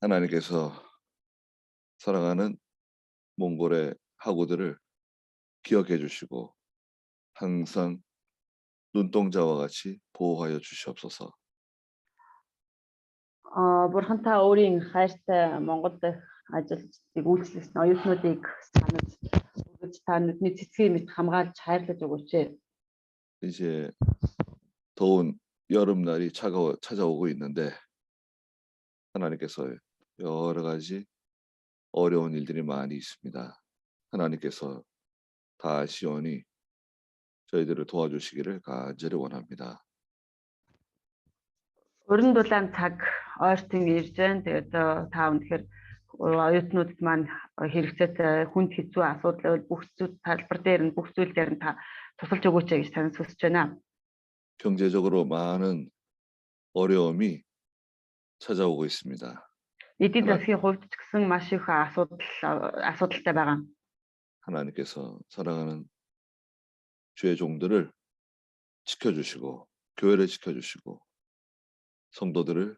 하나님께서 사랑하는 몽골의 학우들을 기억해 주시고 항상 눈동자와 같이 보호하여 주시옵소서. Бурхантай өөрийн хайртай Монгол дахь ажилчдыг үйлчлэгч оюутнуудыг санаж өгч та нүдний цэцгийн мэт хамгаалж хайрлаж өгөөч. 이제 더운 여름날이 찾아오고 있는데 하나님께서 여러 가지 어려운 일들이 많이 있습니다. 하나님께서 다 시온이 저희들을 도와주시기를 간절히 원합니다. Өрн дулаан цаг ойртон ирж байна. Тэгээд та өнөхөр оюутнуудад маань хэрэгцээтэй хүнд хэцүү асуудал бүх зүйл талбар дээр нь бүх зүйл дээр нь та тусалж өгөөч гэж танаас хүсэж байна. 경제적으로 많은 어려움이 찾아오고 있습니다. Эдийн засгийн хувьд ч гэсэн маш их асуудалтай байгаа. 하나님께서 사랑하는 주의 종들을 지켜주시고 교회를 지켜주시고 성도들을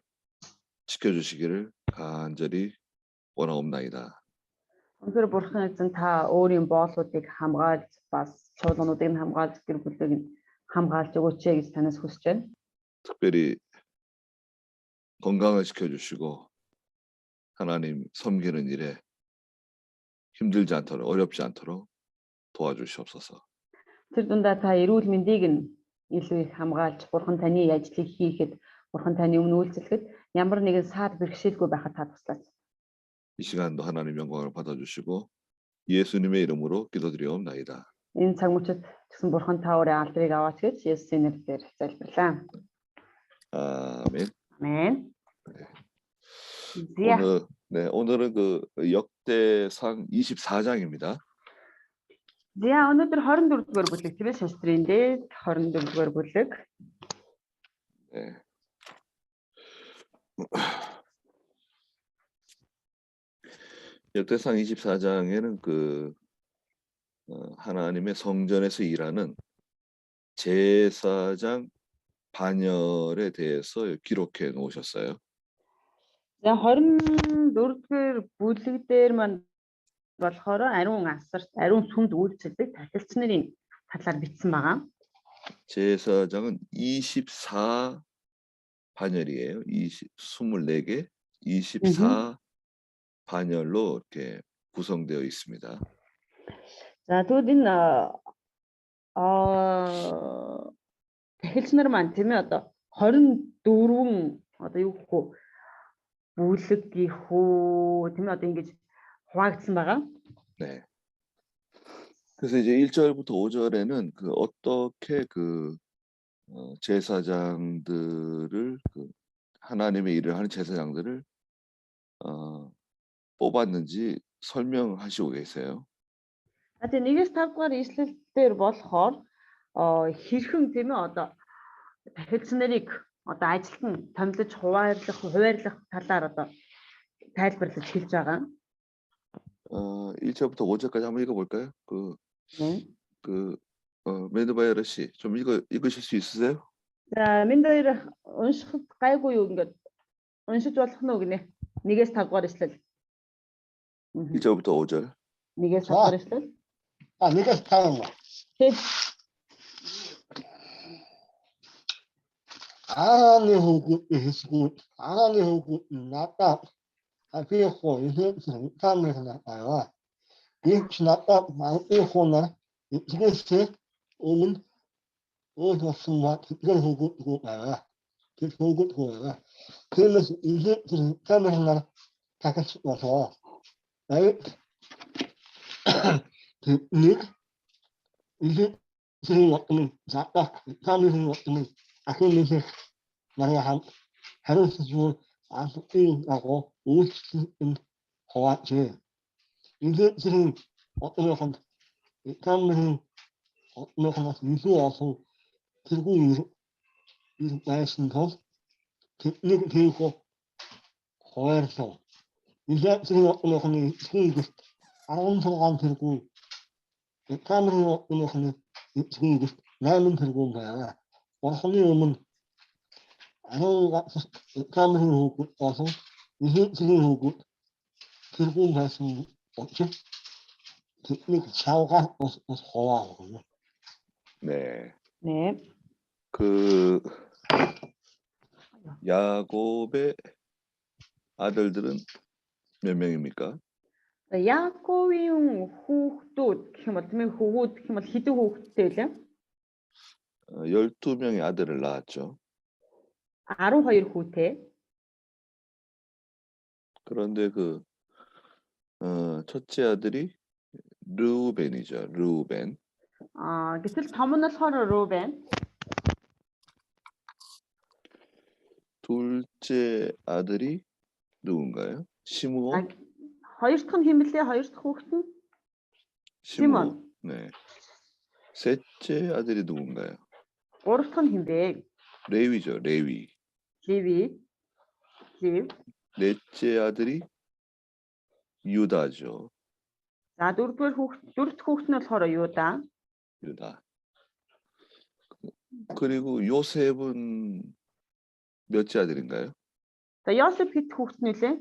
지켜주시기를 간절히 원하옵나이다. Өнөөдөр бурхан эзэн та өөрийн боолуудыг хамгаалж бас чуулгануудыг нь хамгаалж гэр бүлийг нь хамгаалж өгөөч гэж танаас хүсэж байна. 특별히 건강을 지켜주시고 하나님 섬기는 일에 힘들지 않도록 어렵지 않도록 도와주시옵소서. Тэр дундаа та эрүүл мэндийг нь илүү их хамгаалж бурхан таны ажлыг хийхэд бурхан таны өмнө үйлчлэхэд ямар нэгэн саад бэрхшээлгүй байхад та туслаач. 이 시간도 하나님 영광을 받아주시고 예수님의 이름으로 기도드리옵나이다. Энэ цаг мөчид гэсэн бурхан та өөрийн алдрыг аваач гэж Есүсийн нэрээр залбирлаа. 아멘. Амен. 오늘은 그 역대상 24장입니다. За өнөөдөр 24-р бүлэг тийм ээ шаштрын дээр 24-р бүлэг. 네. 역대상 24장에는 그 하나님의 성전에서 일하는 제사장 반열에 대해서 기록해 놓으셨어요. За 24-р бүлэг дээр маань болохоор ариун асарт, ариун сүмд үйлчлдэг тахилч нарын талаар бичсэн байгаа. 제사장은 24 반열이에요. 24개, 24 반열로 이렇게 구성되어 있습니다. За тэгвэл энэ тахилч нар маань тийм ээ одоо 24 одоо юу гэх вэ? Бүлэг гэх үү тийм ээ одоо ингэж хуваагдсан байгаа. 네. 그래서 이제 1절부터 5절에는 그 어떻게 그 제사장들을 그 하나님의 일을 하는 제사장들을 뽑았는지 설명하시고 계세요. Тэгээд 1-5 дугаар ишлэл дээр болохоор хэрхэн тийм ээ одоо тахилч нарыг одоо ажилд нь томилж хуваарлах талаар одоо тайлбарлаж хэлж байгаа. 1절부터 5절까지 한번 읽어볼까요? 메드바이러 씨, 좀 읽으실 수 있으세요? За Менд바이러 уншихад гайгүй юу ингээд уншиж болох нь үү гинэ. 1-5 дугаар ишлэл. 1절부터 5절. 1-5 дугаар ишлэл. 1-5. 네. 아라니후 나타 아피호 이제 상담을 나와요. 이 나타 아피호나 이것이 오는 오도스와 그거 나와. 그거 그래서 이제 상담을 다 같이 와서 아이 이제 지금 어떤 작가 상담을 어떤 아크리스 말이야 하는 수준 아주 뛰어나고 우수한 거같이 이제 지금 어떤 건 사람들은 어떤 건 무서워서 들고 이 말씀도 들고 거해서 이제 지금 어떤 건 수익을 아는 사람 들고 사람들은 어떤 건 수익을 나는 들고 온 거야. 하나님은 아내가 사람을 와서 이것들이 오고 들고 가서 없죠? 그 샤워가 소화하고요. 네. 네. 그 야곱의 아들들은 몇 명입니까? Яаковын хүүхдүүд гэх юм бол тийм ээ хөвгүүд гэх юм бол хэдэн хүүхэдтэй вэ? 12명의 아들을 낳았죠. 12 хүүтэй. 그런데 첫째 아들이 르우벤이죠. 르우벤. Гэтэл том нь болохоор Рубен. 둘째 아들이 누군가요? 시므온? Хоёр дахь нь хэн блэ? Хоёр дахь хүүхэд нь 시므온. 네. 셋째 아들이 누군가요? гурав дахь нь хэн бэ? 레위죠. 레위. Леви. 넷째 아들이 유다죠. За дөрөвдүгээр хүүхэд нь болохоор Юда. 유다. 그리고 요셉은 몇째 아들인가요? За Йосеф хэд хүүхэд нь үлээ?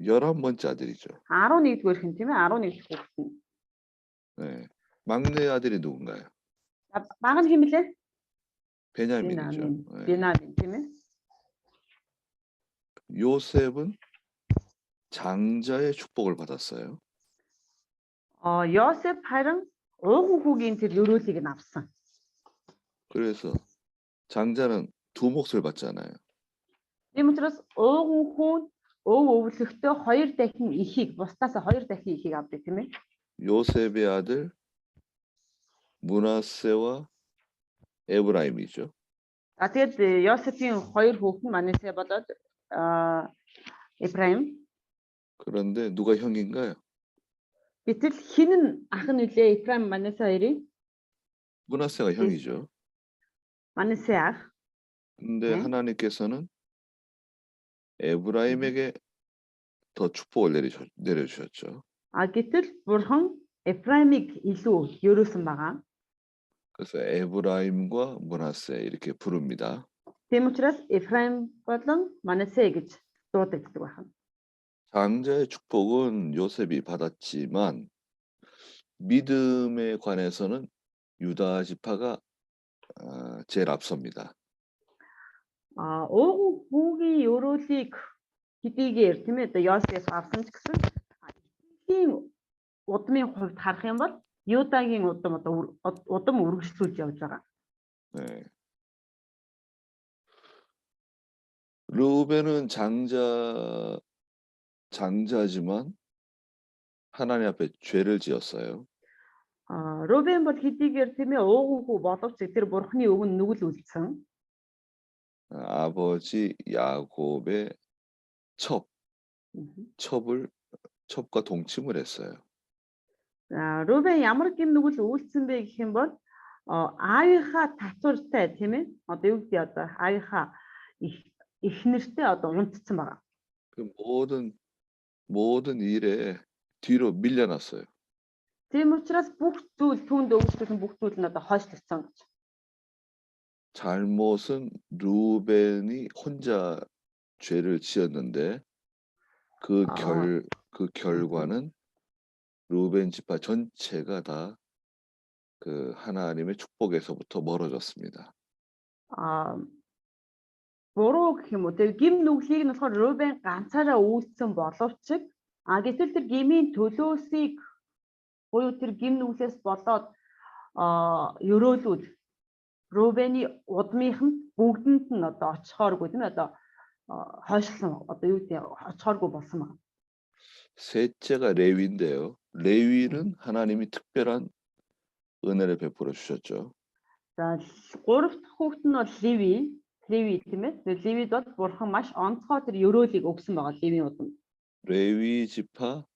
11번째 아들이죠. 11-р хэн тийм ээ? 11 хүүхэд нь. 네. 막내 아들이 누군가요? За баг нь хэн блэ? 베냐민이죠. 네. Бенамин тийм ээ. 요셉은 장자의 축복을 받았어요. Йосеф харин ууган хүүгийн тэр өрөөлийг нь авсан. 그래서 장자는 두 몫을 받잖아요. Тийм учраас ууган хүн өв өвлөхтөө 2 дахин ихийг бусдаас 2 дахин ихийг авдаг тийм ээ. 요셉의 아들 므낫세와 에브라임이죠. Тэгээд Йосефийн 2 хүүхэд нь Манассе болоод Эфраим. 그런데 누가 형인가요? Гэтэл хэн нь ах нь үлээ? Эфраим Манассе хоёрын? 므낫세가 형이죠. Манассе ах. 근데 네. 하나님께서는 에브라임에게 더 축복을 내려주셨죠. Гэтэл бурхан Эфраимыг илүү ерөөсөн байгаа. 그래서 에브라임과 므낫세 이렇게 부릅니다. Тийм учраас Эфраим болон Манассе гэж дуудагддаг байна. 장자의 축복은 요셉이 받았지만 믿음에 관해서는 유다 지파가 제일 앞섭니다. Ууган хүүгийн өрөөлийг хэдийгээр тийм ээ Йосеф авсан ч гэсэн итгэлийн удмын хувьд харах юм бол Юдагийн удам үргэлжлүүлж явж байгаа. 네. 르우벤은 장자지만 하나님 앞에 죄를 지었어요. Рубен бол хэдийгээр тийм ээ ууган хүү боловч тэр бурхны өвгөн нүгэл үлдсэн. 아버지 야곱의 첩과 동침을 했어요. Рубен ямар гим нүгэл үлдсэн бэ гэх юм бол аавынхаа татвартай тийм ээ одоо юу гэдэг одоо аавынхаа их нэртэй одоо унтцсан байгаа. 그 모든 일에 뒤로 밀려났어요. Тийм учраас бүх зүйл түүнд өгүүлсэн бүх зүйл нь одоо хойшлогдсон гэж. 잘못은 루벤이 혼자 죄를 지었는데 그 결과는 루벤 지파 전체가 다 그 하나님의 축복에서부터 멀어졌습니다. Буруу гэх юм уу тэр гим нүглийг нь болохоор Рубен ганцаараа үүссэн боловч гэтэл тэр гмийн төлөөсийг буюу тэр гим нүглээс болоод өрөөлүүд Рубений удмынханд бүгдэнд нь одоо очихооргүй тийм ээ одоо хойшлсон одоо юу гэдэг очихооргүй болсон байна. 셋째가 레위인데요. 레위는 하나님이 특별한 은혜를 베풀어 주셨죠. За 3 дахь хүүхэд нь бол Леви тийм ээ. Тэр Левид бол бурхан маш онцгой тэр өрөөлийг өгсөн байгаа Левийн удам. 레위 지파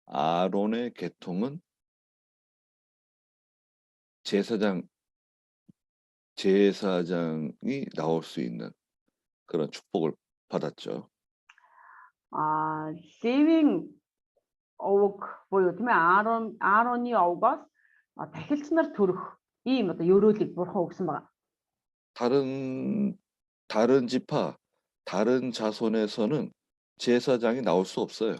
아론의 계통은 제사장이 나올 수 있는 그런 축복을 받았죠. Левийн овог буюу тийм ээ Аароны овгоос тахилч нар төрөх ийм одоо өрөөлийг бурхан өгсөн байгаа. 다른 지파 다른 자손에서는 제사장이 나올 수 없어요.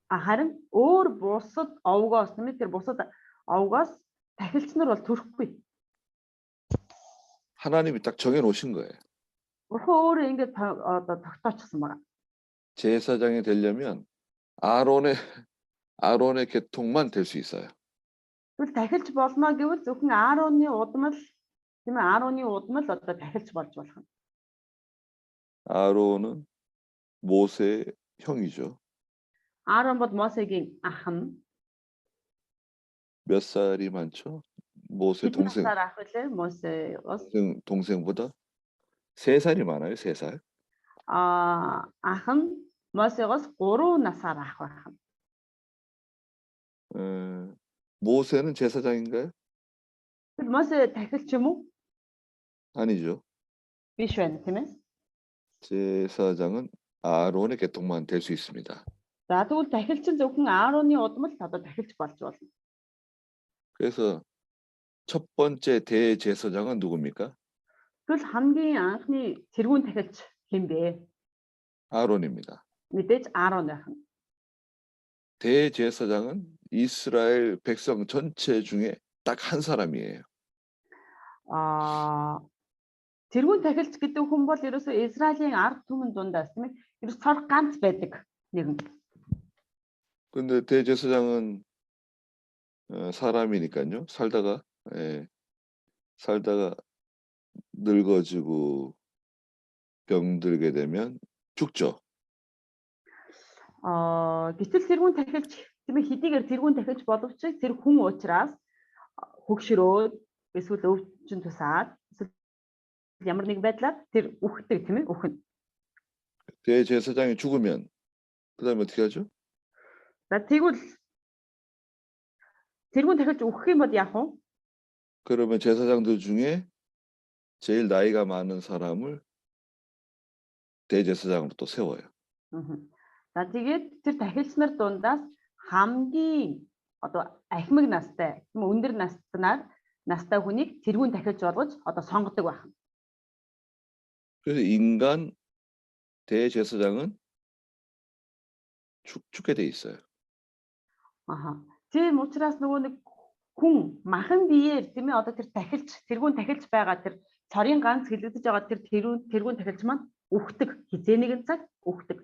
Харин өөр бусад овгоос нэмээд тэр бусад овгоос тахилч нар бол төрөхгүй. 하나님이 딱 정해 놓으신 거예요. Бурхан өөрөө ингэж одоо тогтоочихсон байна. 제사장이 되려면 아론의 계통만 될 수 있어요. Тэгвэл тахилч болно гэвэл зөвхөн Аароны удмал тийм ээ Аароны удмал одоо тахилч болж болох нь. 아론은 모세의 형이죠. Аарон бол Мосегийн ах нь. 몇 살이 많죠? 모세 Хэдэн 동생, насаар ах вүлээ Мосе бас 동생보다 3살이 많아요. 3살. ах нь Мосегоос 3 насаар ах байх нь. 모세는 제사장인가요? Тэгвэл Мосе тахилч юм уу? 아니죠. Биш байна тийм ээ. 제사장은 아론의 계통만 될 수 있습니다. За тэгвэл тахилч нь зөвхөн Аароны удмал одоо тахилч болж болно. 그래서 첫 번째 대제사장은 누굽니까? Тэгвэл хамгийн анхны тэргүүн тахилч хэн бэ? 아론입니다. Мэдээж Аарон байх нь. 대제사장은 이스라엘 백성 전체 중에 딱 한 사람이에요. Тэргүүн тахилч гэдэг хүн бол ерөөсөө Израилийн ард түмэн дундаас тийм ээ. Ерөөс цор ганц байдаг нэгэн. 근데 대제사장은 사람이니까요. 살다가 늙어지고 병들게 되면 죽죠. Гэтэл тэргүүн тахилч тийм ээ хэдийгээр тэргүүн тахилч боловч тэр хүн уучраас хөгшрөөд эсвэл өвчин тусаад эсвэл ямар нэг байдлаар тэр үхдэг тийм ээ үхэн. 대제사장이 죽으면 그다음에 어떻게 하죠? За тэгвэл тэргүүн тахилч үхэх юм бол яах вэ? 그러면 제사장들 중에 제일 나이가 많은 사람을 대제사장으로 또 세워요. За тэгээд тэр тахилч нар дундаас хамгийн одоо ахмиг настай, өндөр настай хүнийг тэргүүн тахилч болгож одоо сонгодог байх. 그래서 인간 대제사장은 죽게 돼 있어요. Тийм учраас нөгөө нэг хүн махан биеэр тийм ээ одоо тэр тахилч тэргүүн тахилч байгаа тэр цорын ганц хилэгдэж байгаа тэр тэргүүн тахилч маань үхдэг. Хизээ нэгэн цаг үхдэг.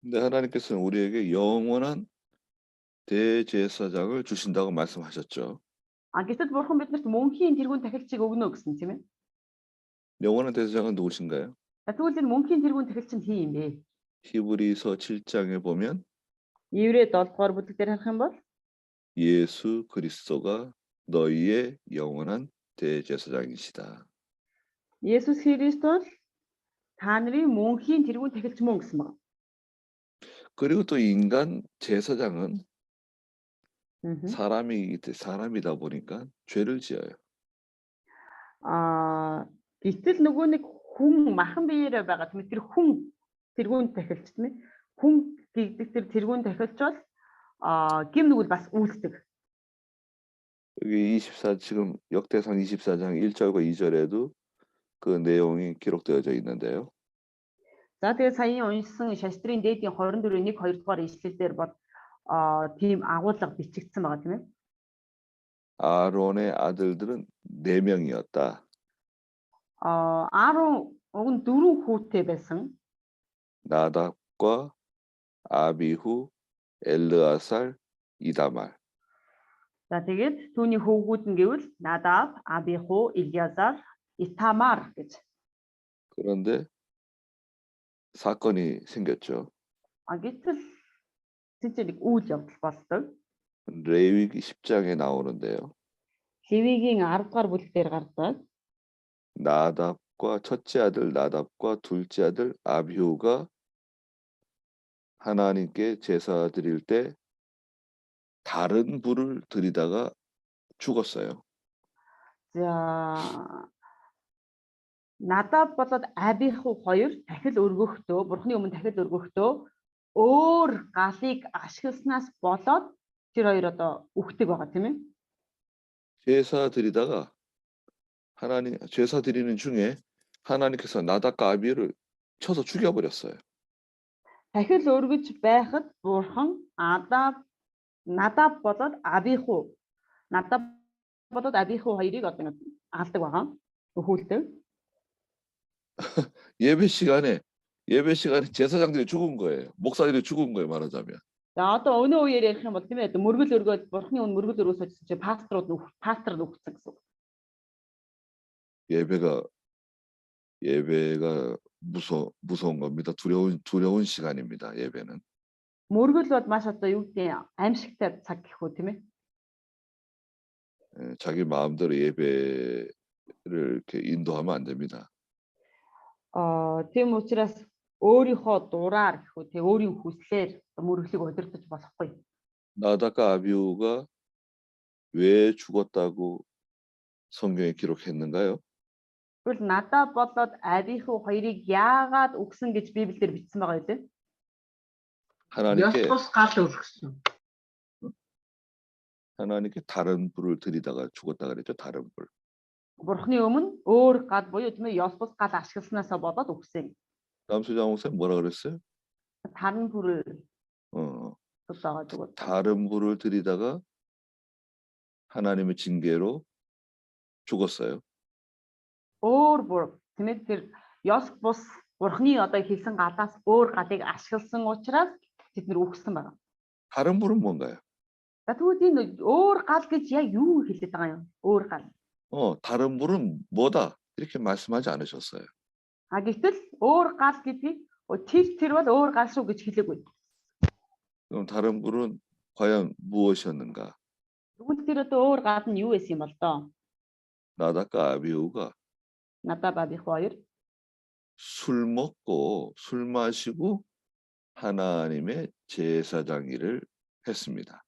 근데 하나님께서는 우리에게 영원한 대제사장을 주신다고 말씀하셨죠. Гэтэл бурхан биднэрт мөнхийн тэргүүн тахилчийг өгнө гэсэн тийм ээ. 영원한 대제사장은 누구신가요? Тэгвэл энэ мөнхийн тэргүүн тахилч нь хин юм бэ? 히브리서 7장에 보면 Еврей 7 дугаар бүлэг дээр харах юм бол 예수 그리스도가 너희의 영원한 대제사장이시다. Есүс Христос та нарын мөнхийн тэргүүн тахилч мөн гэсэн байна. 그리고 또 인간 제사장은 사람이다 보니까 죄를 지어요. Гэтэл нөгөө нэг хүн махан биеэрээ байгаа тийм тэр хүн тэргүүн тахилч тийм ээ. Хүн гэдэг тэр тэргүүн тахилч бол гим нүгэл бас үйлддэг. 여기 24 지금 역대상 24장 1절과 2절에도 그 내용이 기록되어져 있는데요. За тэгээд саяхан уншсан шаштрын дээдийн 24-ийн 1-2 дугаар ишлэлдэр бол тийм агуулга бичигдсэн байгаа тийм ээ. 아론의 아들들은 4명이었다. Аарон уг нь 4 хүүтэй байсан. 나답과 아비후, 엘르아살, 이다말. За тэгээд түүний хөвгүүд нь гэвэл Надаб, Абиху, Илиазар, Итамар гэж. 그런데 사건이 생겼죠. Гэтэл цэцэг үйл явдал болдог. 레위기 10장에 나오는데요. Левигийн 10 дугаар бүлэг дээр гардаг. 나답과 첫째 아들 나답과 둘째 아들 아비후가 하나님께 제사 드릴 때 다른 불을 드리다가 죽었어요. За Надаб болоод Абиху хоёр дахил өргөхдөө, бурхны өмнө дахил өргөхдөө өөр галыг ашигласнаас болоод тэр хоёр одоо үхдэг байгаа тийм ээ. 제사 드리다가 하나님 제사 드리는 중에 하나님께서 나답과 아비후를 쳐서 죽여버렸어요. Дахил өргөж байхад бурхан Надаб болоод Абиху хоёрыг одоо ингэ алдаг байгаа. Өхүүлдэг. 예배 시간에 제사장들이 죽은 거예요. 목사들이 죽은 거예요, 말하자면. За одоо өнөө үеэр ярих юм бол тийм ээ мөргөл өргөөд бурханы өмнө мөргөл өргөөсөж чи пасторууд өгсөн гэсэн. 예배가 무서운 겁니다. 두려운 시간입니다. 예배는. Мөргөл бол маш одоо юу гэдэг аимшигтай цаг гэх үү тийм ээ. 자기 마음대로 예배를 이렇게 인도하면 안 됩니다. Тийм учраас өөрийнхөө дураар гэх үү тийм өөрийн хүслээр мөрөглийг удирдах болохгүй. 나답과 아비후가 왜 죽었다고 성경에 기록했는가요? Тэгвэл Надаб болоод Абиху хоёрыг яагаад өгсөн гэж Библиэлд бичсэн байгаа юм бэ? 하나님께 Яспас гал өргөсөн. 다른 불을 들이다가 죽었다 그랬죠. 다른 불. Бурхны өмнө өөр гал буюу тийм ээ ёс бус гал ашигласнасаа болоод өгсөн. 남수장 목사님 뭐라 그랬어요? Таран бүр을 어, тусаагаа зүгт. 다른 불을 들이다가 하나님의 징계로 죽었어요. Өөр бүр тийм ээ тэр ёс бус Бурхны одоо хийсэн галаас өөр галыг ашигласан учраас тэд нэр өгсөн байна. 다른 불은 뭔가요? За тэгвэл энэ өөр гал гэж яг юу хэлээд байгаа юм? Өөр гал. 다른 불은 뭐다? 이렇게 말씀하지 않으셨어요. Гэтэл өөр гал гэдгийг тэр бол өөр гал шүү гэж хэлээгүй. 그럼 다른 불은 과연 무엇이었는가? Тэгвэл тэр одоо өөр гал нь юу байсан юм бол доо? 나답과 아비후가 Надаб Абих хоёр 술 먹고 술 마시고 하나님의 제사장 일을 했습니다.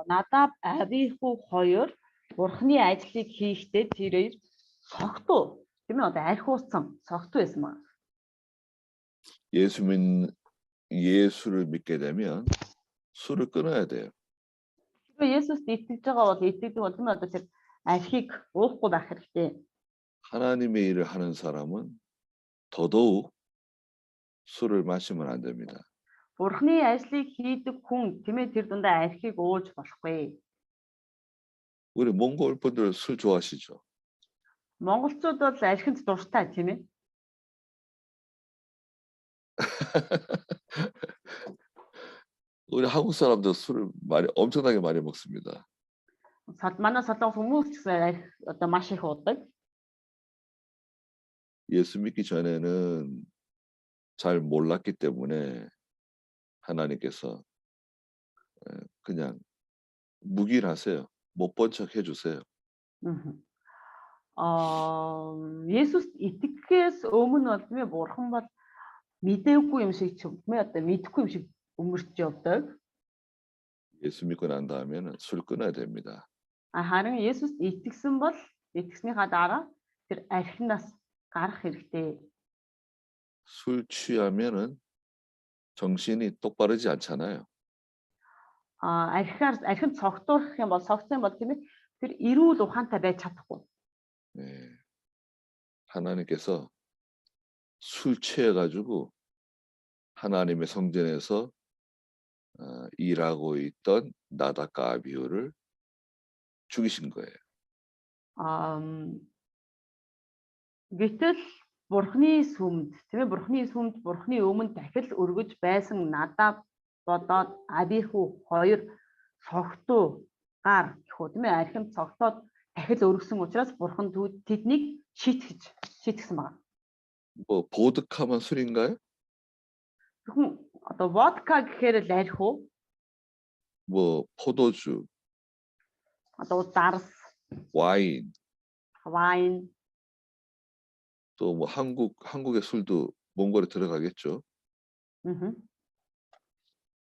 Надаб Абиху хоёр Бурхны ажлыг хийхдээ тэрээр цогтуу тийм ээ одоо архиуцсан цогтуу байсан маа. 예수를 믿게 되면 술을 끊어야 돼요. Есүст итгэж байгаа бол итгэдэг бол тийм ээ одоо тэр архийг уухгүй байх хэрэгтэй. 하나님의 일을 하는 사람은 더더욱 술을 마시면 안 됩니다. Бурхны ажлыг хийдэг хүн тийм ээ тэр дундаа архийг ууж болохгүй. 우리 몽골 분들 술 좋아하시죠? Монголчууд бол архинд дуртай тийм ээ. 우리 한국 사람들 술을 엄청나게 많이 먹습니다. Манай солонгос хүмүүс ч гэсэн архи одоо маш их уудаг. 예수 믿기 전에는 잘 몰랐기 때문에 하나님께서 그냥 묵인하세요. 못 본 척 해주세요. Есүст итгэхээс өмнө бол тийм ээ бурхан бол мэдээгүй юм шиг ч юм ээ одоо мэдэхгүй юм шиг өмөрч явдаг. 예수 믿고 난 다음에는 술 끊어야 됩니다. Харин Есүст итгэснийхаа дараа тэр архинаас гарах хэрэгтэй. 술 취하면은 정신이 똑바르지 않잖아요. Архинд цогтуурах юм бол цогцсон бол тийм ээ тэр эрүүл ухаантай байж чадахгүй. 네. 하나님께서 술 취해가지고 하나님의 성전에서 일하고 있던 나답과 아비후를 죽이신 거예요. Гэтэл Бурхны сүмд тийм ээ Бурхны өмнө дахил өргөж байсан Надаб бодоод Абиху хоёр цогтуугаар гэх үү тийм ээ архинд цогтоод дахил өргөсөн учраас Бурхан тэднийг шийтгсэн байна. 뭐 보드카만 술인가요? Зөвхөн одоо водка гэхээр л арх уу? 뭐 포도주, Одоо дарс, 와인, 와인 또 뭐 한국의 술도 몽골에 들어가겠죠.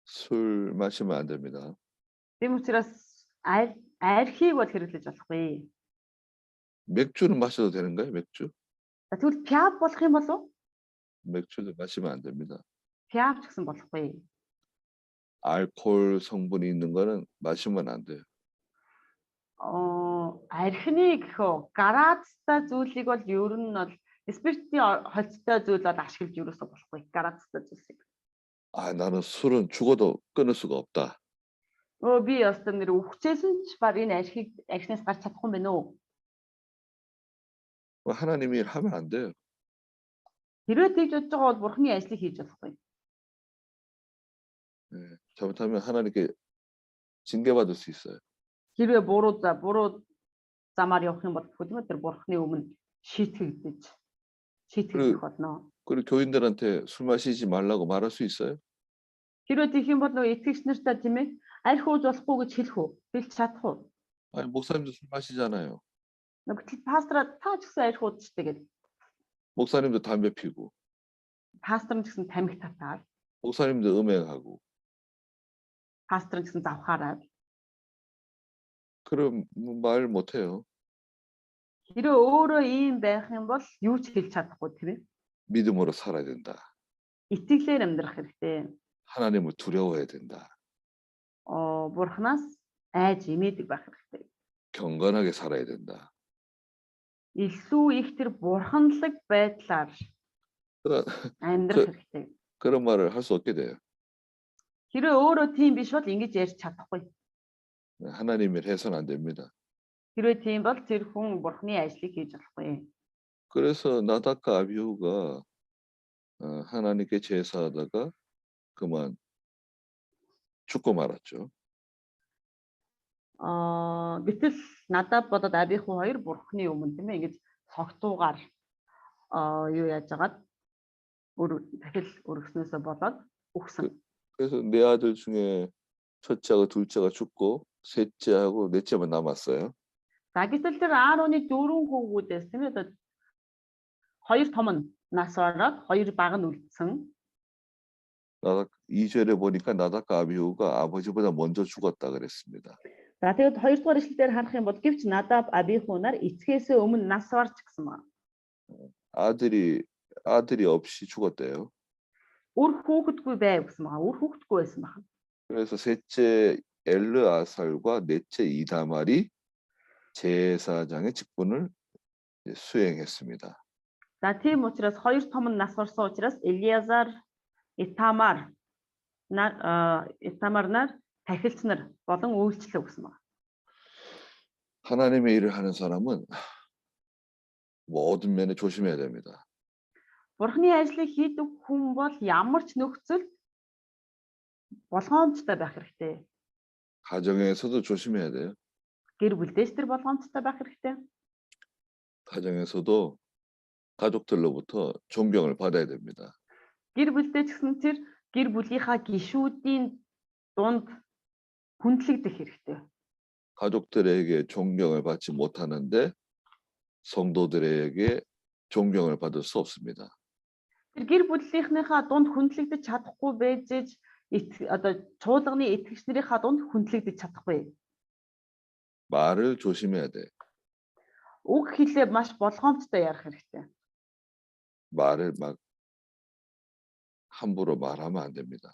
술 마시면 안 됩니다. Тийм учраас архийг бол хэрэглэж болохгүй. 맥주는 마셔도 되는가요? 맥주? Тэгвэл пиав болох юм болов уу? 맥주도 마시면 안 됩니다. Пиав ч гэсэн болохгүй. 알코올 성분이 있는 거는 마시면 안 돼요. Архины гэх гараацтай зүйлийг бол ер нь бол спиртийн холцтой зүйл бол ашиглаж юусоо болохгүй. Гарацтай зүйлсийг. 아, 나는 술은 죽어도 끊을 수가 없다. Би ястаа нэр өвчээсэн ч баг энэ ашигнаас гарч чадахгүй юм байна уу? 하나님이 하면 안 돼요. Хэрвээ тэгж бодож байгаа бол бурхны ажлыг хийж болохгүй. 예, 잘못하면 하나님께 징계받을 수 있어요. Хэрвээ буруу замаар явах юм бол хөдөлмөр тэр бурхны өмнө шийтгэх болно. 그리고 교인들한테 술 마시지 말라고 말할 수 있어요? Хэрвээ тийх юм бол нөгөө итгэгч нартай тийм ээ аль хууз болохгүй гэж хэлэх үү? Хэлж чадах уу? 아니, 목사님도 술 마시잖아요. Нөгөө пастраа та ч гэсэн аль хуузчтэй гэдэг. 목사님도 담배 피고, Пастор нь ч гэсэн тамхи татаад, 목사님도 음행하고. пастор нь гэсэн завхаараад. 그럼 말 못해요. Хэрвээ өөрөө ийм байх юм бол юу ч хэлж чадахгүй тийм ээ. 믿음으로 살아야 된다. Итгэлээр амьдрах хэрэгтэй. 하나님을 두려워해야 된다. Бурханаас айж имээдэг байх хэрэгтэй. 경건하게 살아야 된다. Илүү их тэр бурханлаг байдлаар амьдрах хэрэгтэй. 그런 말을 할 수 없게 돼요. Хэрвээ өөрөө тийм биш бол ингэж ярьж чадахгүй. 하나님을 해서는 안 됩니다. Хэрвээ тийм бол тэр хүн бурхны ажлыг хийж болохгүй. 그래서 나답과 아비후가 하나님께 제사하다가 그만 죽고 말았죠. Гэтэл надад бодоод Абиху хоёр бурхны өмнө тийм ээ ингэж цогтуугаар юу яаж агаад дахил өргснөөсөө болоод өгсөн. 그래서 네 아들 중에 첫째하고 둘째가 죽고 셋째하고 넷째만 남았어요. За гэтэл тэр Аароны дөрвөн хүүгүүдээс тийм ээ хоёр том нь нас бараад хоёр баг нь үлдсэн. 2절에 보니까 나답과 아비후가 아버지보다 먼저 죽었다 그랬습니다. За тэгээд 2 дугаар ишлэлээр харах юм бол гэвч Надаб Абиху нар эцгээс өмнө нас барч гисэн байна. 아들이 없이 죽었대요. Үр хүүхэдгүй байв гэсэн байна. Үр хүүхэдгүй байсан байна. 그래서 셋째 엘르아살과 넷째 이다말이 제사장의 직분을 수행했습니다. За тийм учраас хоёр том нь нас барсан учраас Элиазар, Итамар нар тахилч нар болон үйлчлэл өгсөн байна. 하나님의 일을 하는 사람은 모든 면에 조심해야 됩니다. Бурхны ажлыг хийдэг хүн бол ямар ч нөхцөлд болгоомжтой байх хэрэгтэй. 가정에서도 조심해야 돼요. Гэр бүлдээс тэр болгоомжтой байх хэрэгтэй. 가정에서도 가족들로부터 존경을 받아야 됩니다. Гэр бүлдээ ч гэсэн тэр гэр бүлийнхаа гишүүдийн дунд хүндлэгдэх хэрэгтэй. 가족들에게 존경을 받지 못하는데 성도들에게 존경을 받을 수 없습니다. Тэр гэр бүлийнхнийхаа дунд хүндлэгдэж чадахгүй байж одоо чуулганы итгэгч нарынхаа дунд хүндлэгдэж чадахгүй. 말을 조심해야 돼. Үг хэлээ маш болгоомжтой ярих хэрэгтэй. 말을 막 함부로 말하면 안 됩니다.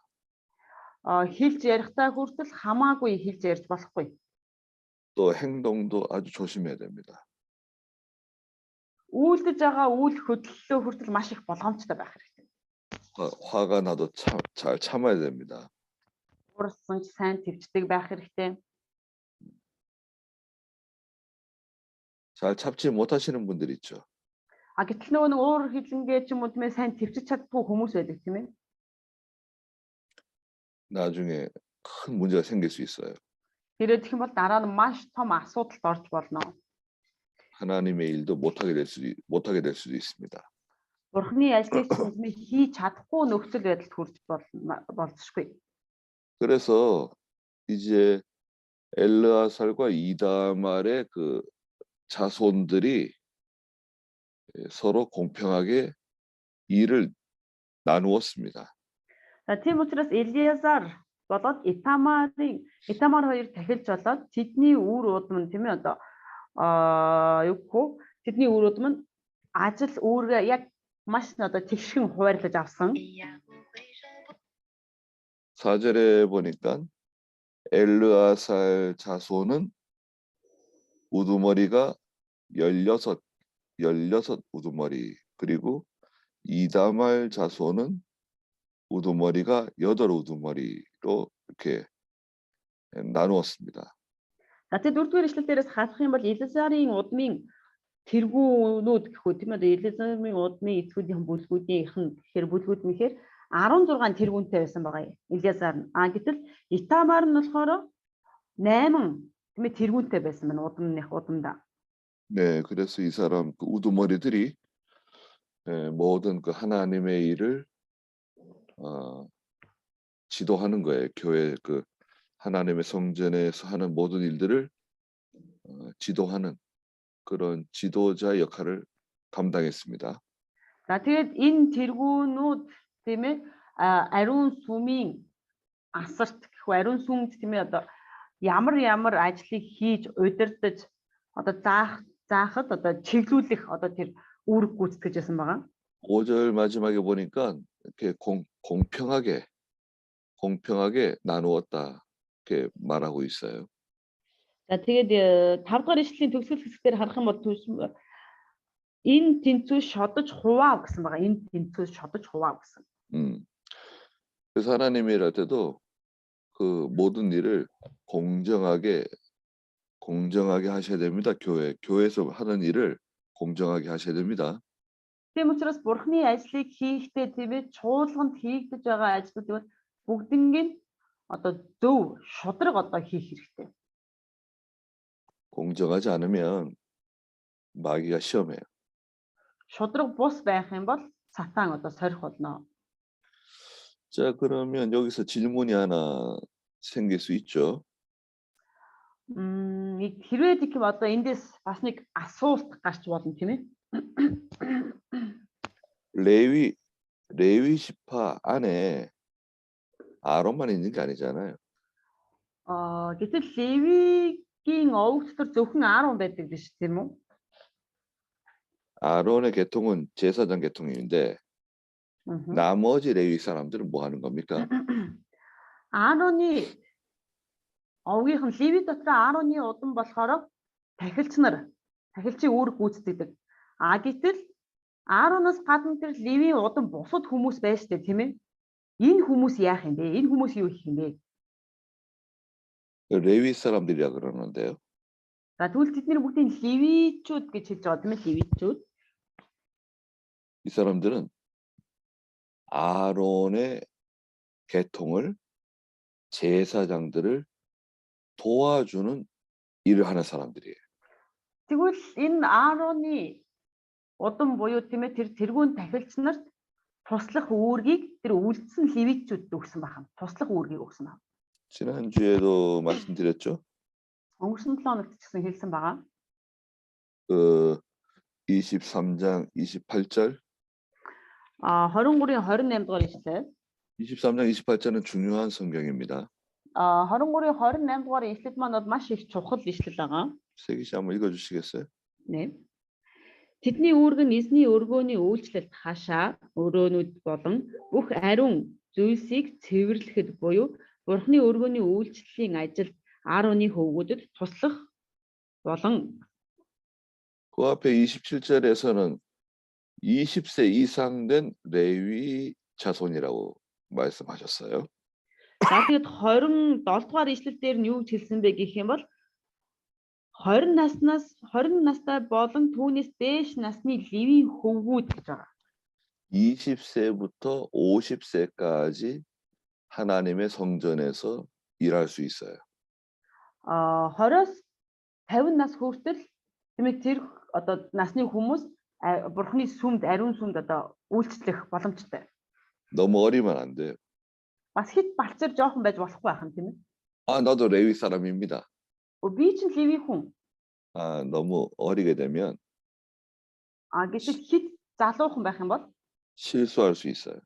Хэлж ярихдаа хүртэл хамаагүй хэлж ярьж болохгүй. 또 행동도 아주 조심해야 됩니다. Үйлдэж байгаа үйл хөдлөлөө хүртэл маш их болгоомжтой байх хэрэгтэй. 화가 나도 잘 참아야 됩니다. Урсан ч сайн твчдэг байх хэрэгтэй. 잘 참지 못하시는 분들 있죠. Гэтэл нөгөө нэг уур хилэнгээ ч юм уу тийм ээ сайн твчиж чаддгүй хүмүүс байдаг тийм ээ. 나중에 큰 문제가 생길 수 있어요. Тэрээд гэх юм бол дараа нь маш том асуудалд орж болно. 하나님의 일도 못하게 될 수도 있습니다. Бурхны ажлыг хийж чадахгүй нөхцөл байдалд хүрч болцсохгүй. 그래서 이제 엘르아살과 이다말의 그 자손들이 서로 공평하게 일을 나누었습니다. Тийм учраас Элиазар болоод Итамар хоёр тахилж болоод тэдний үр удам нь тийм ээ одоо тэдний үр удам нь ажил үүргээ яг маш одоо тэгшхэн хуваарлаж авсан. 4절에 보니까 엘르아살 자손은 우두머리가 16 우두머리 그리고 이다말 자손은 우두머리가 8 우두머리로 이렇게 나누었습니다. За тэгээ дөрөвдүгээр ишлэл дээрээс харах юм бол Элизарын удмын тэргүүнүүд гэхүү тийм ээ Элизарын удмын эцгүүдийн бүлгүүдийнх нь тэгэхээр бүлгүүд нь ихээр 16 тэргүүнтэй байсан байгаа Элизар нь. Гэтэл Итамар нь болохоор 8 тийм ээ тэргүүнтэй байсан байна удамдаа. 네, 그래서 이 사람 그 우두머리들이 모든 그 하나님의 일을 지도하는 거예요. 교회 그 하나님의 성전에서 하는 모든 일들을 지도하는 그런 지도자 역할을 감당했습니다. За тэгээд энэ тэргүүнүүд тийм ээ ариун сүмийн асарт гэхүү ариун сүмд тийм ээ одоо ямар ажлыг хийж удирдах одоо заахад одоо чиглүүлэх одоо тэр үүрэг гүйцэтгэж байсан байгаа. 5절 마지막에 보니까 이렇게 공평하게 나누었다 이렇게 말하고 있어요. За тэгээд 5 дугаар ишлэлийн төгсгөл хэсгээр харах юм бол энэ тэнцүү шодож хуваав гэсэн байгаа. Энэ тэнцүү шодож хуваав гэсэн. 그래서 하나님이 일할 때도 그 모든 일을 공정하게 하셔야 됩니다. 교회에서 하는 일을 공정하게 하셔야 됩니다. Тийм учраас Бурхны ажлыг хийхдээ тийм ээ чуулганд хийгдэж байгаа ажлууд бүгднийг одоо зөв шудраг одоо хийх хэрэгтэй. 공정하지 않으면 마귀가 시험해요. Шудраг бус байх юм бол сатан одоо сорих болно. 자, 그러면 여기서 질문이 하나 생길 수 있죠. Хэрвээ тийм одоо эндээс бас нэг асуулт гарч болно тийм ээ. 레위 지파 안에 아론만 있는 게 아니잖아요. Гэтэл Левигийн овог дотор зөвхөн 10 байдаг биш тийм үү? 아론의 계통은 제사장 계통인데 나머지 레위 사람들은 뭐 하는 겁니까? Аароны овгийнх нь Леви дотор Аароны удам болохоор тахилчийн үүрэг гүйцэтгэдэг. Гэтэл Аароноос гадна тэр Левийн удам бусад хүмүүс байж тээ тийм ээ. Энэ хүмүүс яах юм бэ? Энэ хүмүүс юу хийх юм бэ? 레위 사람들이라 그러는데요. За тэгвэл тэдний бүгдийн Левичүүд гэж хэлж байгаа тийм ээ Левичүүд. 이 사람들은 아론의 계통을 제사장들을 도와주는 일을 하는 사람들이에요. Тэгвэл энэ Аароны удам буюу тийм ээ тэр тэргүүн тахилч нарт туслах үүргийг тэр үлдсэн Левичүүд өгсөн байна. Туслах үүргийг өгсөн байна. 지난주에도 말씀드렸죠. Өнгөрсөн 7 хоногт ч гэсэн хэлсэн байгаа. 그 23장 28절 23-ийн 28 дугаар ишлэл. 23장 28절은 중요한 성경입니다. 23-ийн 28 дугаар ишлэл маань маш их чухал ишлэл байгаа. 세기 씨 한번 읽어 주시겠어요? 네. Тэдний үүрэг нь эзний өргөөний үйлчлэлд хаашаа өрөөнүүд болон бүх ариун зүйлсийг цэвэрлэхэд буюу Бурхны өргөөний үйлчлэлийн ажилд Аароны хөвгүүдэд туслах болон 그 앞에 27절에서는 20세 이상 된 레위 자손이라고 말씀하셨어요. За тэгэд 27 дугаар ишлэл дээр нь юу хэлсэн бэ гэх юм бол 20 настай болон түүнээс дээш насны Левийн хөвгүүд гэж байгаа. 20세부터 50세까지 하나님의 성전에서 일할 수 있어요. 20-аас 50 нас хүртэл тиймээ тэр одоо насны хүмүүс Бурхны сүмд ариун сүмд одоо үйлчлэх боломжтой. 너무 어리면 안 돼요. Бас хит балцар жоохон байж болохгүй байх юм тийм ээ. 나도 레위 사람입니다. Би ч Леви хүн. 너무 어리게 되면 Гэтэл хит залуухан байх юм бол 실수할 수 있어요.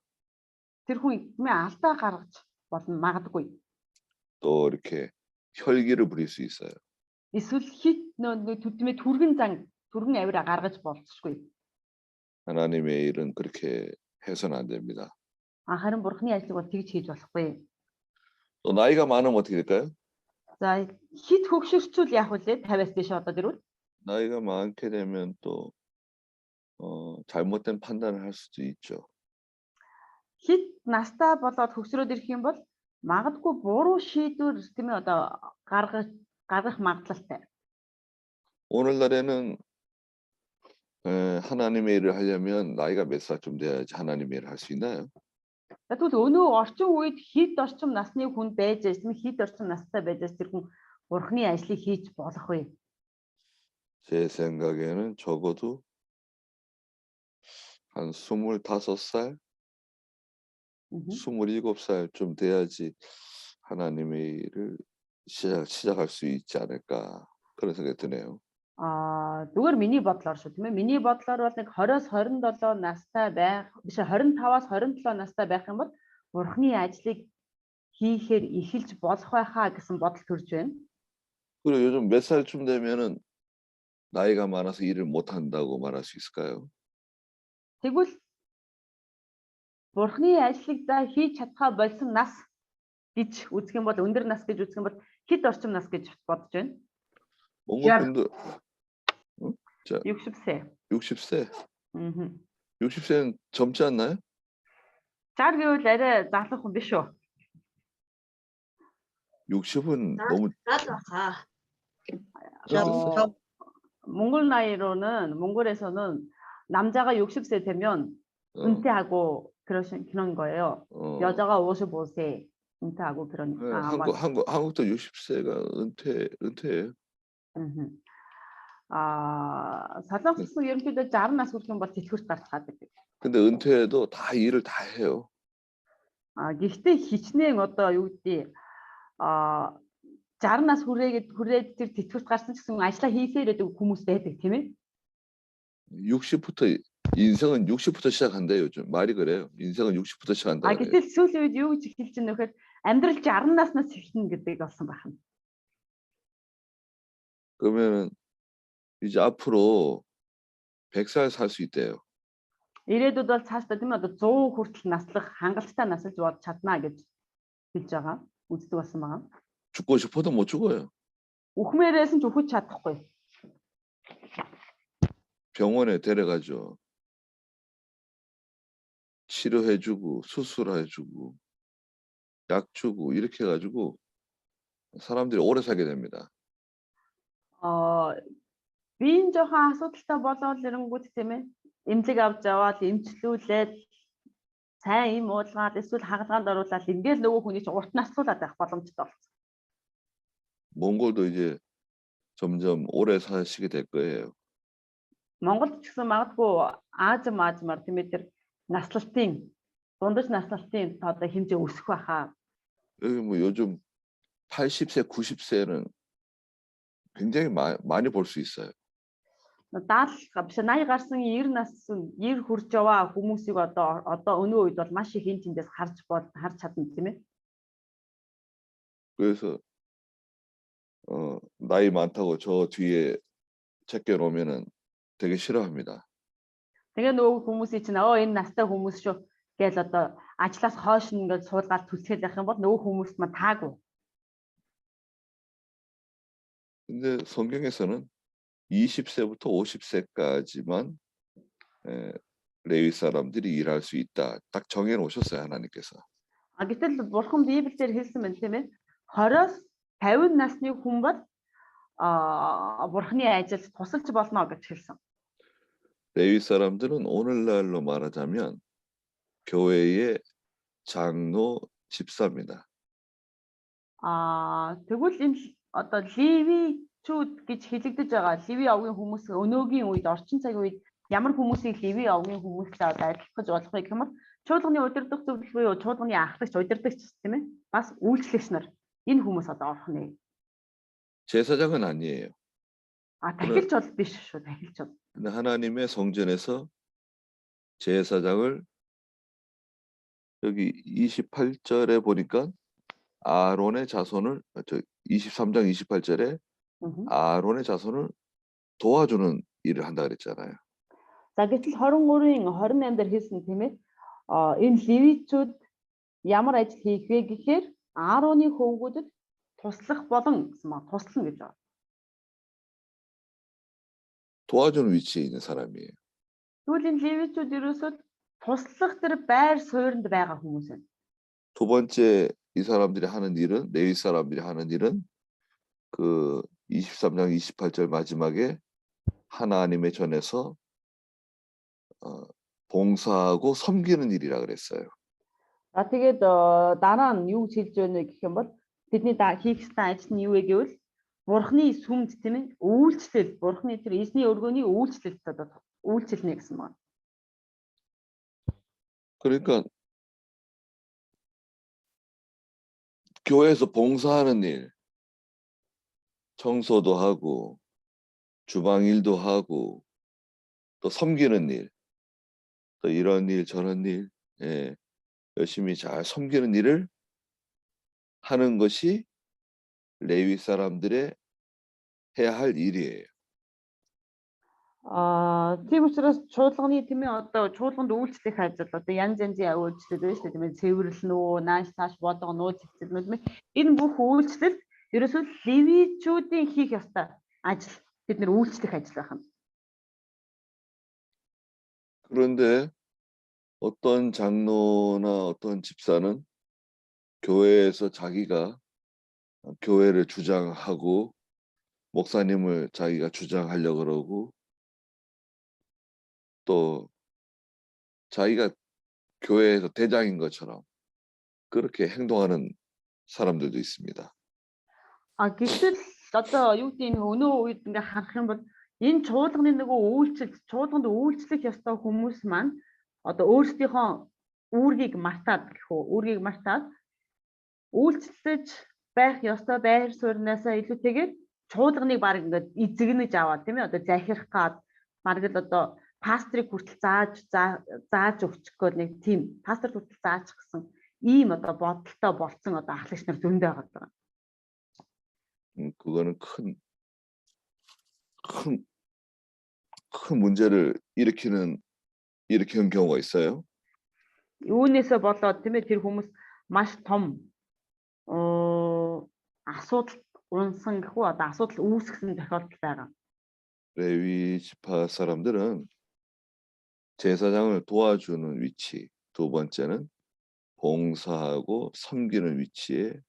тэр хүн мэ алдаа гаргаж болно магадгүй. 또 이렇게 혈기를 부릴 수 있어요. Эсвэл хит төдмээ түргэн авира гаргаж болцсохгүй. 하나님의 일은 그렇게 해서는 안 됩니다. Харин Бурхны ажлыг бол тэгж хийж болохгүй. 또 나이가 많으면 어떻게 될까요? За хит хөгшөрчүүл яах вэ? 50-аас дээш одоо дэрвэл 나이가 많게 되면 또 잘못된 판단을 할 수도 있죠. Хэд настай болоод хөгсрөөд ирэх юм бол магадгүй буруу шийдвэр тийм ээ одоо гаргах магадлалтай. 오늘날에는 하나님의 일을 하려면 나이가 몇 살쯤 돼야지 하나님의 일을 할 수 있나요? Тэгвэл өнөө орчин үед хэд орчим насны хүн байж тийм хэд орчим настай байж тэр хүн Бурхны ажлыг хийж болох вэ? 제 생각에는 적어도 한 25살, 27살쯤 돼야지 하나님의 일을 시작할 수 있지 않을까 그런 생각이 드네요. Зүгээр миний бодлоор шүү тийм ээ. Миний бодлоор бол нэг 20-с 27 настай байх, биш 25-аас 27 настай байх юм бол Бурхны ажлыг хийхээр эхэлж болох байхаа гэсэн бодол төрж байна. 그리고 요즘 몇 살쯤 되면은 나이가 많아서 일을 못 한다고 말할 수 있을까요? Тэгвэл Бурхны ажлыг за хийж чадхаа болсон нас гэж үзэх юм бол өндөр нас гэж үзэх юм бол хэд орчим нас гэж бодож байна? 몽골분들 60세. 60세. Аа. 60세는 젊지 않나요? 60 гэвэл арай залуу хүн биш үү? 60은 너무 몽골에서는 남자가 60세 되면 은퇴하고 그런 거예요. 여자가 55세 은퇴하고 그러니까. 한국도 60세가 은퇴예요. 살롱스는 ерөнхийдөө 60 нас хүрэх юм бол тэтгэврт гарцгаад байдаг. 근데 은퇴해도 다 일을 다 해요. Гэхдээ хичнээн одоо юу гэдэг 60 нас хүрээд тэр тэтгэврт гарсан ч гэсэн ажиллаа хийхээр байдаг хүмүүс байдаг тийм ээ. 60부터 시작한대요. 요즘 말이 그래요. 인생은 60부터 시작한다. Гэтэл сүүлийн үед юу гэж хэлж байна вэ гэхээр амьдрал 60 наснаас эхэлнэ гэдэг болсон байна. 그러면은 이제 앞으로 100살 살 수 있대요. Ирээдүйд бол цаашдаа тийм ээ одоо 100 хүртэл наслах хангалттай насалж бод чадна гэж хэлж байгаа. Үздэг болсон байгаа. 죽고 싶어도 못 죽어요. Үхмээрээс нь ч үхэж чадахгүй. 병원에 데려가죠. 치료해주고 수술해주고 약 주고 이렇게 해가지고 사람들이 오래 살게 됩니다. Биеийн жоохон асуудалтай болоод ирэнгүүт тийм ээ эмнэлэг авч яваад эмчлүүлээд сайн им уулгаад эсвэл хагалгаанд оруулаад ингээд нөгөө хүний чинь урт наслуулаад байх боломжтой болсон. 몽골도 이제 점점 오래 사시게 될 거예요. Монголд ч гэсэн магадгүй Аазмаар тийм ээ тэр наслалтын дундаж наслалтын одоо хэмжээ өсөх байхаа. 여기 뭐 요즘 80세, 90세는 굉장히 많이 볼 수 있어요. 70 биш 80 гарсан 90 нас 90 хүрч яваа хүмүүсийг одоо өнөө үед бол маш их эн тэндээс харж чадна тийм ээ. 그래서 나이 많다고 저 뒤에 제껴 놓으면은 되게 싫어합니다. Тэгээ нөгөө хүмүүсийн чинь энэ настай хүмүүс шүү гэж одоо ажлаас хойш ингээд суулгаад түлхээд байх юм бол нөгөө хүмүүст мань таагүй. 근데 성경에서는 20세부터 50세까지만 레위 사람들이 일할 수 있다. 딱 정해 놓으셨어요, 하나님께서. Гэтэл бурхан Библиэлд хэлсэн байна тийм ээ. 20-с 50 насны хүн бол бурханы ажилд тусалж болно гэж хэлсэн. 레위 사람들은 오늘날로 말하자면 교회의 장로 집사입니다. Тэгвэл энэ одоо ливичүүд гэж хэлэгдэж байгаа ливи овгийн хүмүүс өнөөгийн үед орчин цагийн үед ямар хүмүүсийг ливи овгийн хүмүүстэй одоо адилах гэж болох вэ гэмээр чуулганы удирдах зөвлөл буюу чуулганы ахлагч удирдагч тийм ээ бас үйлчлэгч нар энэ хүмүүс одоо орох нэ. 제사장은 아니에요. Тахилч бол биш шүү тахилч бол. 근데 하나님의 성전에서 제사장을 여기 28절에 보니까 아론의 자손을 23장 28절에 아론의 자손을 도와주는 일을 한다 그랬잖아요. За гэтэл 23-ын 28 дээр хэлсэн тийм ээ. Энэ ливичүүд ямар ажил хийх вэ гэхээр Аароны хөвгүүдэд туслах болон гэсэн маа туслана гэж байна. 도와주는 위치에 있는 사람이에요. Тэгвэл энэ левичүүд ерөөсөө туслах тэр байр суурьнд байгаа хүмүүс байна. 두 번째 이 사람들이 하는 일은 레위 사람들이 하는 일은 그 23장 28절 마지막에 하나님의 전에서 봉사하고 섬기는 일이라 그랬어요. За тэгээд дараа нь юу гэж хэлж байна гэх юм бол бидний хийх ёстой ажил нь юу вэ гэвэл Бурхны сүмд тийм ээ үйлчлэл, Бурхны тэр эзний өргөний үйлчлэлд одоо үйлчлэнэ гэсэн байна. 그러니까 교회에서 봉사하는 일, 청소도 하고 주방 일도 하고 또 섬기는 일, 또 이런 일 저런 일, 예, 열심히 잘 섬기는 일을 하는 것이 레위 사람들의 해야 할 일이에요. Тийм учраас чуулганы тийм ээ одоо чуулганд үйлчлэх ажил одоо янз янзын үйлчлэл байна шүү дээ тийм ээ цэвэрлэн үү, нааш тааш бодго нууц хэвчэлнүүд мэ энэ бүх үйлчлэл ерөөсөө левичүүдийн хийх ёстой ажил бид нэр үйлчлэх ажил байна. 그런데 어떤 장로나 어떤 집사는 교회에서 자기가 교회를 주장하고 목사님을 자기가 주장하려고 그러고 또 자기가 교회에서 대장인 것처럼 그렇게 행동하는 사람들도 있습니다. Гэтэл одоо юу гэдэг нь өнөө үед ингээ харах юм бол энэ чуулганы нөгөө үйлчлэл чуулганд үйлчлэх ёстой хүмүүс маань одоо өөрсдийнхөө үүргийг мартаад үйлчлэж байх ёстой байр суурьнаасаа илүүтэйгээр чуулганыг баг ингээд эзэгнэж аваад тийм ээ одоо захирах гад баг л одоо пастрыг хүртэл зааж өгчих гээд нэг тийм пастор хүртэл заачих гэсэн ийм одоо бодолтой болцсон одоо ахлагч нар зөндөө байгаа. 그거는 큰 문제를 일으키는 경우가 있어요. Үүнээсээ болоод тийм ээ тэр хүмүүс маш том асуудал унсан гэх үү одоо асуудал үүсгэсэн тохиолдол байгаа. 레위 지파 사람들은 제사장을 도와주는 위치, 두 번째는 봉사하고 섬기는 위치에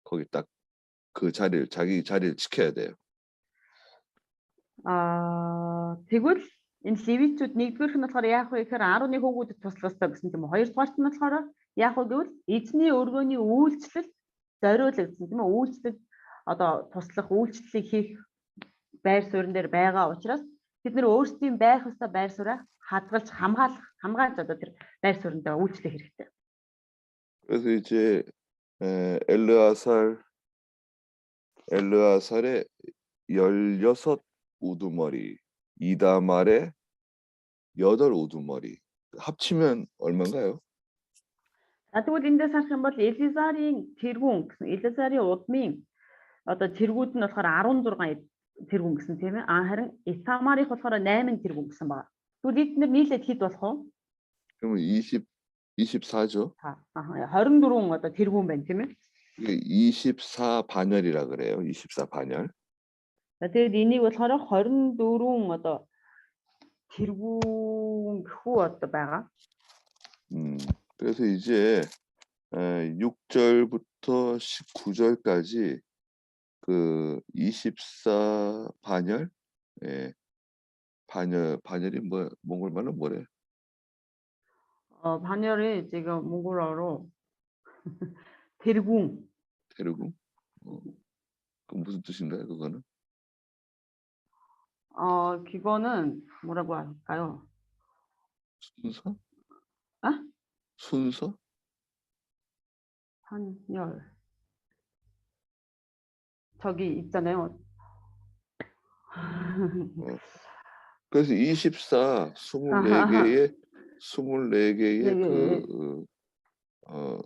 거기 딱 그 자리를 자기 자리를 지켜야 돼요. Тэгвэл энэ левичүүд нэгдүгээрх нь болохоор яах вэ гэхээр 11 хүүгүүдэд туслах ёстой гэсэн тийм үү. Хоёрдугаарт нь болохоор яах вэ гэвэл эзний өргөний үйлчлэл зориулагдсан тийм үү. Үйлчлэл одоо туслах үйлчлэлийг хийх байр суурин дээр байгаа учраас бид нэр өөрсдийн байх ёстой байр сууриа хадгалж хамгаалж одоо тэр байр суурьндаа үйлчлэх хэрэгтэй. 그래서 이제 엘르아살의 16 우두머리, 이다말의 8 우두머리 합치면 얼마인가요? Тэгвэл эндээс харах юм бол Элизарын тэргүүн гэсэн Элизарын удмын одоо тэргүүд нь болохоор 16 тэргүүн гэсэн тийм ээ. Харин Итамарих болохоор 8 тэргүүн гэсэн байна. Тэгвэл эдгээр нийлээд хэд болох вэ? 그러면 24죠. 24 одоо тэргүүн байна тийм ээ. 이게 24 반열이라 그래요. 24 반열. Тэгээд энийг болохоор 24 одоо тэргүүн гэхүү одоо байгаа. 그래서 이제 6절부터 19절까지 그 24 반열, 예, 반열이 몽골 말로 뭐래? 반열이 지금 몽골어로 тэргүүн. 테르궁? 그 무슨 뜻인가요, 그거는? 그거는 뭐라고 할까요? 순서? 아? 순서? 반열. 저기 있잖아요. 그래서 24개의 그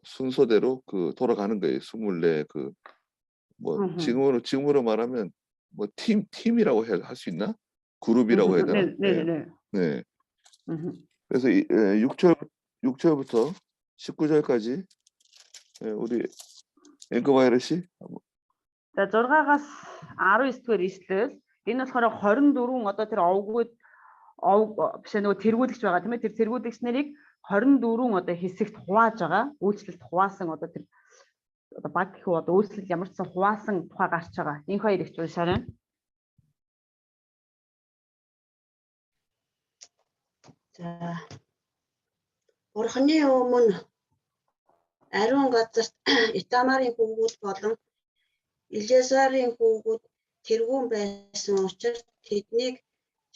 순서대로 그 돌아가는 거예요. 24 그 뭐 지금으로 말하면 뭐 팀이라고 할 수 있나? 그룹이라고 해야 되나? 네. 그래서 6절부터 19절까지 우리 앵커바이러 씨. За 6-аас 19-р ишлэл энэ болохоор 24 одоо тэр овгууд биш нөгөө тэргүүлэгч байгаа тийм ээ. Тэр тэргүүлэгч нарыг 24 одоо хэсэгт хувааж байгаа. Үйлчлэлд хуваасан одоо тэр одоо баг гэхүү одоо үйлчлэл ямар ч сан хуваасан тухай гарч байгаа. Энэ хоёр их уншаарай. За. Бурхны өмнө ариун газарт Итамарын хүүгүүд болон Илезарын хүүгүүд тэргүүн байсан учраас тэднийг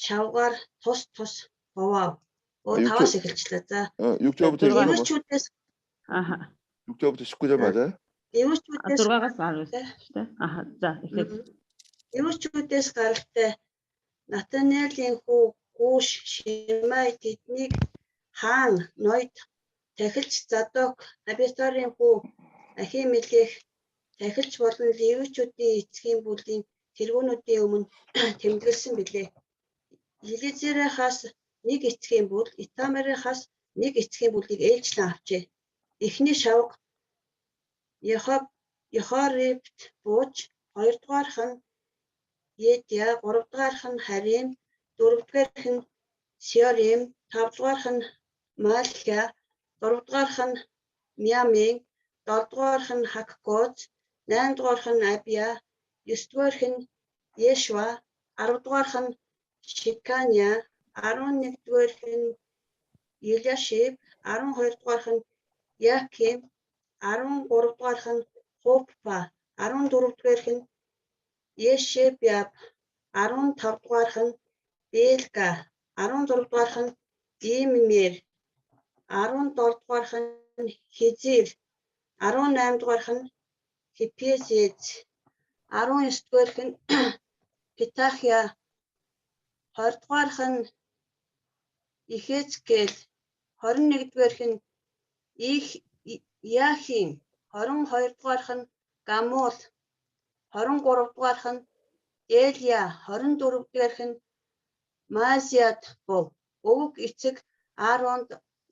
шавгаар тус ховоо. Таваас эхэлчлээ. За. 6절부터 Левичүүдээс 6절부터 19절 맞아요? Левичүүдээс 6-аас 19 шүү дээ. За эхлээд Левичүүдээс гаралтай Натаниэлийн хүү Гүш Шимай тэднийг хаан Ноёд тахилч Задок Абитарын хүү Ахимелех тахилч болон Левичүүдийн эцгийн бүлийн тэргүүнүүдийн өмнө тэмдэглэсэн билээ. Елизерахаас нэг эцгийн бүл, Итамарихаас нэг эцгийн бүлийг ээлжлэн авчээ. Эхний шавга Йохорибт бууж, хоёрдугаарх нь Едя, гуравдугаарх нь Харим, дөрөвдүгээрх нь Сиорим, тавдугаарх нь Малхия, гуравдугаарх нь Миамин, долдугаарх нь Хаккоз, найндугаарх нь Абия, есдүгээрх нь Ешва, 10-дугаарх нь Шикания, 11-дугаарх нь Еляшиб, 12-дугаарх нь Яким, 13-дугаарх нь Хоппа, 14-дугаарх нь Ешебяб, 15-дугаарх нь Белга, 16-дугаарх нь Иммер, 17-дугаарх нь Хизир, 18-дугаарх нь Хипезез, 19-дугаарх нь Питахия, 20-дугаарх нь Ихезкел, 21-дугаарх нь Яхин, 22-дугаарх нь Гамул, 23-дугаарх нь Элия, 24-дугаарх нь Мазиад бов. Өвөг эцэг Ааронд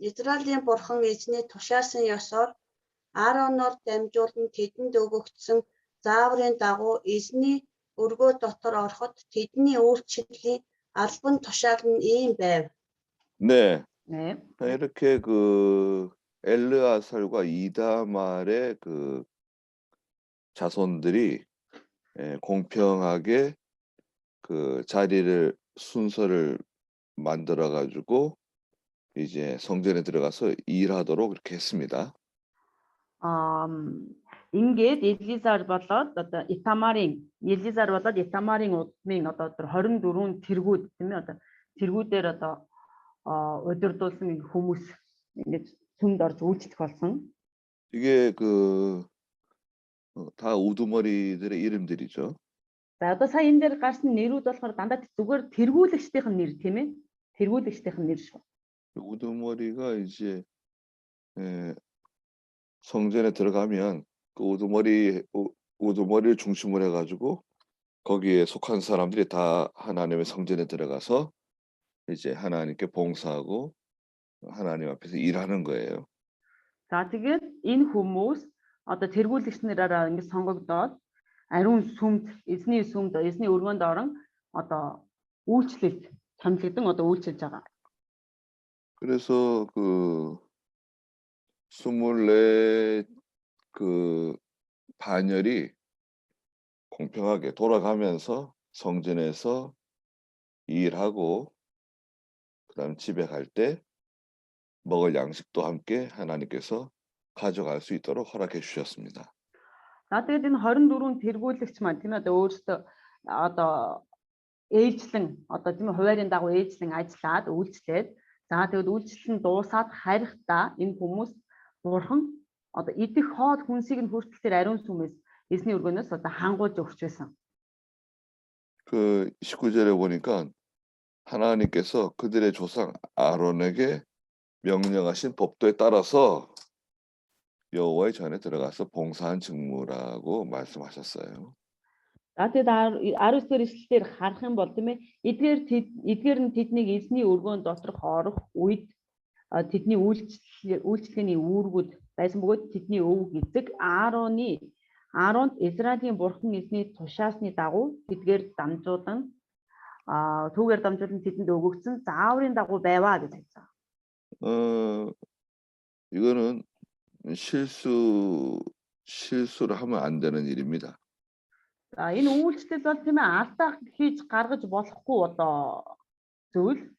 Израилийн бурхан эзний тушаасан ёсоор Аароноор дамжуулан тэдэнд өгөгдсөн зааврын дагуу эзний өргөө дотор ороход тэдний үйлчлэлийн албан тушаал нь ийм байв. 네. 네. 이렇게 그 엘르아살과 이다말의 그 자손들이 공평하게 그 자리를 순서를 만들어 가지고 이제 성전에 들어가서 일하도록 그렇게 했습니다. Ингээд Елизар болоод одоо Итамарын удмын одоо 24 тэргүүд тийм ээ одоо тэргүүдээр одоо удирдуулсан хүмүүс ингээд түнд орж үйлчлэх болсон. 이게 그 다 우두머리들의 이름들이죠. За одоо сая энэ дээр гарсан нэрүүд болохоор дандаа зүгээр тэргүүлэгчдийн нэр тийм ээ. тэргүүлэгчдийн нэр шүү. 우두머리가 이제 성전에 들어가면 그 우두머리를 중심으로 해가지고 거기에 속한 사람들이 다 하나님의 성전에 들어가서 이제 하나님께 봉사하고 하나님 앞에서 일하는 거예요. За тэгээд энэ хүмүүс одоо тэргүүлэгч нараараа ингэ сонгогдоод ариун сүмд эзний өргөөнд орон одоо үйлчлэлд томилогдсон одоо үйлчилж байгаа. 그래서 그 24 그 반열이 공평하게 돌아가면서 성전에서 일하고 그다음 집에 갈 때 먹을 양식도 함께 하나님께서 가져갈 수 있도록 허락해 주셨습니다. За тэгээд энэ 24 тэргүүлэгч маань тийм ээ өөрөөсөө одоо ээлжлэн одоо тийм ээ хуваарийн дагуу ээлжлэн ажиллаад үйлчлээд за тэгээд үйлчлэл нь дуусаад харихтаа энэ хүмүүс бурхан одоо идэх хоол хүнсийг нь хүртэл ариун сүмээс эзний өргөнөөс одоо хангуулж өгч байсан. 그 19절에 보니까 하나님께서 그들의 조상 아론에게 명령하신 법도에 따라서 여호와의 전에 들어가서 봉사한 직무라고 말씀하셨어요. За тэгээд 19-р эшлэлээр харах юм бол тийм ээ эдгээр нь тэднийг эзний өргөөн доторх орох үед тэдний үйлчлэгээний үүргүүд байсан бөгөөд тэдний өвөг эцэг Ааронд Израилийн бурхан эзний тушаасны дагуу тэдгээр дамжуулан түүгээр дамжуулан тэдэнд өгөгдсөн зааврын дагуу байваа гэж хэлж байгаа. 이거는 실수를 하면 안 되는 일입니다. За энэ үйлчлэл бол тийм ээ алдаа хийж гаргаж болохгүй одоо зүйл.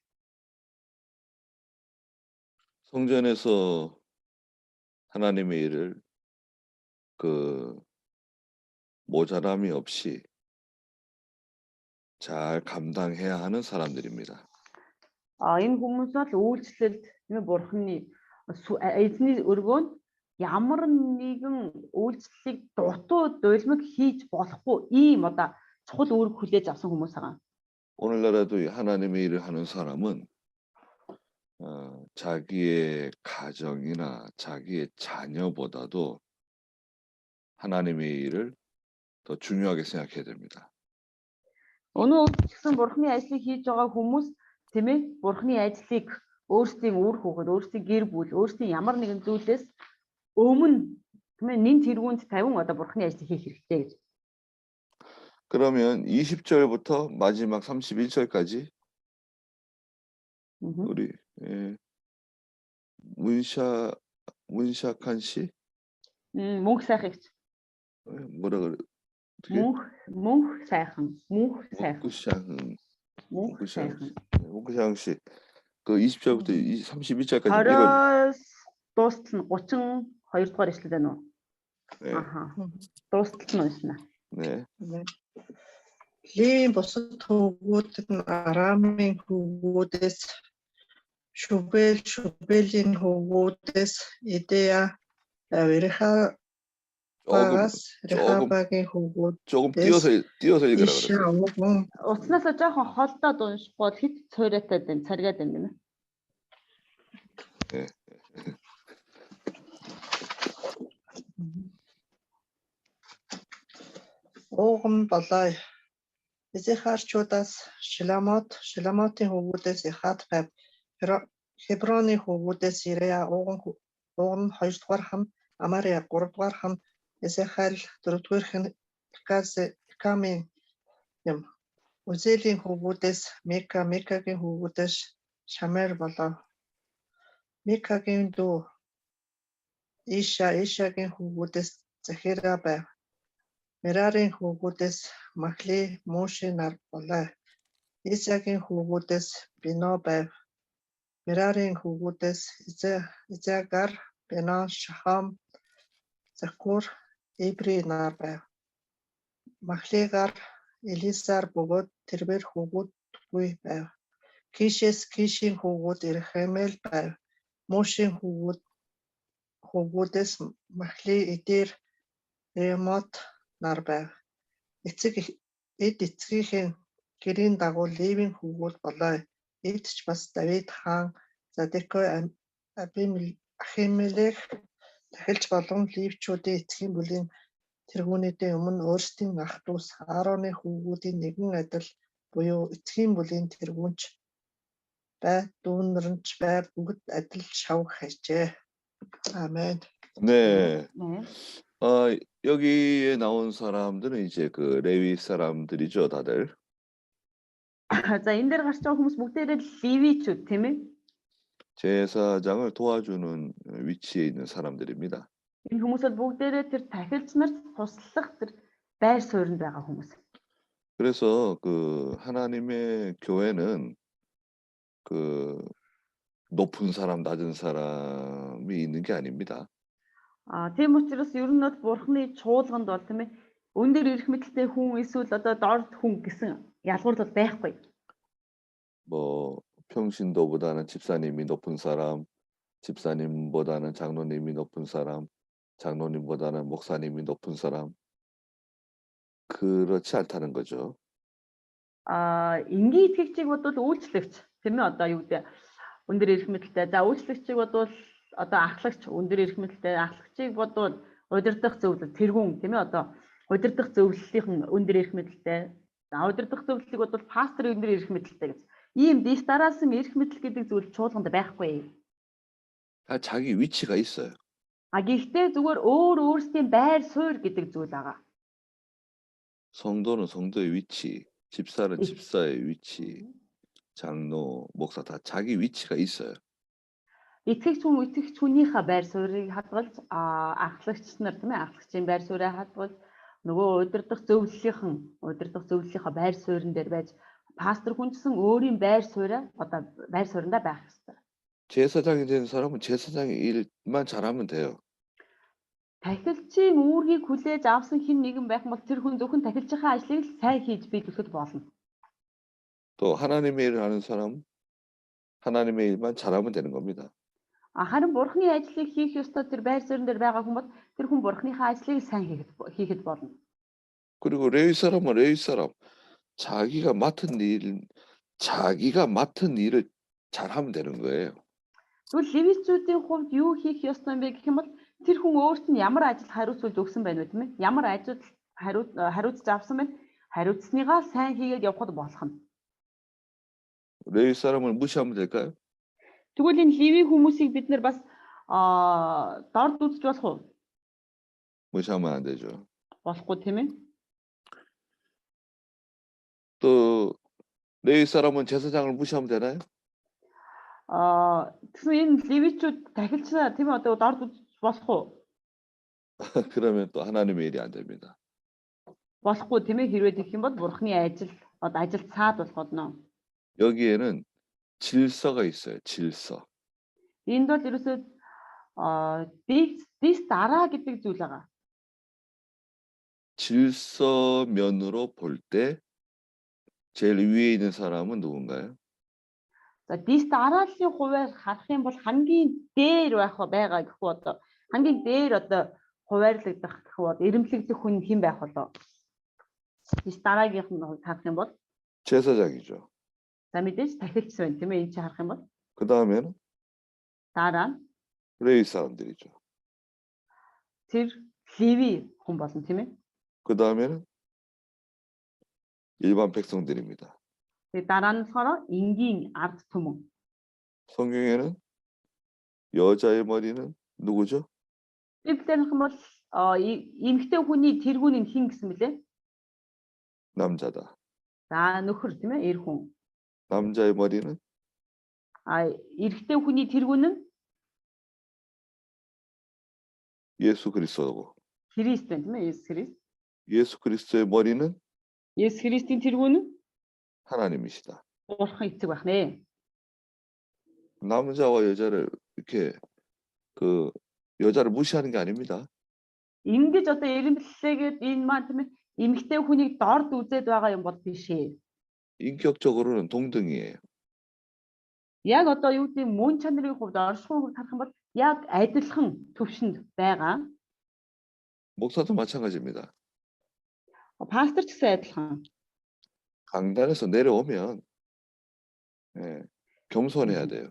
성전에서 하나님의 일을 그 모자람이 없이 잘 감당해야 하는 사람들입니다. Энэ хүмүүс бол үйлчлэлд тийм ээ бурхны эзний өргөөнд ямар нэгэн үйлчлэлийг дутуу дулмиг хийж болохгүй ийм одоо чухал үүрэг хүлээж авсан хүмүүс байгаа. 오늘날에도 이 하나님의 일을 하는 사람은 자기의 가정이나 자기의 자녀보다도 하나님의 일을 더 중요하게 생각해야 됩니다. Өнөө гэсэн бурхны ажлыг хийж байгаа хүмүүс тийм ээ бурхны ажлыг өөрсдийн үр хүүхэд, өөрсдийн гэр бүл, өөрсдийн ямар нэгэн зүйлээс өмнө тийм ээ нэн тэргуунд тавин одоо бурхны ажлыг хийх хэрэгтэй гэж. 그러면 20절부터 마지막 31절까지 우리 문샤칸 씨 Мөнх сайхан гэж. 뭐라 그래? 어떻게? Мөнх сайхан. 몽크샹 씨. 그 20절부터 31절까지 20-аас дуустал нь 32 дугаар ишлэл байна уу? 네. Дуустал нь уншина. 네. Левийн бусад хүүгүүд нь Арамын хүүгүүдээс Шубелийн хүүгүүдээс Идея Рехабагийн хүүгүүд 조금 띄어서 읽으라 그래요. Утаснаас жоохон холдоод уншихгүй хит цойроотой байна, царгаад байна гэнэ. 네. Ууган болоо. Изехарчуудаас Шиламотын хүүгүүдээс Ихат байв. Хеброны хүүгүүдээс Ирея ууган нь 2 дугаар хам, Амария 3 дугаар хам, Изехарил 4 дугаар хам, Камин юм. Узелийн хүүгүүдээс Мекагийн хүүгүүдээс Шамер болоо. Мекагийн дүү Ишагийн хүүгүүдээс Захира байв. Мерарын хүүгүүдээс Махли Муши нар болоо. Исагийн хүүгүүдээс Бино байв. Мерарын хүүгүүдээс Изагар, Бино, Шахам, Закур, Ибри нар байв. Махлигаар Элисар бөгөөд тэрбэр хүүгүүдгүй байв. Кишийн хүүгүүд Ирхемел байв. Мушийн хүүгүүдээс Махли, Идир, Ремот нар байв. Эцгийнхээ гэрийн дагуу Левийн хүүгүүд болоо. Эд ч бас Давид хаан Задекой Ахимелех дахилч болон Левчүүдийн эцгийн бүлийн тэргүүнүүдийн өмнө өөрсдийн ах дүүс Аароны хүүгүүдийн нэгэн адил буюу эцгийн бүлийн тэргүүнч бай дүүнэрнч бай бүгд адил шавх хайжээ. 아멘. 네. 네. 여기에 나온 사람들은 이제 그 레위 사람들이죠, 다들. За энэ дээр гарч байгаа хүмүүс бүгдээрээ левичүүд тийм ээ. 제사장을 도와주는 위치에 있는 사람들입니다. Энэ хүмүүс бол бүгдээрээ тэр тахилч нарт туслах тэр байр суурьнд байгаа хүмүүс. 그래서 그 하나님의 교회는 그 높은 사람, 낮은 사람이 있는 게 아닙니다. Тийм учраас ер нь бол бурхны чуулганд бол тийм ээ өндөр эрх мэдэлтэй хүн эсвэл одоо дорд хүн гэсэн ялгуур бол байхгүй. 뭐 평신도보다는 집사님이 높은 사람, 집사님보다는 장로님이 높은 사람, 장로님보다는 목사님이 높은 사람 그렇지 않다는 거죠. Энгийн итгэгчийг бодвол үйлчлэгч тийм ээ одоо юу гэдэг өндөр эрх мэдэлтэй. За үйлчлэгчийг бодвол одоо ахлагч өндөр эрх мэдэлтэй, ахлагчийг бодвол удирдах зөвлөл тэргүүн тийм ээ одоо удирдах зөвлөлийн өндөр эрх мэдэлтэй. За удирдах зөвлөлийг бодвол пастор өндөр эрх мэдэлтэй гэж. Ийм дэс дараасан эрх мэдэл гэдэг зүйл чуулганд байхгүй. 다 자기 위치가 있어요. Гэхдээ зүгээр өөрсдийн байр суурь гэдэг зүйл байгаа. 성도는 성도의 위치, 집사는 집사의 위치, 장로, 목사 다 자기 위치가 있어요. Итгэгч хүнийхээ байр суурийг хадгалж ахлагч нар тийм ээ ахлагчийн байр суурийг хадгалж нөгөө удирдах зөвлөлийнхөө байр суурин дээр байж пастор хүн гэсэн өөрийн байр суурьндаа байх ёстой. 제사장이 되는 사람은 제사장의 일만 잘하면 돼요. Тахилчийн үүргийг хүлээж авсан хэн нэгэн байх бол тэр хүн зөвхөн тахилчийнхаа ажлыг л сайн хийж биелүүлэхэд болно. 또 하나님의 일을 하는 사람은 하나님의 일만 잘하면 되는 겁니다. Харин бурхны ажлыг хийх ёстой тэр байр суурин дээр байгаа хүн бол тэр хүн бурхныхаа ажлыг сайн хийхэд болно. 그리고 레위 사람은 레위 사람 자기가 맡은 일을 잘하면 되는 거예요. Тэгвэл левицүүдийн хувьд юу хийх ёстой юм бэ гэх юм бол тэр хүн өөрт нь ямар ажил хариуцуулж өгсөн байна вэ тийм ээ? Ямар ажил хариуцж авсан байна? Хариуцсныгаа сайн хийгээд явахд болох нь. 레위 사람을 무시하면 될까요? Тэгвэл энэ леви хүмүүсийг бид нэр бас дорд үзэж болох уу? 무시하면 안 되죠. Болохгүй тийм ээ? 또 레위 사람은 제사장을 무시하면 되나요? Тэгсэн энэ левичүүд тахилчнаа тийм ээ одоо дорд үзэж болох уу? 그러면 또 하나님의 일이 안 됩니다. Болохгүй тийм ээ? Хэрвээ тэгэх юм бол бурхны ажил цаад болгоно. 여기에는 질서가 있어요. 질서. Энд бол ерөөсөө дис дараа гэдэг зүйл байгаа. 질서면으로 볼 때 제일 위에 있는 사람은 누군가요? За дис дарааллын хуваар харах юм бол хамгийн дээр байгаа гэхүү одоо хамгийн дээр одоо хуваарлагдах гэхүү одоо эрэмблэгдэх хүн хэн байх болоо. Дис дараагийнх нь харах юм бол 제사장이죠. за мэдээж тахилч байна тийм ээ энэ чи харах юм бол 그 다음에는 дараа нь 레위 사람들이죠. тэр леви хүн болно тийм ээ. 그 다음에는 일반 백성들입니다. Тэгээ дараа нь болохоор энгийн ард түмэн. 성경에는 여자의 머리는 누구죠? Библиэр юм бол эмэгтэй хүний тэргүүн нь хэн гэсэн мөлий? 남자다. За нөхөр тийм ээ эр хүн. 남자의 머리는 Эрэгтэй хүний тэргүүн нь 예수 그리스도고. Христ байна тийм ээ Есүс Христ. 예수 그리스도의 머리는 Есүс Христийн тэргүүн нь 하나님이시다. Бурхан эцэг байх нэ. 남자와 여자를 이렇게 그 여자를 무시하는 게 아닙니다. Ингэж одоо эренблээгээд энэ маань тийм ээ эмэгтэй хүнийг дорд үзээд байгаа юм бол биш ээ. 인격적으로는 동등이에요. Яг одоо юу гэдэг мөн чанарын хувьд оршихуйн хувьд харах юм бол яг адилхан төвшөнд байгаа. 목사도 마찬가지입니다. Пастор ч гэсэн адилхан. 강단에서 내려오면 겸손해야 돼요.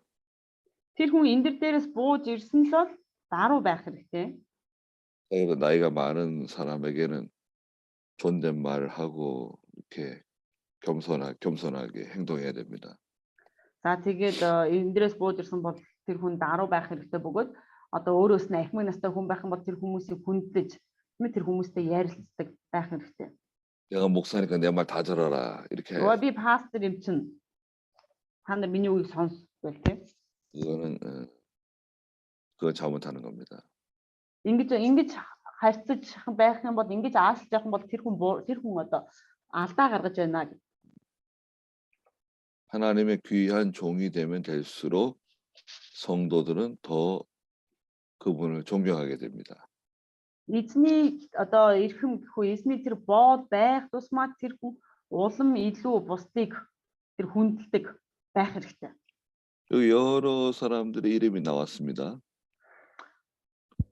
Тэр хүн энэ дээрээс бууж ирсэн л бол даруй байх хэрэгтэй. 그래서 나이가 많은 사람에게는 존댓말을 하고 이렇게 겸손하게 행동해야 됩니다. За тэгээд энэ дээрээс бууж ирсэн бол тэр хүн даруй байх хэрэгтэй бөгөөд одоо өөрөөс нь ахмын настай хүн байх юм бол тэр хүмүүсийг хүндлэж тэр хүмүүстэй ярилцдаг байх хэрэгтэй. 내가 목사니까 내 말 다 들어라 이렇게 Өө би пастор юм чинь та нар миний үгийг сонсвол тийм. 그건 잘못하는 겁니다. Ингэж харьцаж байх юм бол ингэж аалж явах юм бол тэр хүн одоо алдаа гаргаж байна гэж. 하나님의 귀한 종이 되면 될수록 성도들은 더 그분을 존경하게 됩니다. Эзний одоо эрхэм гэхүү эзний тэр боол байх тусмаа тэр хүн улам илүү бусдыг тэр хүндэлдэг байх хэрэгтэй. 여기 여러 사람들의 이름이 나왔습니다.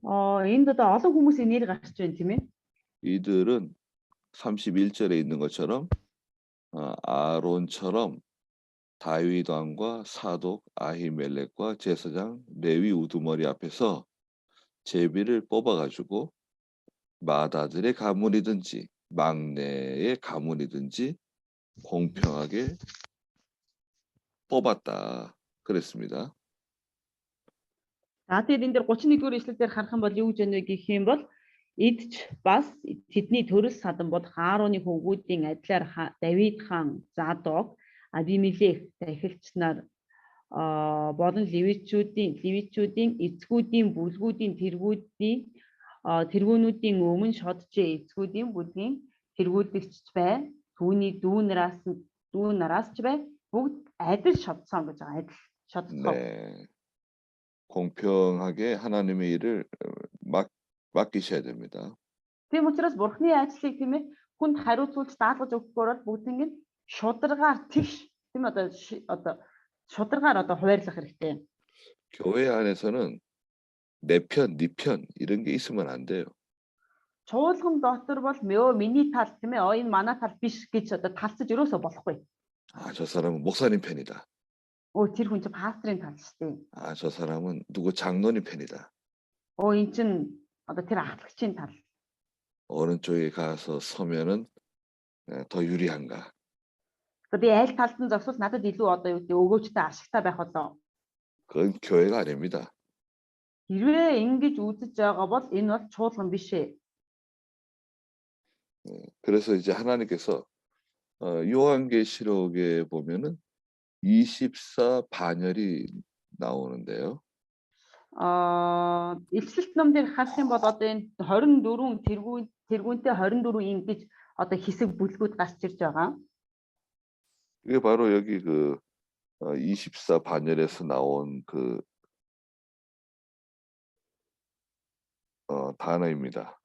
Энд одоо олон хүмүүсийн нэр гарч байна тийм ээ. 이들은 31절에 있는 것처럼 아론처럼 다윗 왕과 사독 아히멜렉과 제사장 레위 우두머리 앞에서 제비를 뽑아가지고 마다들의 가문이든지 막내의 가문이든지 공평하게 뽑았다 그랬습니다. За тэгээд энэ дээр 31-р эшлэл дээр харах юм бол юу гэж байна вэ гэх юм бол Идч бас тэдний төрөл садан бол Аароны хөвгүүдийн адилаар Давид хаан, Задок, Абимелех захирагч нар болон левичүүдийн эцгүүдийн бүлгүүдийн тэргүүнүүдийн өмнө шоджээ эцгүүдийн бүлгийн тэргүүлэгч бай. Түүний дүү нараас ч бай. Бүгд адил шодсон гэж байгаа. Адил шодсон. 네. 공평하게 하나님의 일을 맡기셔야 됩니다. Тийм учраас Бурхны ажлыг тийм ээ хүнд хариуцуулж даалгаж өгөхөөр бүгднийг нь шударгаар тэгш тийм одоо шударгаар хуваарлах хэрэгтэй. 교회 안에서는 내 편, 네 편 이런 게 있으면 안 돼요. Чуулган дотор бол миний тал тийм ээ энэ манай тал биш гэж талцаж өрөөсөө болохгүй. 아, 저 사람은 목사님 편이다. Тэр хүн чинь пастрын тал шүү дээ. 아, 저 사람은 누구 장로님 편이다. Энэ чинь тэр ахлагчийн тал. 어느 쪽에 가서 서면은 더 유리한가? Би аль талд нь зогсвол надад илүү өгөөжтэй ашигтай байх болоо. 그건 교회가 아닙니다. Хэрвээ ингэж үзэж байгаа бол энэ бол чуулган биш ээ. 그래서 이제 하나님께서 요한계시록에 보면은 24 반열이 나오는데요. Илчлэлт ном дээр харах юм бол энэ 24 тэргүүнтэй 24 ингэж хэсэг бүлгүүд гарч ирж байгаа. 이게 바로 여기 24 반열에서 나온 단어입니다.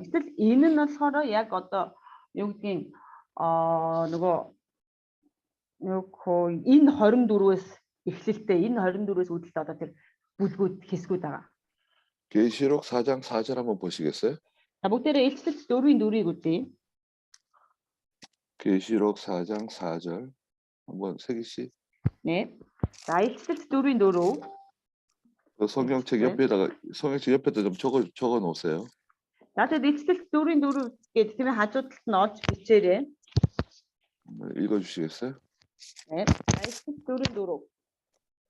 Гэтэл энэ нь болохоор яг юу гэдгийг энэ 24-өөс эхлэлтэй энэ 24-өөс үүдэлтэй тэр бүлгүүд хэсгүүд байгаа. 계시록 4장 4절 한번 보시겠어요? Бүгдээрээ илчлэлт 4-4-ийг үзье. 계시록 4장 4절 한번 세기 씨. 네. 자, 일칠트 4-4. 성경책 옆에다 좀 적어 놓으세요. 나한테 일칠트 4-4 гэдэг тийм хажуудалд нь олж бичээрэй. 읽어 주시겠어요? 네. 자, 일칠트 4-4.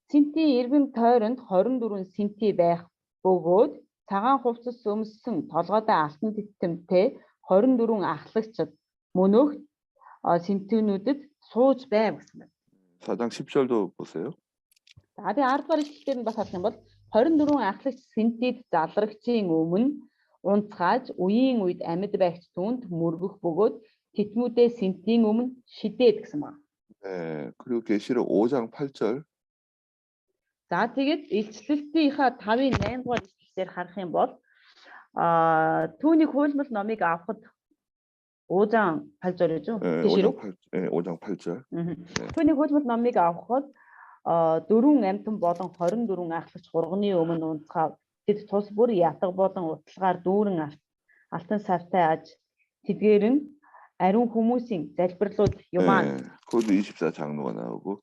Синтийн эргэн тойронд 24 синти байх бөгөөд цагаан хувцас өмссөн толгойдоо алтан тэмтэй 24 ахлагчид мөнөх синтүүнүүдэд сууж байв гэсэн байна. 4장 10절도 보세요. За тэгээ 10 дугаар ишлэлээр нь бас харах юм бол 24 ахлагч синтид залрагчийн өмнө унцгааж үеийн үед амьд байгч түнд мөргөх бөгөөд тэтмүүдээ синтийн өмнө шидээд гэсэн байна. 네. 그리고 계시록 5장 8절. За тэгээд илчлэлтийнхаа 5-ын 8 дугаар ишлэлээр харах юм бол түүний хуйлмал номыг авахд 5장 8절 гэж үү? 계시록 5장 8절. Түүний хуйлмал номыг авахд 4 амтан болон 24 ахлагч хурганы өмнө унцгаа тэд тус бүр ятга болон уталгаар дүүрэн алтан сартай аж тэдгээр нь ариун хүмүүсийн залбирлууд юмаа. 거기도 24 장로가 나오고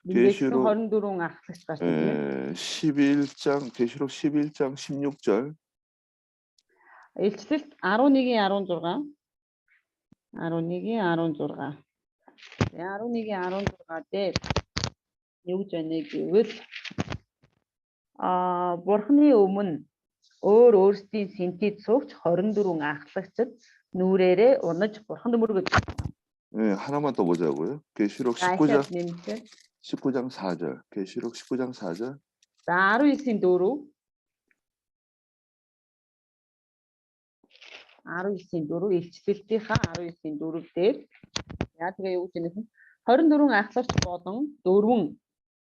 계시록 24 ахлагч гарч ирнэ. 11장 계시록 11장 16절. Илчлэлт 11-16. 11-16. 11-16 дээр юу гэж байна гэвэл Бурхны өмнө өөрсдийн синтид суугч 24 ахлагчид нүрээрээ унаж бурханд мөргөж. 네, 하나만 더 보자고요. 계시록 19장 4절. 계시록 19장 4절. За 19-ийн 4. 19-ийн 4 илчлэлтийнхаа 19-ийн 4 дээр яа тэгээ юу гэж нэхэн 24 ахлагч болон 4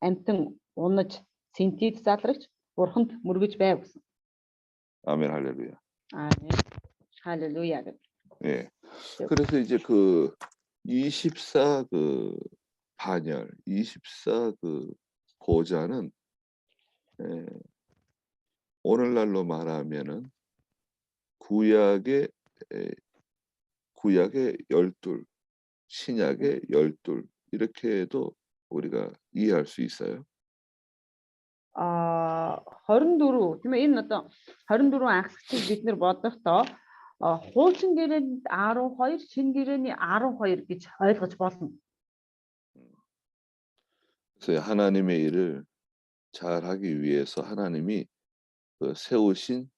амтан унаж синтид залрагч бурханд мөргөж байв гэсэн. 아멘 할렐루야. 아멘. 할렐루야. 예. 그래서 이제 24 반열, 24 보좌는 오늘날로 말하면은 구약의 12, 신약의 12 이렇게도 우리가 이해할 수 있어요. 24 тийм ээ энэ одоо 24 ахлагчийг бид нэр бодохдоо хуучин гэрээнд 12, шинэ гэрээний 12 гэж ойлгож болно. 그래서 하나님의 일을 잘 하기 위해서 하나님이 세우신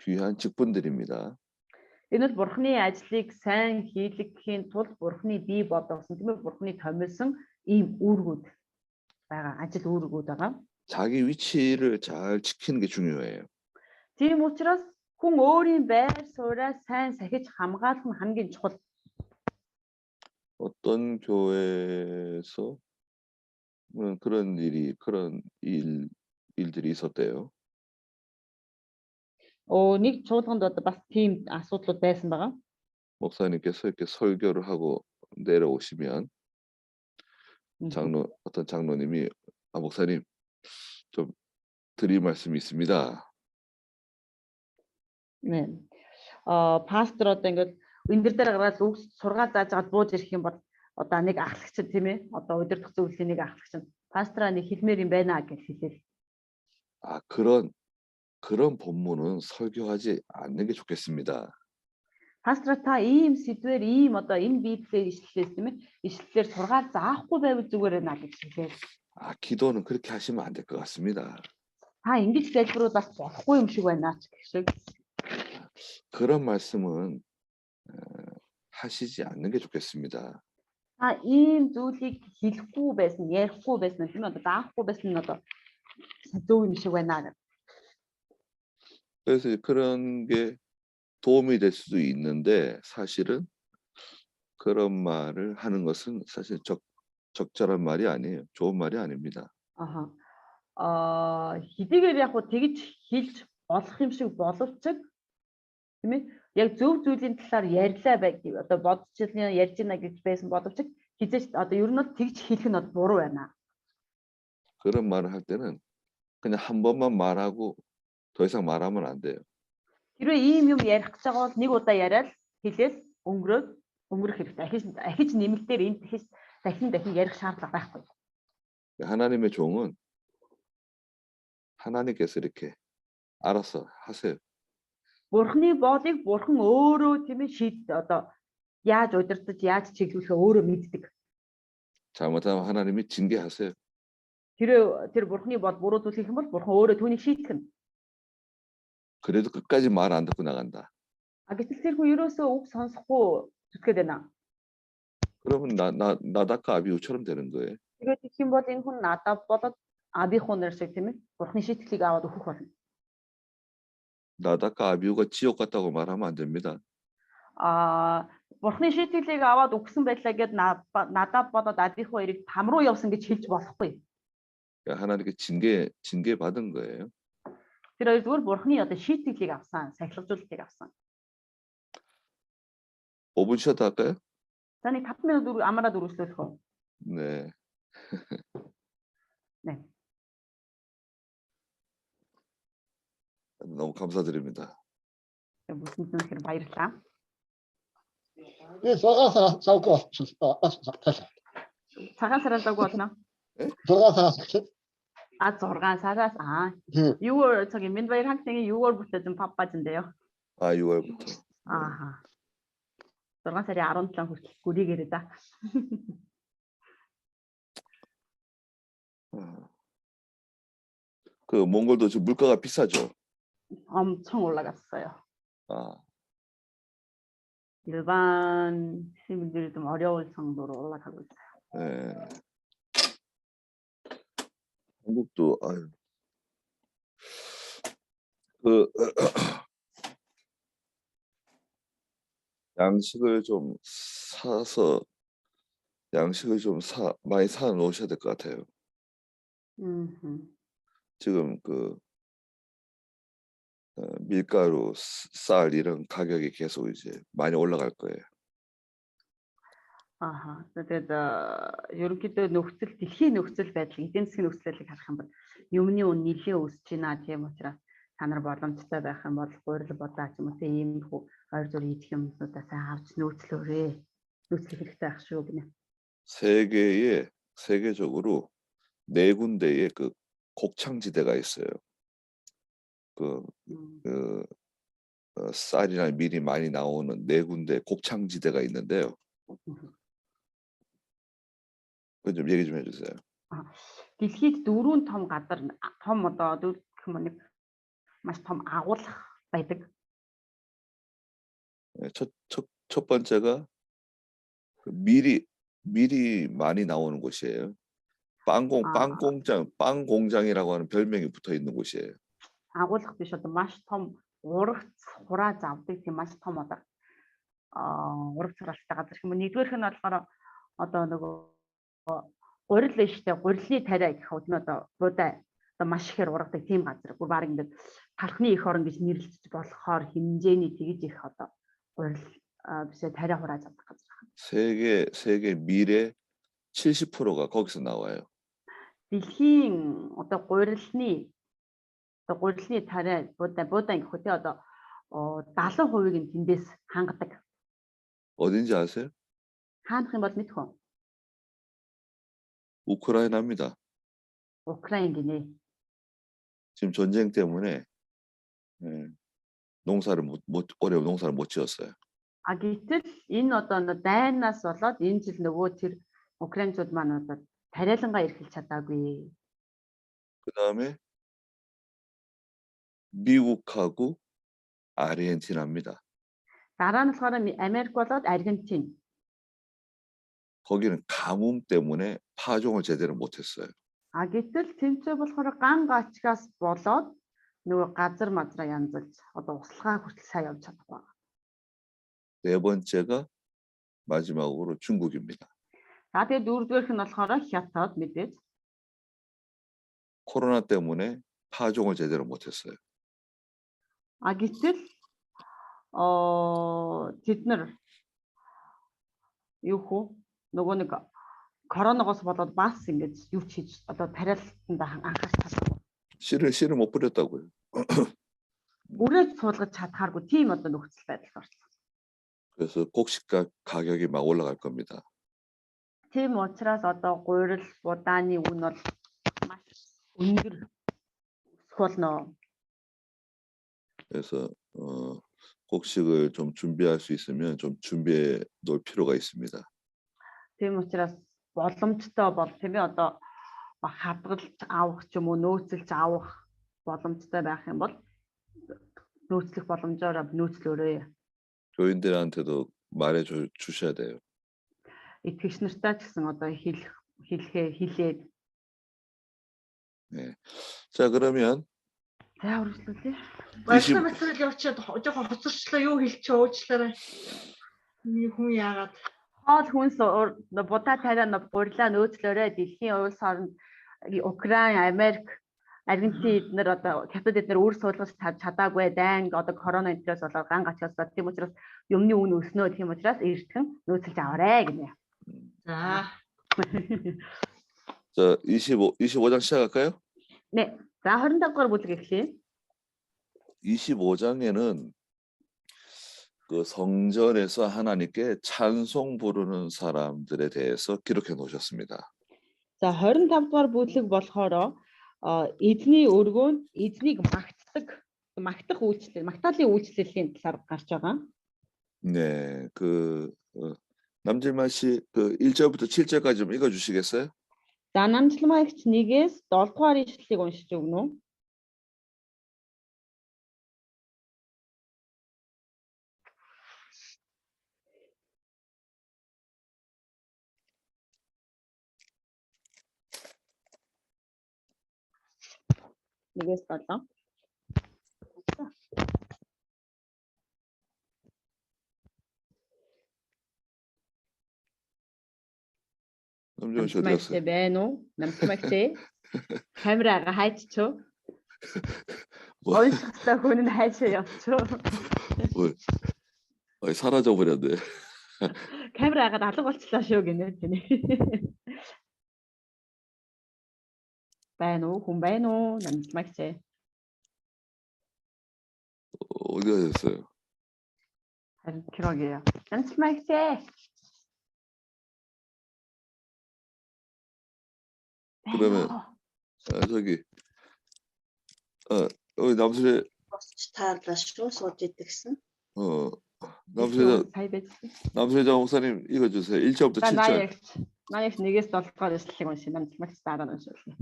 귀한 직분들입니다. Энэ бол бурхны ажлыг сайн хийлгэхийн тулд бурхны бий болгосон тийм ээ бурхны томилсон ийм үүргүүд байгаа. Ажил үүргүүд байгаа. 자기 위치를 잘 지키는 게 중요해요. Тийм учраас хүн өөрийн байр сууриа сайн сахиж хамгаалах нь хамгийн чухал. 어떤 교회에서 그런 일들이 있었대요. Нэг чуулганд одоо бас тийм асуудлууд байсан байгаа. 목사님께서 이렇게 설교를 하고 내려오시면 어떤 장로님이 목사님 좀 드릴 말씀이 있습니다. 네. Пастор одоо ингээд өндөр дээр гараад үг сургаал зааж аваад бууж ирэх юм бол одоо нэг ахлагч тийм ээ одоо удирдах зөвлөлийн нэг ахлагч пастраа нэг хэлмээр юм байна гэж хэлээл. 아 그런 본문은 설교하지 않는 게 좋겠습니다. Пастра та ийм сэдвэр ийм одоо энэ библиэр ишлэлээс тийм ээ ишлэлээр сургаал заахгүй байвал зүгээр байна гэж хэлээл. 아 기도는 그렇게 하시면 안 될 것 같습니다. Та ингэж залбирууд бас болохгүй юм шиг байна ч гэх шиг. 그런 말씀은 하시지 않는 게 좋겠습니다. Та ийм зүйлийг хэлэхгүй байсан, ярихгүй байсан тийм ээ одоо заахгүй байсан нь одоо зөв юм шиг байна гэх. 그래서 그런 게 도움이 될 수도 있는데 사실은 그런 말을 하는 것은 사실 적절한 말이 아니에요. 좋은 말이 아닙니다. Хэдийгээр яг хөө тэгж хэлж болох юм шиг боловч тийм ээ яг зөв зүйлийн талаар ярьлаа байг одоо бодчихлын ярьж байна гэж байсан боловч хизээч одоо ер нь бол тэгж хэлэх нь буруу байна. 그런 말을 할 때는 그냥 한 번만 말하고 더 이상 말하면 안 돼요. Хэрвээ ийм юм ярих гэж байгаа бол нэг удаа яриад хэлээл өнгөрөх хэрэгтэй. Ахиж нэмэлтээр энд дахин ярих шаардлага байхгүй. 하나님의 종은 하나님께서 이렇게 알아서 하세요. Бурхны боолыг бурхан өөрөө тийм ээ одоо яаж удирдах, яаж чиглүүлэхээ өөрөө мэддэг. 잘못하면 하나님이 징계하세요. Тэр бурхны бол буруу зүйл хийх юм бол бурхан өөрөө түүнийг шийтгэн. 그래도 끝까지 말 안 듣고 나간다. Гэтэл тэр хүн ерөөсөө үг сонсохгүй зүтгээд байна. 그러면 나다카 아비우처럼 되는 거예요. Тэгээд их юм бол энэ хүн надад болоод абихунэр шиг тийм ээ бурхны шийтгэлийг аваад өгөх болно. 나다카 아비우가 지옥 갔다고 말하면 안 됩니다. Бурхны шийтгэлийг аваад өгсөн байлаа гэд надад болоод абиху хоёрыг там руу явсан гэж хэлж болохгүй. 하나님께 징계 받은 거예요. Тэр хоёр зүгээр бурхны одоо шийтгэлийг авсан, сахилгажуулалтыг авсан. 5분 쉬었다 할까요? За нэг 5 минут амраад үргэлжлүүлэх үү? 네. 네. 너무 감사드립니다. 무슨 뜻으로 баярлаа. 예, 들어가서 싸우고 다시. Цагаан сараас даг болно. 들어가서 6 сараас 유월 저기 민바일 학생이 6월부터 좀 바빠진대요. 6월부터. 아하. 6살이 17 хүртэл гүрийгээрээ. 그 몽골도 지금 물가가 비싸죠. 엄청 올라갔어요. 일반 시민들이 좀 어려울 정도로 올라가고 있어요. 네. 한국도 양식을 좀 사서 많이 사 놓으셔야 될 것 같아요. 지금 밀가루, 쌀 이런 가격이 계속 이제 많이 올라갈 거예요. Тэгээд ерөнхийдөө нөхцөл дэлхийн нөхцөл байдал, эдийн засгийн нөхцөлийг харах юм бол юмны үн нэлээд өсөж байна. Тийм учраас та нар боломжтой байх юм бол гурил бодаа ч юм уу ийм хоёр зүр идэх юмнуудаа сайн авч нөөцлөөрэй. Нөөцлөх хэрэгтэй ах шүү гинэ. 세계적으로 4군데의 그 곡창지대가 있어요. 쌀이나 밀이 많이 나오는 4군데 곡창지대가 있는데요. 그거 좀 얘기 좀 해주세요. Дэлхийд 4 том газар том одоо гэх юм нэг маш том агуулга байдаг. 예, 첫 번째가 그 밀이 많이 나오는 곳이에요. 빵 공장이라고 하는 별명이 붙어 있는 곳이에요. Агуулга биш одоо маш том урагц хураа завдаг тийм маш том одоо урагц суралцтай газар юм. Нэгдүгээрх нь болохоор одоо нөгөө гурил нь штэ гурилны тариа гэх үү тийм одоо буудаа одоо маш ихээр ургадаг тийм газар. Бүр баг ингээд талхны эх орон гэж нэрлэж болохоор хэмжээний тэгж их одоо гурил бисээ тариа хураа завдаг газар. 세계 밀의 70%가 거기서 나와요. Дэлхийн одоо гурилны тариа буудаа гэх үү одоо 70%-ийг нь тэндээс хангадаг. 어딘지 아세요? Хаанах юм бол мэдэх үү? 우크라이나입니다. Украин гинэ. 지금 전쟁 때문에 올해 농사를 못 지었어요. А гэтэл энэ одоо дайнаас болоод энэ жил нөгөө тэр украинчууд маань одоо тариалангаа эрхэлж чадаагүй. 그다음에 미국하고 아르헨티나입니다. Дараа нь болохоор Америк болоод Аргентин. 거기는 가뭄 때문에 파종을 제대로 못했어요. А гэтэл тэмцээ болохоор ган гачгаас болоод нөгөө газар мадраа янзалж одоо услахаа хүртэл сайн явж чадахгүй. 네 번째가 마지막으로 중국입니다. За тэгээд дөрөвдүгээрх нь болохоор Хятад мэдээж. 코로나 때문에 파종을 제대로 못했어요. А гэтэл тэд нар юу хөө нөгөө нэг коронавигоос болоод бас ингэж юу ч хийж одоо тариалтанд анхаарч чадахгүй. 씨를 못 뿌렸다고요. Үрээд суулгаж чадхааргүй тийм одоо нөхцөл байдал орсон. 그래서 곡식가 가격이 막 올라갈 겁니다. Тийм учраас одоо гурил будааны үн бол маш өндөр өсөх болно. 그래서 곡식을 좀 준비할 수 있으면 좀 준비해 놓을 필요가 있습니다. Тийм учраас боломжтой бол тийм ээ одоо хадгалж авах ч юм уу нөөцөлж авах боломжтой байх юм бол нөөцлөх боломжоор нөөцлөөрэй. 교인들한테도 말해 주셔야 돼요. Итгэгч нартай ч гэсэн одоо хэлээд. 네. 자, 그러면 За үргэлжлүүлээ. Баярлалаа материал явуулчаад жоохон хоцорчлоо юу хэлчихээ уучлаарай. Хүн яагаад Хоол хүнс будаа тариа гурилаа нөөцлөөрэй. Дэлхийн улс орнд Украин, Америк, Аргентин эднэр одоо Хятад эднэр үр суулгаж чадаагүй дайн одоо корона энтрээс болоод ган гачаас бод тийм учраас юмны үн өснөө тийм учраас эртхэн нөөцлж аваарэ гинэ. за 자, 25장 시작할까요? 네. За 25 дугаар бүлэг эхлэе. 25장에는 그 성전에서 하나님께 찬송 부르는 사람들에 대해서 기록해 놓으셨습니다. За 25 дугаар бүлэг болохоор эзний өргөөнд эзнийг магтах үйлчлэл, магтаалын үйлчлэлийн талаар гарч байгаа. 네, 남질만 씨 그 1절부터 7절까지 좀 읽어 주시겠어요? За намжламагч 1-ээс 7 дугаар ишлэлийг уншиж өгнө үү? Нэгээс 7. 남질만 씨 어디 갔어요? байна уу? Намжламагч камерага хайччоо. 뭐, Уншихтай хүн нь хайшаа явчихоо. 사라져 버렸네. Камерагаад алга болчихлоо шүү гинэ тэний. Байна уу? Хүн байна уу? Намжламагч. 어디 가셨어요? харин кирогия. Намжламагч. 그러면 저기 여기 남수래 босч таарлаа шүү сууж идэгсэн. 남수래장 목사님 읽어주세요. 1절부터 7절. 나의 1-ээс 7 дугаар эшлэлийг уншия. Намжламагч дараа нь уншуулъя.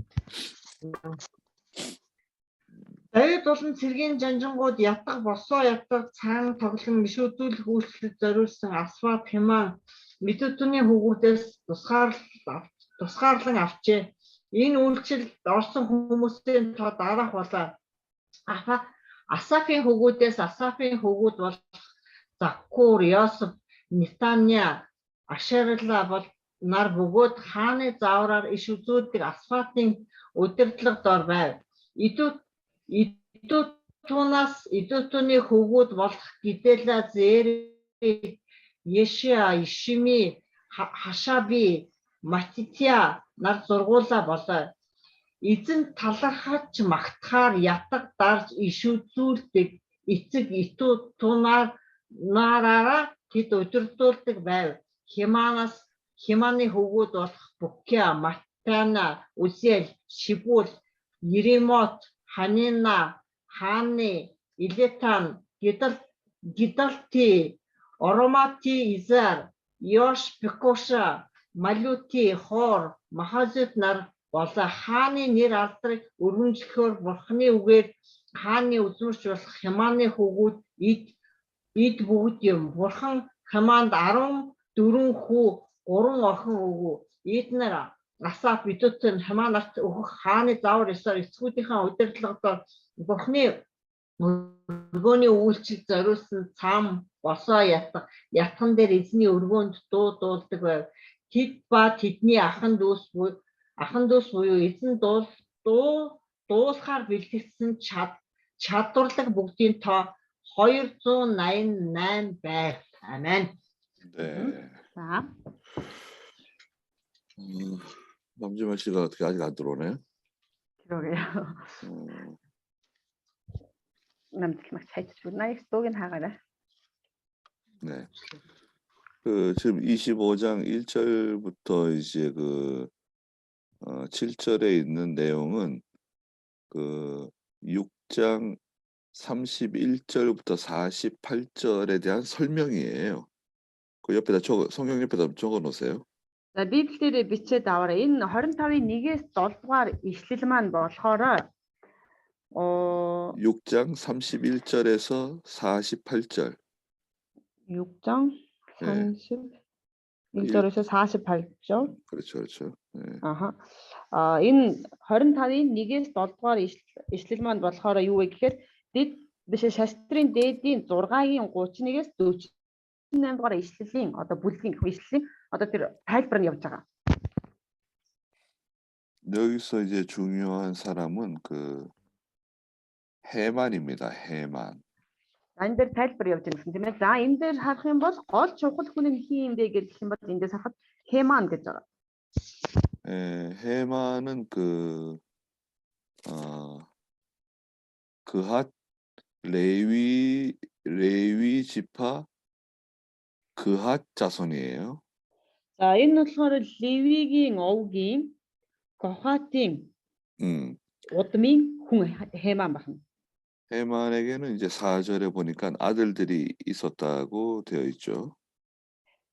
Давид болон цэргийн жанжингууд ятдаг босоо ятдаг цаан тоглон мишүүдүүлэх үйлчлэл зориулсан асфат хямаа Медүтүний хөвгүүдээс тусгаарлан авчээ. Энэ үйлчлэлд орсон хүмүүсийн тоо дараах болоо. Асафын хөвгүүдээс Асафын хөвгүүд бол Заккур, Йосеф, Нетаня, Ашерла бол нар бөгөөд хааны заавраар иш үзүүлдэг Асфатын удирдлага дор байв. Идүтүний хөвгүүд болох Гидела, Зери, Ешиа, Ишими, Хашаби, Матитя нар зургуулаа болоо. Эзэн талархаж магтахаар ятаг дарж иш үзүүлдэг эцэг Идүтунаараа тэд удирдуулдаг байв. Химаны хөвгүүд болох Букя, Матана, Үзел, Шибул, Еремот, Ханина, Ханы, Илетан, Гидалти, Оромати, Изар, Йош, Пекоша, Малюти, Хор, Махазет нар болоо. Хааны нэр алдрыг өргөнжлөхөөр бурхны үгээр хааны үзмэрч болох Хяманы хөвгүүд эд бүгд юм. Бурхан Хяманд 14 хүү, 3 охин өгөв. Эднэр Асаф, Идүтүн, Хямаа нарт өгөх хааны заавар ёсоор эцгүүдийнхээ удирдлагад бурхны өргөөний үйлчлэл зориулсан цам босоо ятган дээр эзний өргөөнд дуулдаг байв. Тэд ба тэдний ахан дүүс буюу эзэн дуулахаар бэлтгэсэн чадварлаг бүгдийн тоо 288 байв. Амен. 네. За. 남지만 씨가 어떻게 아직 안 들어오네? 그러게요. 남들이 막 잘 주나 쏘긴 하가라. 네. 그 지금 25장 1절부터 이제 7절에 있는 내용은 그 6장 31절부터 48절에 대한 설명이에요. 그 옆에다 성경 옆에다 적어 놓으세요. За Библиэлд бичээд аваарай. Энэ 25-ийн 1-ээс 7 дугаар ишлэл маань болохоор 6장 31절에서 48절. 6장 31절에서 48절. 그렇죠. 네. 아하. Энэ 25-ийн 1-ээс 7 дугаар ишлэл маань болохоор юу вэ гэхээр шастрын дээдийн 6-гийн 31-ээс 48 дугаар ишлэлийн бүлгийн ишлэлийн тэр тайлбар нь явж байгаа. 여기서 이제 중요한 사람은 해만입니다. 해만. Энэ дээр тайлбар явж байгаа юм тийм ээ. За энэ дээр харах юм бол гол чухал хүн нь хин юм бэ гэж хэлэх юм бол эндээс харахад Хеман гэж байгаа. 해만은 그핫 레위 지파 그핫 자손이에요. За энэ нь болохоор Левигийн овгийн Кохатын удмын хүн Хеман байна. 해만에게는 이제 4절에 보니까 아들들이 있었다고 되어 있죠.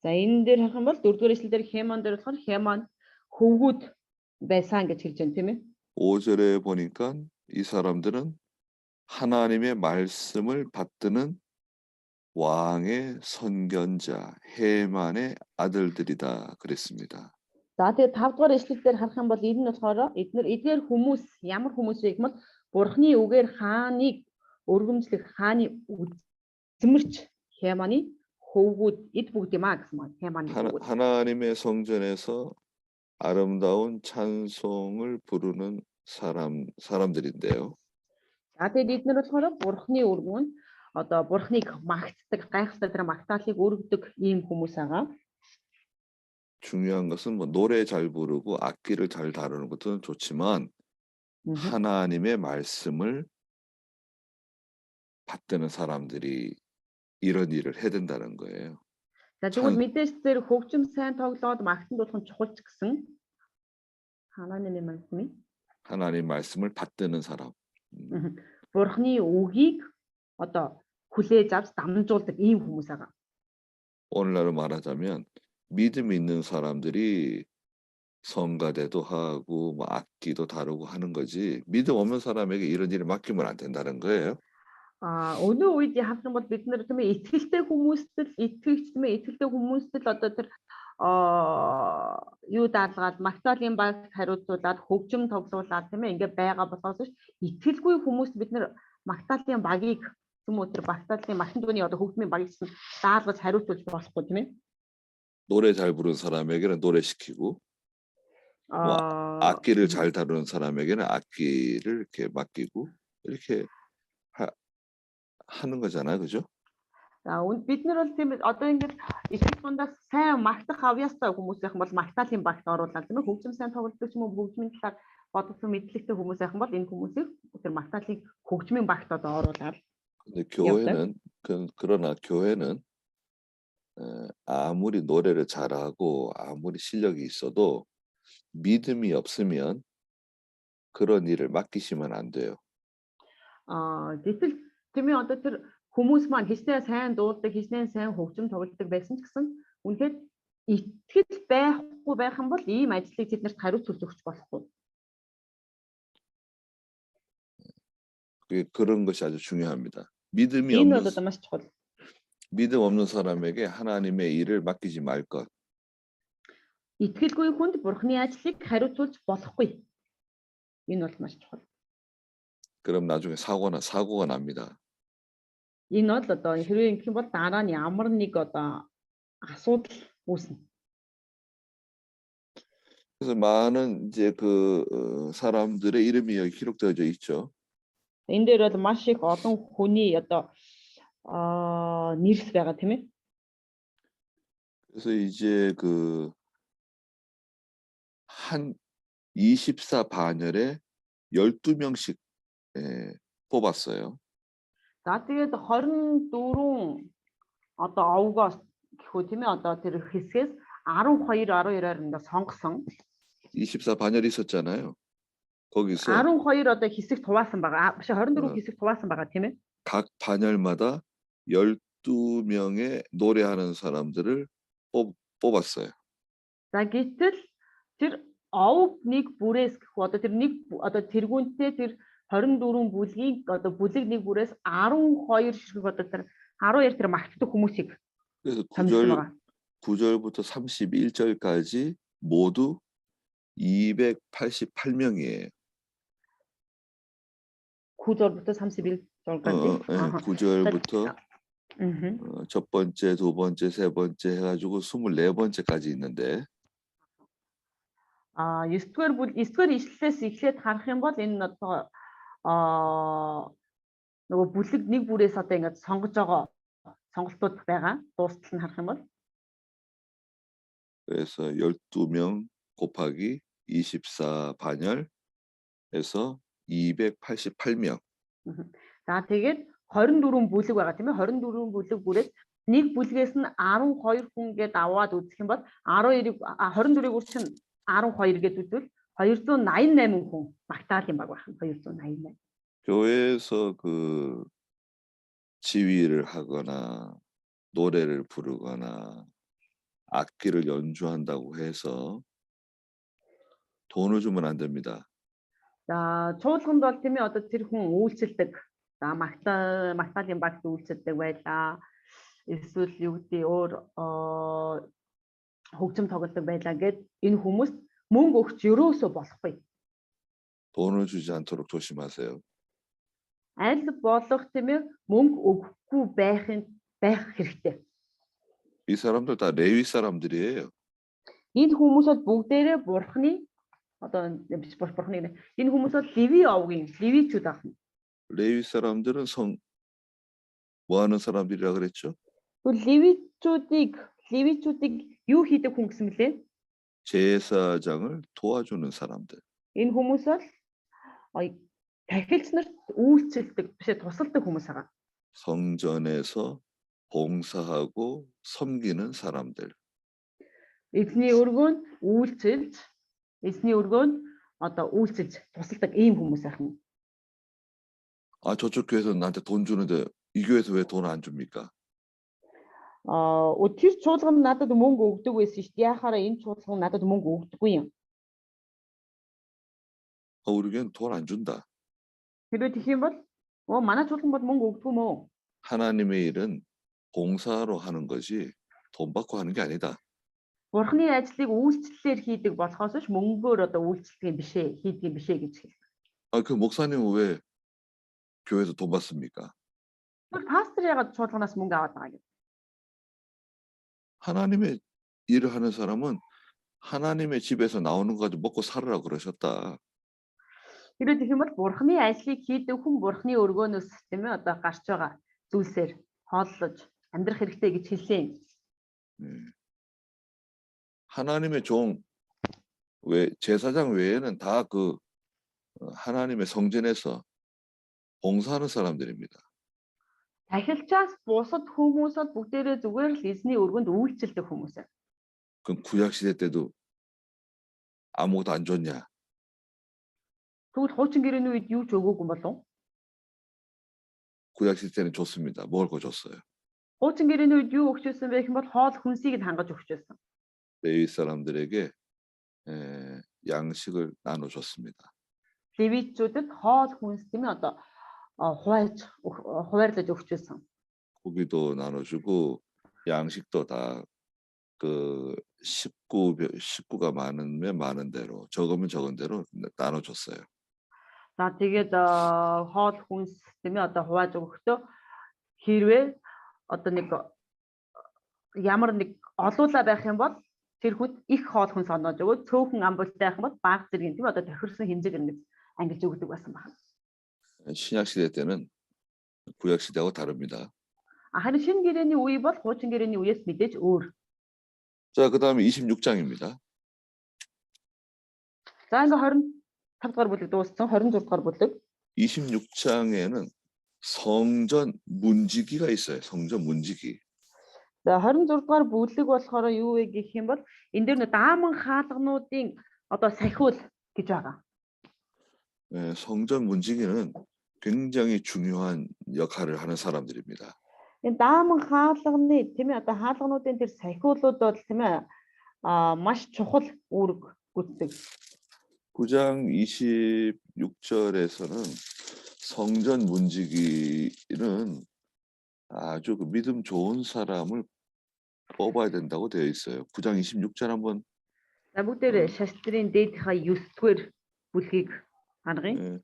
За энэ дээр харах юм бол 4-р эшлэлдэр Хеман дээр болохоор Хеман хөвгүүд байсан гэж хэлж байна тийм ээ. 5절에 보니까 이 사람들은 하나님의 말씀을 받드는 왕의 선견자 해만의 아들들이다 그랬습니다. За тэгээ 5-р эшлэлдэр харах юм бол энэ нь болохоор эдгээр хүмүүс ямар хүмүүс вэ гэвэл Бурхны үгээр хааныг өргөмжлөх хааны үзмэрч Хеманы хөвгүүд эд бүгд юм а гэсэн маань Хеманы хөвгүүд. 하나님의 성전에서 아름다운 찬송을 부르는 사람들인데요. За тэгээд эдгээр болохоор Бурхны өргөнд Бурхныг магтдаг, гайхалтай тэр магтаалыг өргөдөг ийм хүмүүс байгаа. 중요한 것은 노래 잘 부르고 악기를 잘 다루는 것도 좋지만 하나님의 말씀을 받드는 사람들이 이런 일을 해야 된다는 거예요. За тэгвэл мэдээж тэр хөгжим сайн тоглоод магтанд болох нь чухал ч гэсэн 하나님 말씀을 받드는 사람. Бурхны үгийг хүлээж авч дамжуулдаг ийм хүмүүс байгаа. 오늘날로 말하자면 믿음 있는 사람들이 성가대도 하고 뭐 악기도 다루고 하는 거지. 믿음 없는 사람에게 이런 일을 맡기면 안 된다는 거예요. Өнөө үед явсан бол бид нэр тийм ээ итгэлтэй хүмүүстэл итгэгч тийм ээ итгэлтэй хүмүүстэл одоо тэр юу даалгаад магтаалын баг хариуцуулаад хөгжим тоглуулаад тийм ээ ингээ байгаа болохоос биш итгэлгүй хүмүүст бид нэр магтаалын багийг юм уу тэр магтаалын машин дууны одоо хөгжмийн багийг даалгаж хариуцуулж болохгүй тийм ээ. 노래 잘 부르는 사람에게는 노래 시키고 악기를 잘 다루는 사람에게는 악기를 이렇게 맡기고 이렇게 하는 거잖아요, 그죠? За бид нар бол тийм одоо ингээд ихэнх дундаас сайн магтах авьяастай хүмүүс байх бол магтаалын багт оруулаад тийм ээ хөгжим сайн тоглодог ч юм уу хөгжмийн талаар бодсон мэдлэгтэй хүмүүс байх бол энэ хүмүүсийг тэр магтаалын хөгжмийн багт одоо оруулаад. 근데 교회는 그러나 교회는 아무리 노래를 잘하고 아무리 실력이 있어도 믿음이 없으면 그런 일을 맡기시면 안 돼요. Гэтэл тийм ээ одоо тэр хүмүүс маань хичнээн сайн дуулдаг, хичнээн сайн хөгжим тоглодог байсан ч гэсэн үнэхээр итгэл байхгүй байх юм бол ийм ажлыг тэднэрт хариуцуулж өгч болохгүй. 그런 것이 아주 중요합니다. 믿음 없는 사람에게 하나님의 일을 맡기지 말 것. Итгэлгүй хүнд бурхны ажлыг хариуцуулж болохгүй. Энэ бол маш чухал. 그럼 나중에 사고가 납니다. Энэ бол одоо хэрвээ ингэх юм бол дараа нь ямар нэг одоо асуудал үүснэ. 그래서 많은 이제 그 사람들의 이름이 여기 기록되어져 있죠. Энэ дээр бол маш их олон хүний одоо нэрс байгаа тийм ээ. 그래서 이제 그 한 24반열에 12명씩 뽑았어요. За тэгээд 24 одоо овгоос гэхүү тийм ээ одоо тэр хэсгээс 12-12-аар ингээ сонгосон. 24반열이 있었잖아요. 거기서 12 одоо хэсэг хуваасан байгаа. Биш 24 хэсэг хуваасан байгаа тийм ээ. 각 반열마다 12명의 노래하는 사람들을 뽑았어요. За гэтэл тэр овг нэг бүрээс гэхүү одоо тэр нэг одоо тэргүүнтэй тэр 24 бүлгийн одоо бүлэг нэг бүрээс 12 ширхэг одоо тэр 12 тэр магтдаг хүмүүсийг 그래서 тамилсан байгаа. 9절부터 31절까지 모두 288명이에요. 9절부터 31절까지. 9절부터 첫 번째, 두 번째, 세 번째 해가지고 24번째까지 있는데 9-р ишлэлээс эхлээд харах юм бол энэ одоо нөгөө бүлэг нэг бүрээс одоо ингэж сонгож байгаа сонголтууд байгаа. Дуустал нь харах юм бол 그래서 12명 곱하기 24반열에서 288명. За тэгээд 24 бүлэг байгаа тийм ээ 24 бүлэг бүрээс нэг бүлгээс нь 12 хүн гээд аваад үзэх юм бол 24-ийг үрчин 12 гээд үзвэл 288 хүн магтаалын баг байх. 288. 교회에서 그 지휘를 하거나 노래를 부르거나 악기를 연주한다고 해서 돈을 주면 안 됩니다. За чуулганд бол тийм ээ одоо тэр хүн үйлчлдэг. За магтаалын багт үйлчлдэг байлаа. Эсвэл юу гэдэг өөр хөгжим тоглодог байлаа гэд энэ хүмүүст мөнгө өгч өрөөсөө болохгүй. 돈을 주지 않도록 조심하세요. Аль болох тийм ээ мөнгө өгөхгүй байх хэрэгтэй. 이 사람들 다 레위 사람들이에요. Энэ хүмүүс бол бүгдээрээ бурхны одоо бурхны энэ хүмүүс бол Леви овгийн левичүүд ахна. 레위 사람들은 뭐 하는 사람들이라 그랬죠? левичүүдийг юу хийдэг хүн гэсэн мөлий? 제사장을 도와주는 사람들. Энэ хүмүүс бол тахилч нарт үйлчлдэг биш тусалдаг хүмүүс байгаа. 성전에서 봉사하고 섬기는 사람들. Эзний өргөөнд үйлчилж одоо үйлчилж тусалдаг ийм хүмүүс ахна. 아, 저쪽 교회에서 나한테 돈 주는데 이 교회에서 왜 돈 안 줍니까? Тэр чуулган надад мөнгө өгдөг байсан шүү дээ. Яхаараа энэ чуулган надад мөнгө өгдөггүй юм. 우리에겐 돈 안 준다. хэрвээ тэгэх юм бол манай чуулган бол мөнгө өгдөг юм уу? 하나님의 일은 봉사로 하는 것이 돈 받고 하는 게 아니다. Бурхны ажлыг үйлчлэлээр хийдэг болохоос ш мөнгөөр одоо үйлчлдэг юм бишээ, хийдэг юм бишээ гэж хэлдэг. 그 목사님은 왜 교회에서 돈 받습니까? Пастор ягаад чуулганаас мөнгө аваад байгаа юм? 하나님의 일을 하는 사람은 하나님의 집에서 나오는 거 가지고 먹고 살으라 그러셨다. Хэрвээ тэгэх юм бол Бурхны ажлыг хийдэг хүн Бурхны өргөөнөөс тийм ээ одоо гарч байгаа зүйлсээр хооллож амьдрах хэрэгтэй гэж хэлсэн. 하나님의 종 왜 제사장 외에는 다 그 하나님의 성전에서 봉사하는 사람들입니다. Тахилчаас бусад хүмүүсд бүгдээрээ зүгээр л эзний өргөнд үйлчлдэг хүмүүс. 그럼 구약 시대 때도 아무것도 안 줬냐? Тэгвэл хуучин гэрээний үед юу ч өгөөгүй юм болов? 구약 시대 때는 줬습니다. 먹을 거 줬어요. Хуучин гэрээний үед юу өгч байсан бэ гэх юм бол хоол хүнсийг нь хангаж өгч байсан. 레위 사람들에게 양식을 나눠줬습니다. Левитчүүдэд хоол хүнс тийм ээ одоо хуваарлаж өгч байсан. 고기도 나눠주고 양식도 다 그 식구가 많으면 많은 대로 적으면 적은 대로 나눠줬어요. За тэгээд хоол хүнс тийм ээ одоо хувааж өгөхдөө хэрвээ одоо нэг ямар нэг олуулаа байх юм бол тэр хүнд их хоол хүнс оноож өгөө цөөхөн амбултай байх юм бол баг зэрэг тийм одоо тохирсон хэмжээг ингэж ангилж өгдөг байсан байна. 신약 시대 때는 구약 시대하고 다릅니다. Харин шинэ гэрээний үе бол хуучин гэрээний үеэс мэдээж өөр. 자, 그다음에 26장입니다. За ингээ 25 дугаар бүлэг дууссан 26 дугаар бүлэг. 26장에는 성전 문지기가 있어요. 성전 문지기. За 26 дугаар бүлэг болохоор юу вэ гэх юм бол энэ дээр нэг дааман хаалгануудын одоо сахиул гэж байгаа. 성전 문지기는 굉장히 중요한 역할을 하는 사람들입니다. Энэ дааман хаалганы тийм ээ одоо хаалгануудын тэр сахиулууд бол тийм ээ маш чухал үүрэг гүйцэтгэдэг. 9장 26절에서는 성전 문지기는 아주 그 믿음 좋은 사람을 뽑아야 된다고 되어 있어요. 9장 26절 한번 За бүгдээр шастрын дээдийнхаа 9-р бүлгийг хангая.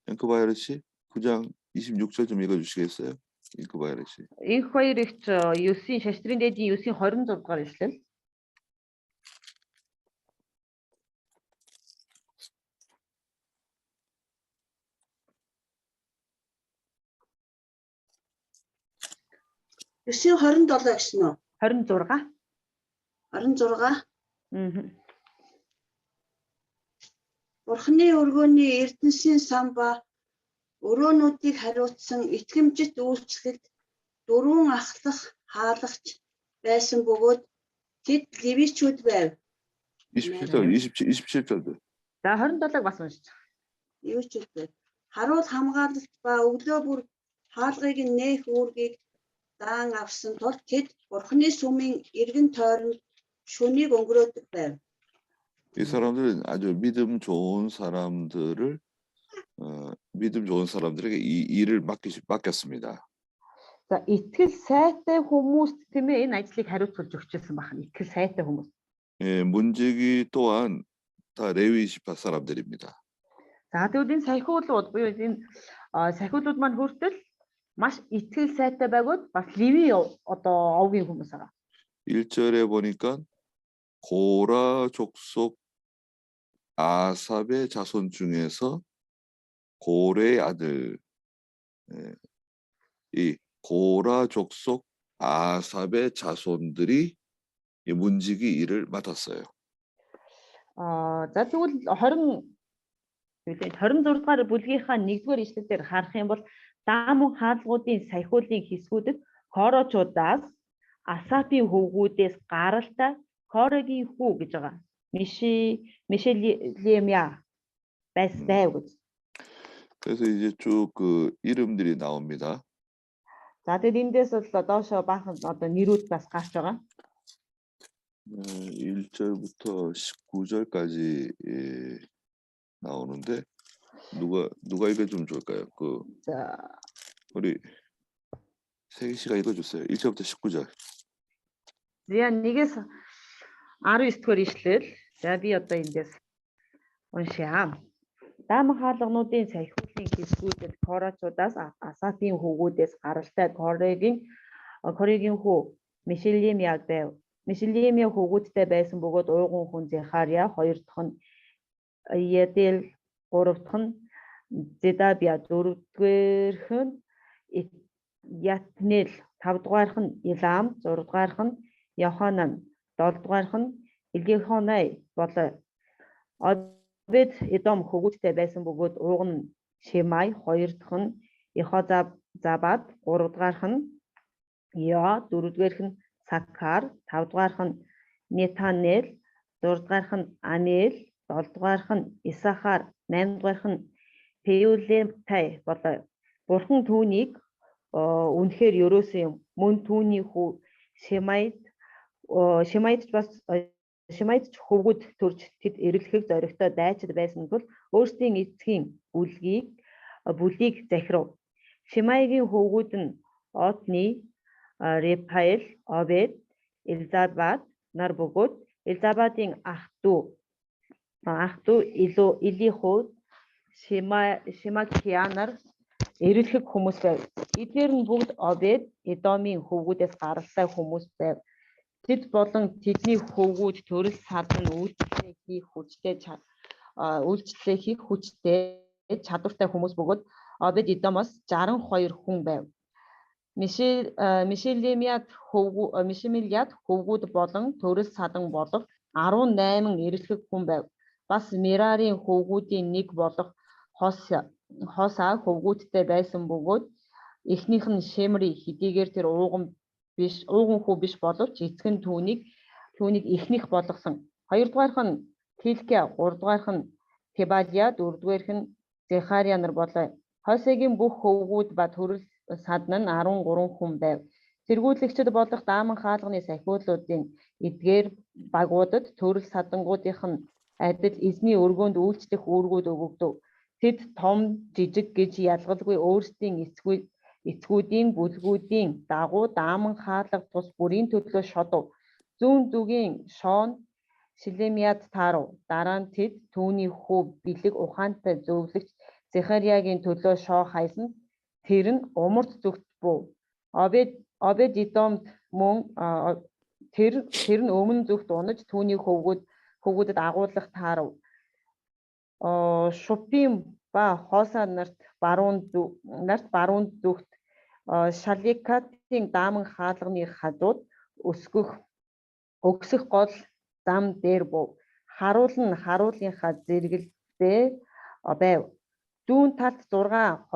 앵커바이러 씨 9장 26절 좀 읽어주시겠어요? 앵커바이러 씨. Инх хоёр ихч 9-ийн шастрын дээдийн 9-ийн 26 дугаар ишлэл. Өсийн 27 гэсэн үү? 26. 26. Бурхны өргөөний эрдэнсийн сан ба өрөөнүүдийг хариуцсан итгэмжит үйлчлэлд дөрвөн ахлах хаалгач байсан бөгөөд тэд левичүүд байв. 27절도. За 27-г бас уншиж. Левичүүд байв. Харуул хамгаалагч ба өглөө бүр хаалгыг нээх үүргийг даан авсан тул тэд Бурхны сүмийн эргэн тойронд шөнийг өнгөрөөдөг байв. 이 사람들은 아주 믿음 좋은 사람들에게 이 일을 맡겼습니다. За итгэл сайтай хүмүүст тийм ээ энэ ажлыг хариуцуулж өгчээсэн байна. Итгэл сайтай хүмүүс. 문지기 또한 다 레위 지파 사람들입니다. За тэгвэл энэ сахиулууд буюу энэ сахиулууд маань хүртэл маш итгэл сайтай байгууд бас Леви одоо овгийн хүмүүс байгаа. 1절에 보니까 고라 족속 아삽의 자손 중에서 고레의 아들 이 고라 족속 아삽의 자손들이 이 문지기 일을 맡았어요. За тэгвэл 26 дугаар бүлгийнхаа 1-р ишлэлээр харах юм бол даамун хаалгуудын сахиулын хэсгүүдэд хорочуудаас Асапийн хөвгүүдээс гаралтай Корегийн хүү гэж байгаа. Мишелемя байв гэж. 그래서 이제 쭉 그 이름들이 나옵니다. За тэгээд эндээс бол доошо баахан одоо нэрүүд бас гарч байгаа. 1절부터 19절까지 나오는데 누가 읽어주면 좋을까요? За 우리 세기 씨가 읽어주세요. 1절부터 19절. зя 1-ээс 19 дугаар ишлэл. За би одоо эндээс уншия. Дааман хаалгануудын сахиулын хэсгүүдэд корочудаас Асафийн хөвгүүдээс гаралтай Корегийн хүү Мишелемиаг байв. Мишелемиа хөвгүүдтэй байсан бөгөөд ууган хүн Захария, хоёр дахь нь Едел, гурав дахь нь Зедабия, дөрөвдүгээрх нь Ятнел, тавдугаарх нь Илам, зургаадугаарх нь Йоханан, долдугаарх нь Илгихонай болоо. Обед Эдом хөвгүүдтэй байсан бөгөөд ууган нь Шимай, хоёр дахь нь Ихозабад, гуравдугаарх нь Йо, дөрөвдүгээрх нь Сакар, тавдугаарх нь Нетанел, зурдугаарх нь Анел, долдугаарх нь Исахар, найдугаарх нь Пеулемтай болоо. Бурхан түүнийг үнэхээр ерөөсөн юм. Мөн түүний хүү Шимайд ч хөвгүүд төрж тэд эрлэхийг зоригтой дайчид байсан тул өөрсдийн эцгийн бүлийг захирав. Шимайгийн хөвгүүд нь Отни, Репайл, Обед, Элизабад нар бөгөөд Элизабадын ах дүү Илихуд, Шимакия нар эрлэх хүмүүс байв. Эдгээр нь бүгд Обед Эдомын хөвгүүдээс гаралтай хүмүүс байв. Тэд болон тэдний хөвгүүд төрөл садан үйлчлээ хийх хүчтэй чадвартай хүмүүс бөгөөд Обед Эдомоос 62 хүн байв. Мишелемиад хөвгүүд болон төрөл садан болох 18 эрлэх хүн байв. Бас Мерарын хөвгүүдийн нэг болох Хоса хөвгүүдтэй байсан бөгөөд эхнийх нь Шемри хэдийгээр тэр ууган хүү биш боловч эцэг нь түүнийг эхнийх болгосон. Хоёрдугаарх нь Тилкя, гуравдугаарх нь Тебалия, дөрөвдүгээрх нь Захария нар болоо. Хосегийн бүх хөвгүүд ба төрөл садан нь 13 хүн байв. Тэргүүлэгчд болох дааман хаалганы сахиулуудын эдгээр багуудад төрөл садангуудынх нь адил эзний өргөөнд үйлчлэх үүргүүд өгөгдөв. Тэд том, жижиг гэж ялгалгүй өөрсдийн эцгүүдийн бүлгүүдийн дагуу дааман хаалга тус бүрийн төлөө шодов. Зүүн зүгийн Шон Шилемиад таарав. Дараа нь тэд түүний хүү бэлэг ухаантай зөвлөгч Захариягийн төлөө шоо хайсан. Тэр нь умард зүгт бүү. Обед Эдомд мөн тэр нь өмнө зүгт унаж түүний хөвгүүдэд агуулгах таарав. Шупим ба Хоса нарт баруун зүгт Шаликатын дааман хаалганы хажууд өгсөх гол зам дээр був. Харуул нь харуулынхаа зэрэгэлдээ байв. Зүүн талд 6,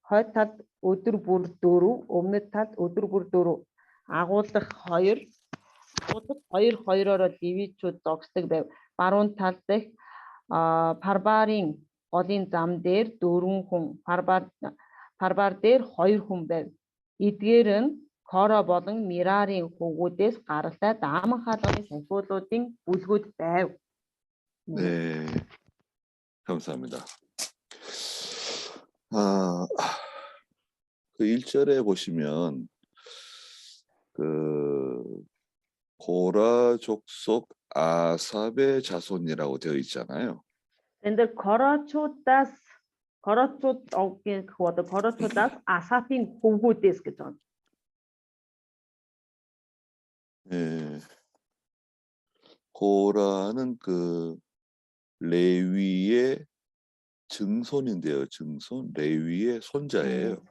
хойд талд өдөр бүр 4, өмнөд талд өдөр бүр 4 агуулгах 2-2-ороо левичүүд зогсдог байв. Баруун тал дэх Парбарын голын зам дээр 4 хүн, Парбар дээр 2 хүн байв. Эдгээр нь Коро болон Мерарын хөвгүүдээс гаралтай дааман хаалганы сахиулуудын бүлгүүд байв. 네, 감사합니다. 그 1절에 보시면 고라 족속 아삽의 자손이라고 되어 있잖아요. Энд корочудаас Асафийн хөвгүүдээс гэж байна. 예, 고라는 레위의 증손인데요. 증손, 레위의 손자예요.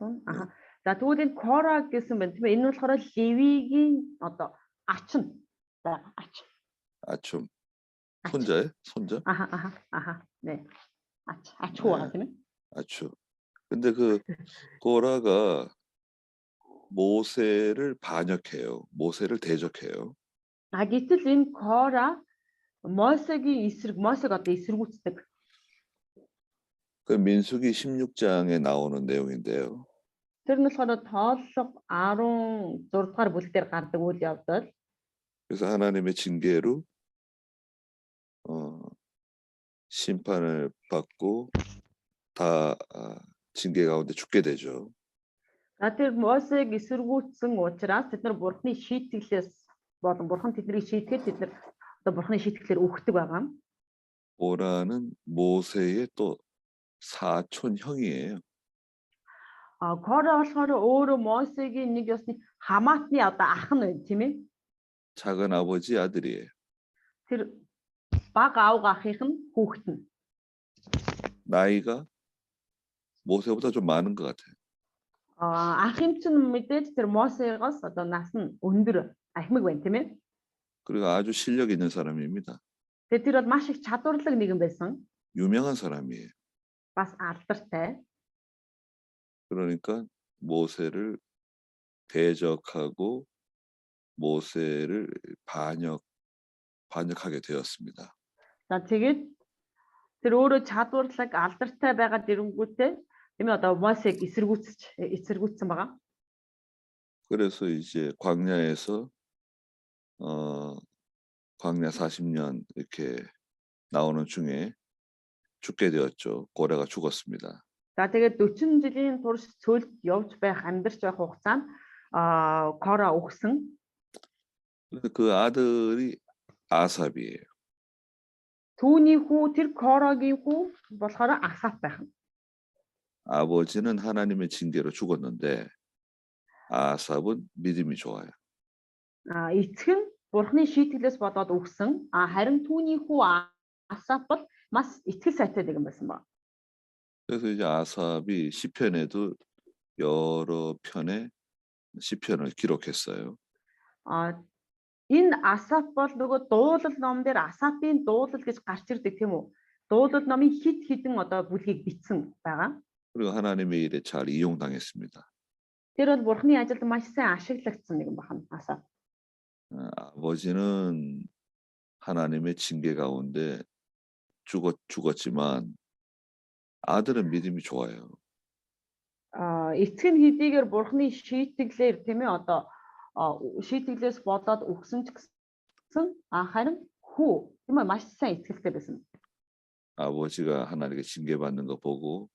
За тэгвэл энэ Кора гэсэн байна тийм ээ. Энэ болохоор Левигийн одоо ачин. За 아춤. 손자예요? 손자? 네. 아추와 тийм ээ. 아추. 근데 고라가 모세를 반역해요. 모세를 대적해요. Гэтэл энэ Кора Мосег одоо эсэргүүцдэг. 그 민수기 16장에 나오는 내용인데요. Тэр нь болохоор тооллого 16 дугаар бүлэг дээр гардаг үйл явдал. 그래서 하나님의 징계로 심판을 받고 다 징계 가운데 죽게 되죠. За тэр Мосег эсэргүүцсэн учраас тэд нар бурхны шийтгэлээс болон бурхан тэднийг шийтгэхэд тэд нар одоо бурхны шийтгэлээр өгдөг байгаа. 고라는 모세의 또 사촌 형이에요. Кора болохоор өөрөө Мосегийн нэг ёсны хамаатны одоо ах нь байна тийм ээ. 작은 아버지 아들이에요. Тэр баг аав ахих нь хүүхэд нь. 나이가 모세보다 좀 많은 것 같아요. Ах юм чинь мэдээж тэр Мосегоос одоо нас нь өндөр ахмиг байна тийм ээ. 그리고 아주 실력 있는 사람입니다. Тэгээд тэр бол маш их чадварлаг нэгэн байсан. 유명한 사람이에요. Бас алдартай. 그러니까 모세를 대적하고 모세를 반역하게 되었습니다. За тэгээд тэр өөрөө чадварлаг алдартай байгаад ирэнгүүтээ тийм ээ одоо Мосег эсэргүүцсэн байгаа. 그래서 이제 광야에서 광야 40년 이렇게 나오는 중에 죽게 되었죠. 고래가 죽었습니다. За тэгээд 40 жилийн турш цөлд явж байх амьдарч байх хугацаанд Кора өгсөн. 그 아들이 아삽이에요. Түүний хүү тэр Корогийн хүү болохоор Асап байх нь. 아버지는 하나님의 징계로 죽었는데 아삽은 믿음이 좋아요. Эцэг нь бурхны шийтгэлээс бодоод өгсөн. Харин түүний хүү Асап бол маш итгэл сайтай нэгэн байсан ба. 그래서 이제 아삽이 시편에도 여러 편의 시편을 기록했어요. Энэ Асап бол нөгөө дуулал ном дээр Асапын дуулал гэж гарч ирдэг тийм үү? Дуулал номын хид хідэн одоо бүлгийг бичсэн байгаа. 그리고 하나님의 일에 잘 이용당했습니다. Тэр бол бурхны ажилд маш сайн ашиглагдсан нэгэн байна Асап. 아버지는 하나님의 징계 가운데 죽었지만 아들은 믿음이 좋아요. Эцэг нь хэдийгээр бурхны шийтгэлээр тийм ээ одоо шийтгэлээс бодоод өгсөн ч гэсэн харин хүү тийм ээ маш сайн итгэлтэй байсан. 아버지가 하나님께 징계받는 거 보고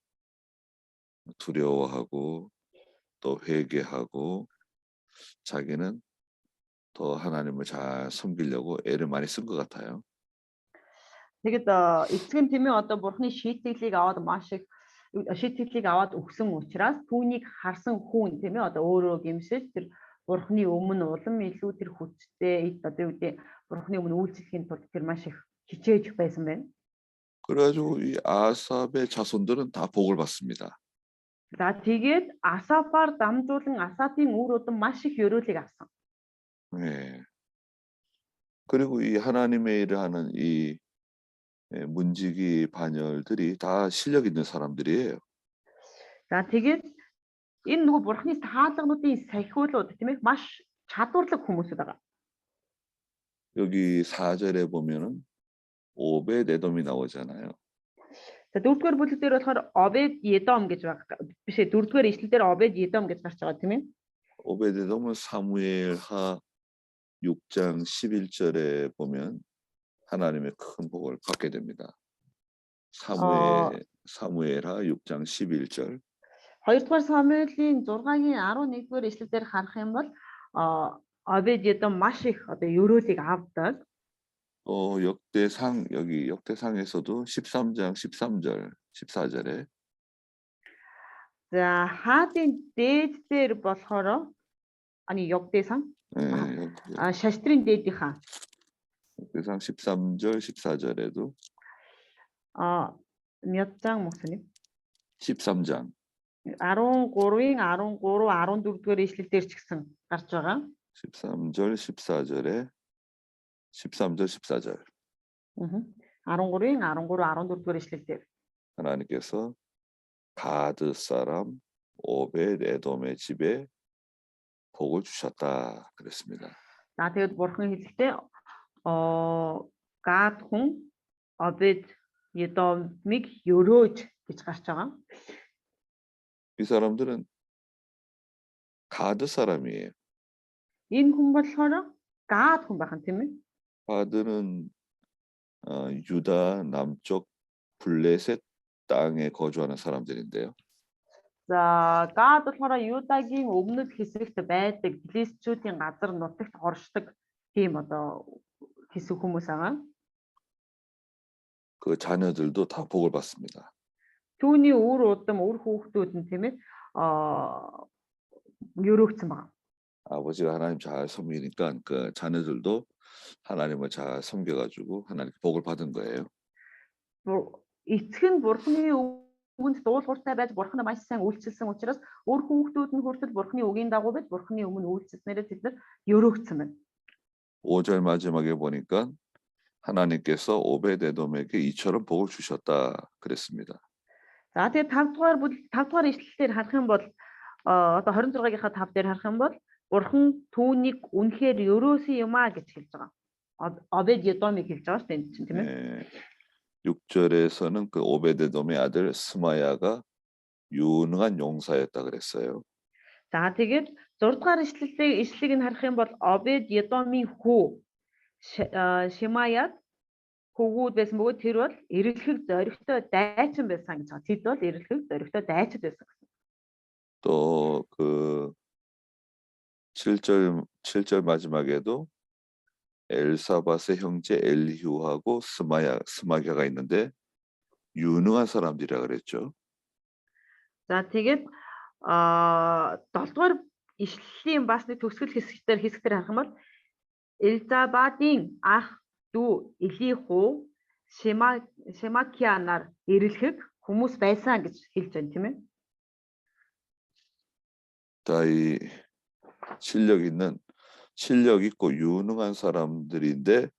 두려워하고 또 회개하고 자기는 더 하나님을 잘 섬기려고 애를 많이 쓴 것 같아요. Тэгээд эцэг нь тийм ээ одоо бурхны шийтгэлийг аваад маш их шийтгэлийг аваад өгсөн учраас түүнийг харсан хүн тийм ээ одоо өөрөө гэмшиж тэр бурхны өмнө улам илүү тэр хүчтэй одоо юу гэдэг бурхны өмнө үйлчлэхийн тулд тэр маш их хичээж байсан байна. 그래가지고 이 아삽의 자손들은 다 복을 받습니다. За тэгээд Асапаар дамжуулан Асапын үр удам маш их ёроолыг авсан. 네. 그리고 이 하나님의 일을 하는 이 문지기 반열들이 다 실력 있는 사람들이에요. За тэгээд энэ нөгөө бурхны таалгануудын сахиулууд тийм ээ маш чадварлаг хүмүүсүүд байгаа. 여기 4절에 보면은 오벳 에돔이 나오잖아요. За дөрөвдүгээр бүлэг дээр болохоор Обед Едом гэж байгаа. Биш ээ дөрөвдүгээр ишлэл дээр Обед Едом гэж гарч байгаа тийм ээ. 오벳 에돔은 사무엘하 6장 11절에 보면 하나님의 큰 복을 받게 됩니다. 사무엘하 6장 11절. 2-р Самуэлийн 6-гийн 11-р ишлэлээр харах юм бол Обед Едом маш их одоо ёроолыг авдаг. 역대상 여기 역대상에서도 13장 13절 14절에 За хаадын дээд дээр болохоор 역대상 шаштрын дээдийнхаа 역대상 13절 14절에도 몇 장 목사님? 13장 13-ийн 13, 14-р ишлэлээр ч гэсэн гарч байгаа. 13절 14절에 13절 14절 13-ийн 13, 14-р ишлэлээр 하나님께서 가드 사람 오벳 에돔의 집에 복을 주셨다 그랬습니다. За тэгээд бурхан хэлэхдээ Гад хүн Обед Едомыг ёроож гэж гарч байгаа. 이 사람들은 가드 사람이에요. Энэ хүн болохоор Гад хүн байх нь тийм ээ. 가드는 유다 남쪽 블레셋 땅에 거주하는 사람들인데요. За Гад болохоор Юдагийн өмнөд хэсэгт байдаг филистичүүдийн газар нутагт оршдог тийм одоо хэсэг хүмүүс байгаа. 그 자녀들도 다 복을 받습니다. Түүний үр удам үр хүүхдүүд нь тийм ээ өрөөгцөн байна. 아버지가 하나님 잘 섬기니까 그 자녀들도 하나님을 잘 섬겨가지고 하나님께 복을 받은 거예요. Эцэг нь бурхны үгэнд дуулууртай байж бурханд маш сайн үйлчилсэн учраас өөр хүүхдүүд нь хүртэл бурхны үгийн дагуу байж бурхны өмнө үйлчилснээрээ тэд нар өрөөгцөн байна. 5절 마지막에 보니까 하나님께서 오베데돔에게 이처럼 복을 주셨다 그랬습니다. За тэгээд 5 дугаар ишлэлээр харах юм бол одоо 26-ийнхаа 5 дээр харах юм бол бурхан түүнийг үнэхээр өрөөсөн юм а гэж хэлж байгаа. Обед Едомыг хэлж байгаа шүү дээ чинь тийм ээ. 6절에서는 그 오베데돔의 아들 스마야가 유능한 용사였다 그랬어요. За тэгээд 6 дугаар ишлэлийг нь харах юм бол Обед Едомын хүү Шимаяд хөвгүүд байсан бөгөөд тэр бол эрэлхэг зоригтой дайчин байсан гэж байгаа. Тэд бол эрэлхэг зоригтой дайчид байсан гэсэн. 또 그 7절 마지막에도 엘사밧의 형제 엘리후하고 스마갸가 있는데 유능한 사람들이라 그랬죠. За тэгээд 7 дугаар ишлэлийн бас нэг төгсгөл хэсгээр харах юм бол Элзабадын ах дүү Элиху Шемакианаар эрэлхэг хүмүүс байсан гэж хэлж байна тийм ээ. 이 실력 있고 유능한 사람들인데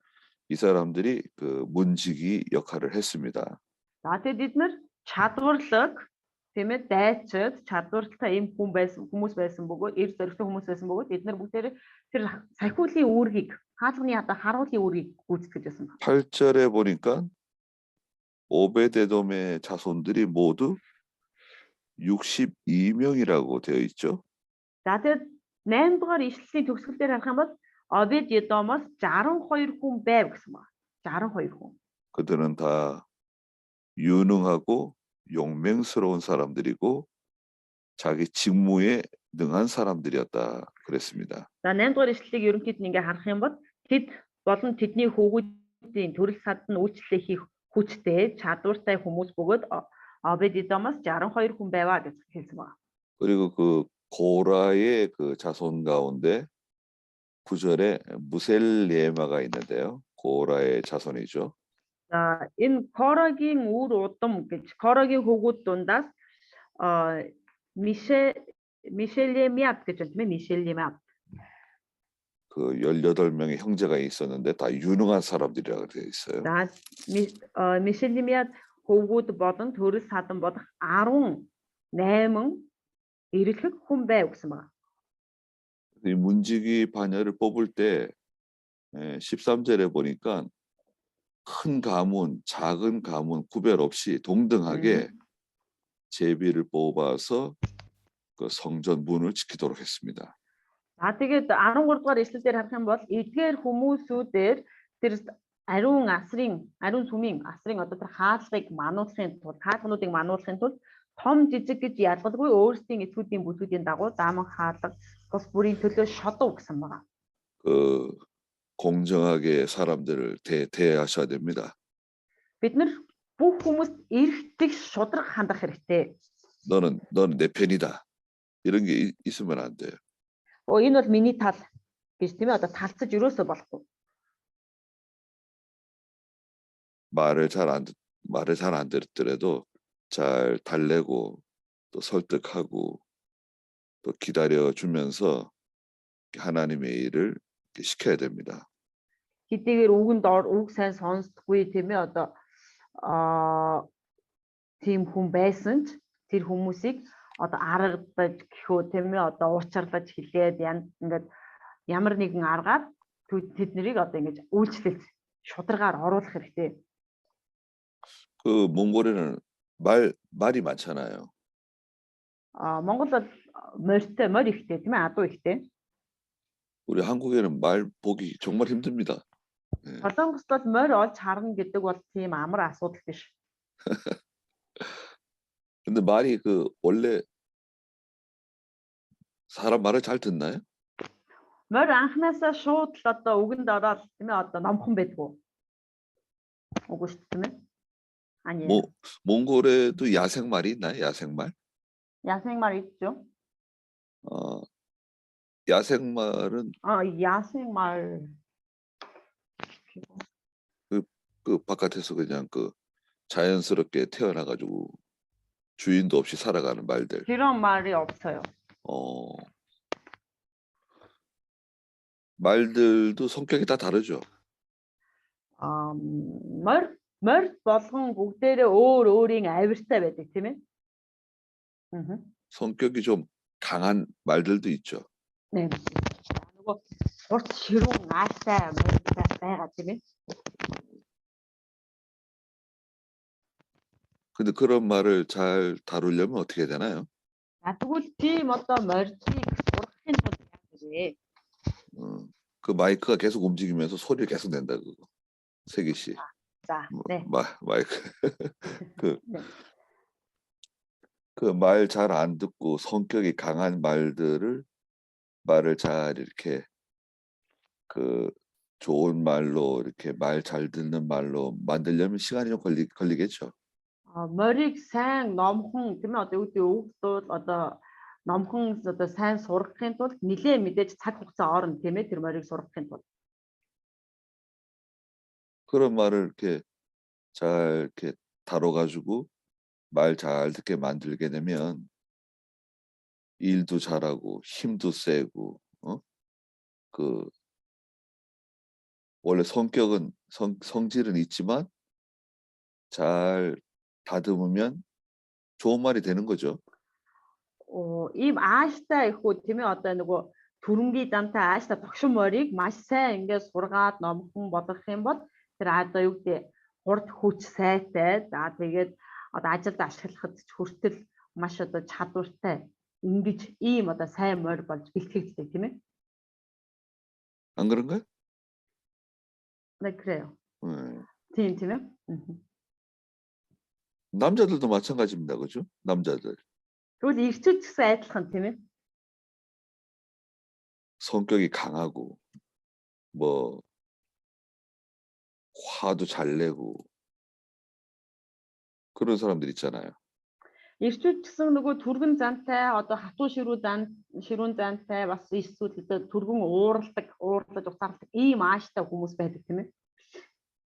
이 사람들이 그 문지기 역할을 했습니다. За тэгээд бид нар чадварлаг тийм ээ дайчид чадвартай ийм хүмүүс байсан бөгөөд эр зоригтой хүмүүс байсан бөгөөд бид нар бүгдээр тэр сахиулын үүргийг хаалганы одоо харуулын үүргийг гүйцэтгэж байсан байна. 8절에 보니까 오베데돔의 자손들이 모두 62명이라고 되어 있죠. За тэгээд 8 дугаар ишлэлийн төгсгөлээр харах юм бол Обед Едомоос 62 хүн байв гэсэн байна. 62 хүн. 그들은 다 유능하고 용맹스러운 사람들이고 자기 직무에 능한 사람들이었다 그랬습니다. За 8 дугаар ишлэлийг ерөнхийд нь ингээ харах юм бол тэд болон тэдний хүүгүүдийн төрөл сад нь үйлчлэлээ хийх хүчтэй чадвартай хүмүүс бөгөөд Обед Едомоос 62 хүн байваа гэж хэлсэн байна. 그리고 그 고라의 그 자손 가운데 9절에 무셀레마가 있는데요. 고라의 자손이죠. За энэ Корогийн үр удам гэж Корогийн хүүгүүд дундаас Мишелемиат гэж байна тийм ээ. Мишелемиат. 그 18명의 형제가 있었는데 다 유능한 사람들이라고 되어 있어요. За Мишелемиат хүүгүүд болон төрөл садан болох 18 эрэлхэг хүн байв гэсэн байна. 이 문지기 반열을 뽑을 때 13절에 보니까 큰 가문, 작은 가문 구별 없이 동등하게 제비를 뽑아서 그 성전 문을 지키도록 했습니다. За тэгээд 13 дугаар ишлэлээр харах юм бол эдгээр хүмүүсүүдээр тэр ариун сүмийн асрын одоо тэр хаалгыг мануулахын тулд хаалгануудыг мануулахын тулд том жижиг гэж ялгалгүй өөрсдийн эцгүүдийн бүлгүүдийн дагуу дааман хаалга бус бүрийн төлөө шодов гэсэн байна. 그 공정하게 사람들을 대하셔야 됩니다. Бид нар бүх хүмүүст эрхтэг шударга хандах хэрэгтэй. 너는 내 편이다. 이런 게 있으면 안 돼요. Энэ бол миний тал гэж тийм ээ одоо талцаж өрөөсөө болохгүй. 말을 잘 안 들었더라도 잘 달래고 또 설득하고 또 기다려 주면서 하나님의 일을 시켜야 됩니다. Хэдийгээр үг сайн сонсдоггүй тийм ээ одоо тийм хүн байсан ч тэр хүмүүсийг одоо аргадаж гэхөө тийм ээ одоо уучрлаж хилээд ингээд ямар нэгэн аргаар тэднийг одоо ингэж үйлчлэлд шударгаар оруулах хэрэгтэй. 그 몽골에는 말이 많잖아요. Монгол бол морь ихтэй тийм ээ адуу ихтэй. 우리 한국에는 말 보기 정말 힘듭니다. Солонгост бол морь олж харна гэдэг бол тийм амар асуудал биш. 근데 말이 그 원래 사람 말을 잘 듣나요? Морь анханасаа шууд л одоо үгэнд ороод тийм ээ одоо номхон байдгүй. Үгүй шүү дээ тийм ээ. 아니에요. 뭐 몽골에도 야생말이 있나요? 야생말? 야생말 있죠? 어, 야생말은 야생말. 그 바깥에서 그냥 그 자연스럽게 태어나가지고 주인도 없이 살아가는 말들. 그런 말이 없어요. 말들도 성격이 다 다르죠. морь болгон бүгдээрээ өөрийн авиртай байдаг тийм ээ. 성격이 좀 강한 말들도 있죠. 네. нөгөө урт ширүүн ааштай морьтай байгаа тийм ээ. 근데 그런 말을 잘 다루려면 어떻게 해야 되나요? тэгвэл тийм одоо морьцыг сурахын тулд яаж вэ? 그 마이크가 계속 움직이면서 소리를 계속 낸다 그거. 세기 씨. 자, 네. 마이크. 네. 그 말 잘 안 듣고 성격이 강한 말을 잘 이렇게 그 좋은 말로 이렇게 말 잘 듣는 말로 만들려면 시간이 좀 걸리겠죠. Морийг сайн номхон тийм ээ одоо үүдээ өвдөл одоо номхон одоо сайн сургахын тулд нэлээ мэдээж цаг хугацаа орно тийм ээ тэр морийг сургахын тулд. 그런 말을 이렇게 잘 이렇게 다뤄가지고 말 잘 듣게 만들게 되면 일도 잘하고 힘도 세고 그 원래 성격은 성질은 있지만 잘 다듬으면 좋은 말이 되는 거죠. Ийм ааштай ихүү тийм ээ одоо нөгөө түрэнгийн зантай ааштай тогшин морийг маш сайн ингээд сургаад номхон болгох юм бол тэр одоо юу гэдэг хурд хүч сайтай за тэгээд одоо ажилд ашиглахад хүртэл маш одоо чадвартай ингэж ийм одоо сайн морь болж бэлтгэгддэг тийм ээ. 안 그런가요? 네, 그래요. 네. тийм ээ. 남자들도 마찬가지입니다. 그죠? 남자들. тэгвэл эрчүүд гэсэн адилхан тийм ээ. 성격이 강하고 뭐 화도 잘 내고 그런 사람들 있잖아요. Эрчүүд гэсэн нөгөө түргэн зантай одоо хатуу ширүүн зантай бас эсвэл түргэн уурладаг уцаарладаг ийм ааштай хүмүүс байдаг тийм ээ.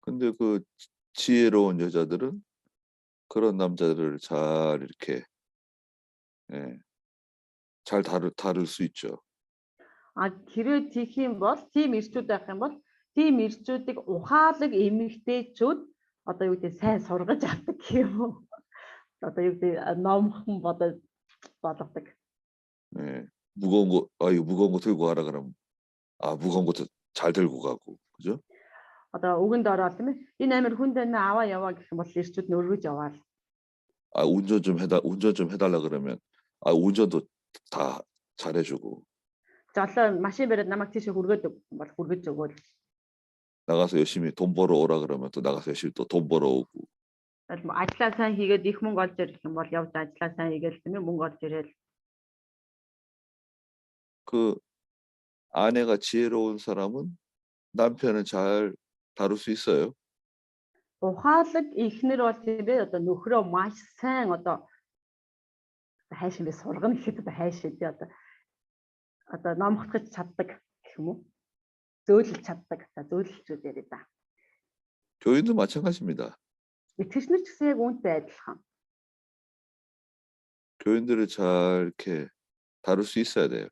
근데 그 지혜로운 여자들은 그런 남자들을 잘 이렇게 잘 다룰 수 있죠. Хэрвээ тийх юм бол тийм эрчүүд байх юм бол тийм эрчүүдийг ухаалаг эмэгтэйчүүд одоо юу гэдэг сайн сургаж авдаг юм уу? Одоо юу гэдэг номхон болгодог. 무거운 거 들고 가라 그러면 무거운 것도 잘 들고 가고 그죠? Одоо үгэнд ороод тийм ээ. Энэ амир хүнд аваа яваа гэх юм бол эрчүүд нь өргөж яваа. 운전 좀 해달라 그러면 운전도 다 잘해주고. За машин бариад намайг тийшээ хүргээд бол хүргэж өгөөл. 나가서 열심히 돈 벌어 오라 그러면 또 나가서 열심히 또 돈 벌어 오고. Ажлаа сайн хийгээд их мөнгө олж ирэх юм бол явж ажлаа сайн хийгээл тийм ээ мөнгө олж ирээл. 그 아내가 지혜로운 사람은 남편은 잘 다룰 수 있어요. Ухаалаг ихнэр бол тийм ээ одоо нөхрөө маш сайн одоо хайшин би сургана гэхэд одоо хайшин тий одоо номхотгож чаддаг гэх юм уу? Зөөлж чаддаг. За зөөлчүүд яриа да. 교인도 마찬가지입니다. Итгэгч нар ч гэсэн яг үүнтэй адилхан. 교인들을 잘 이렇게 다룰 수 있어야 돼요.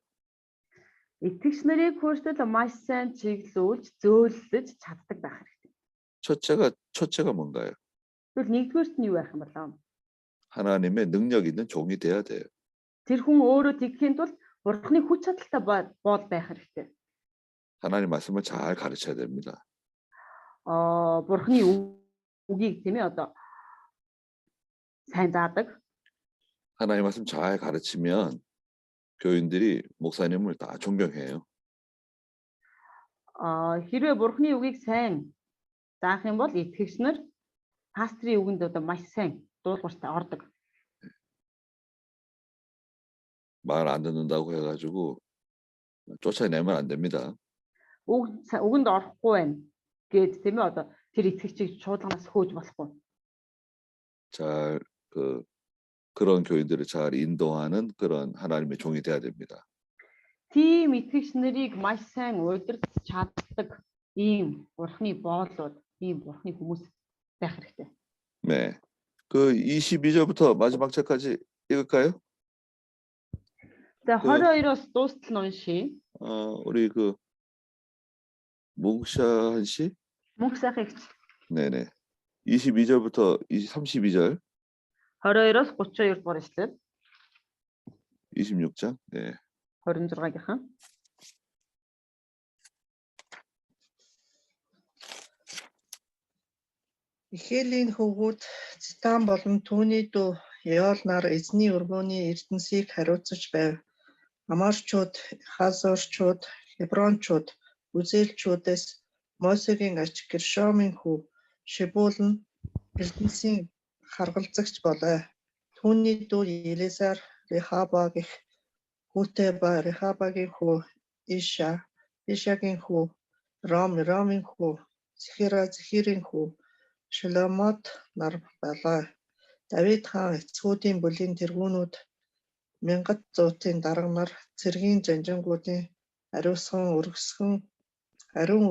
Итгэгч нарыг өөрсдөө маш сайн чиглүүлж, зөөлөж чаддаг байх хэрэгтэй. 첫째가 뭔가요? Тэгвэл нэгдүгээрт нь юу байх юм болоо? 하나님의 능력 있는 종이 돼야 돼요. Тэр хүн өөрөө тэгхийн тулд Бурхны хүч чадалтай бол байх хэрэгтэй. 하나님 말씀을 잘 가르쳐야 됩니다. Бурхны үгийг тийм ээ одоо сайн заадаг. 하나님 말씀 잘 가르치면 교인들이 목사님을 다 존경해요. Хэрвээ Бурхны үгийг сайн заах юм бол итгэгч нар пастрийн үгэнд одоо маш сайн дуулууртай ордог. 말 안 듣는다고 해가지고 쫓아내면 안 됩니다. Үгэнд орохгүй байна гэд тийм ээ одоо тэр итгэгчийг шуудлагаас хөөж болохгүй. 잘 그런 교인들을 잘 인도하는 그런 하나님의 종이 돼야 됩니다. Тийм итгэгч нарыг маш сайн удирдах чаддаг ийм бурхны боолууд, ийм бурхны хүмүүс байх хэрэгтэй. 네. 그 22절부터 마지막 절까지 읽을까요? За 22-оос дуустал нь уншия. 우리 그 몽샤한 씨? Мөнх сайхан ихч 네네. 22절부터 32절, 22-оос 32 дугаар ишлэл 26장. 네. 26-ийнхан. Михаэлийн хөвгүүд Цитан болон түүний дүү Яол нар эзний өргөөний эрдэнсийг хариуцаж байв. Амарчууд, Хазорчууд, Хебрончууд, Үзээлчүүдээс Мосегийн ач Гершомын хүү Шибул нь эрдэнсийн харгалзагч болоо. Түүний дүү Елизар Рехаба гэх хүүтэй ба Рехабагийн хүү Иша, Ишагийн хүү Ромын хүү Зехирийн хүү Шеломот нар байлаа. Давид хаан эцгүүдийн бүлийн тэргүүнүүд мянгат зуутын дарга нар цэргийн жанжингуудын ариун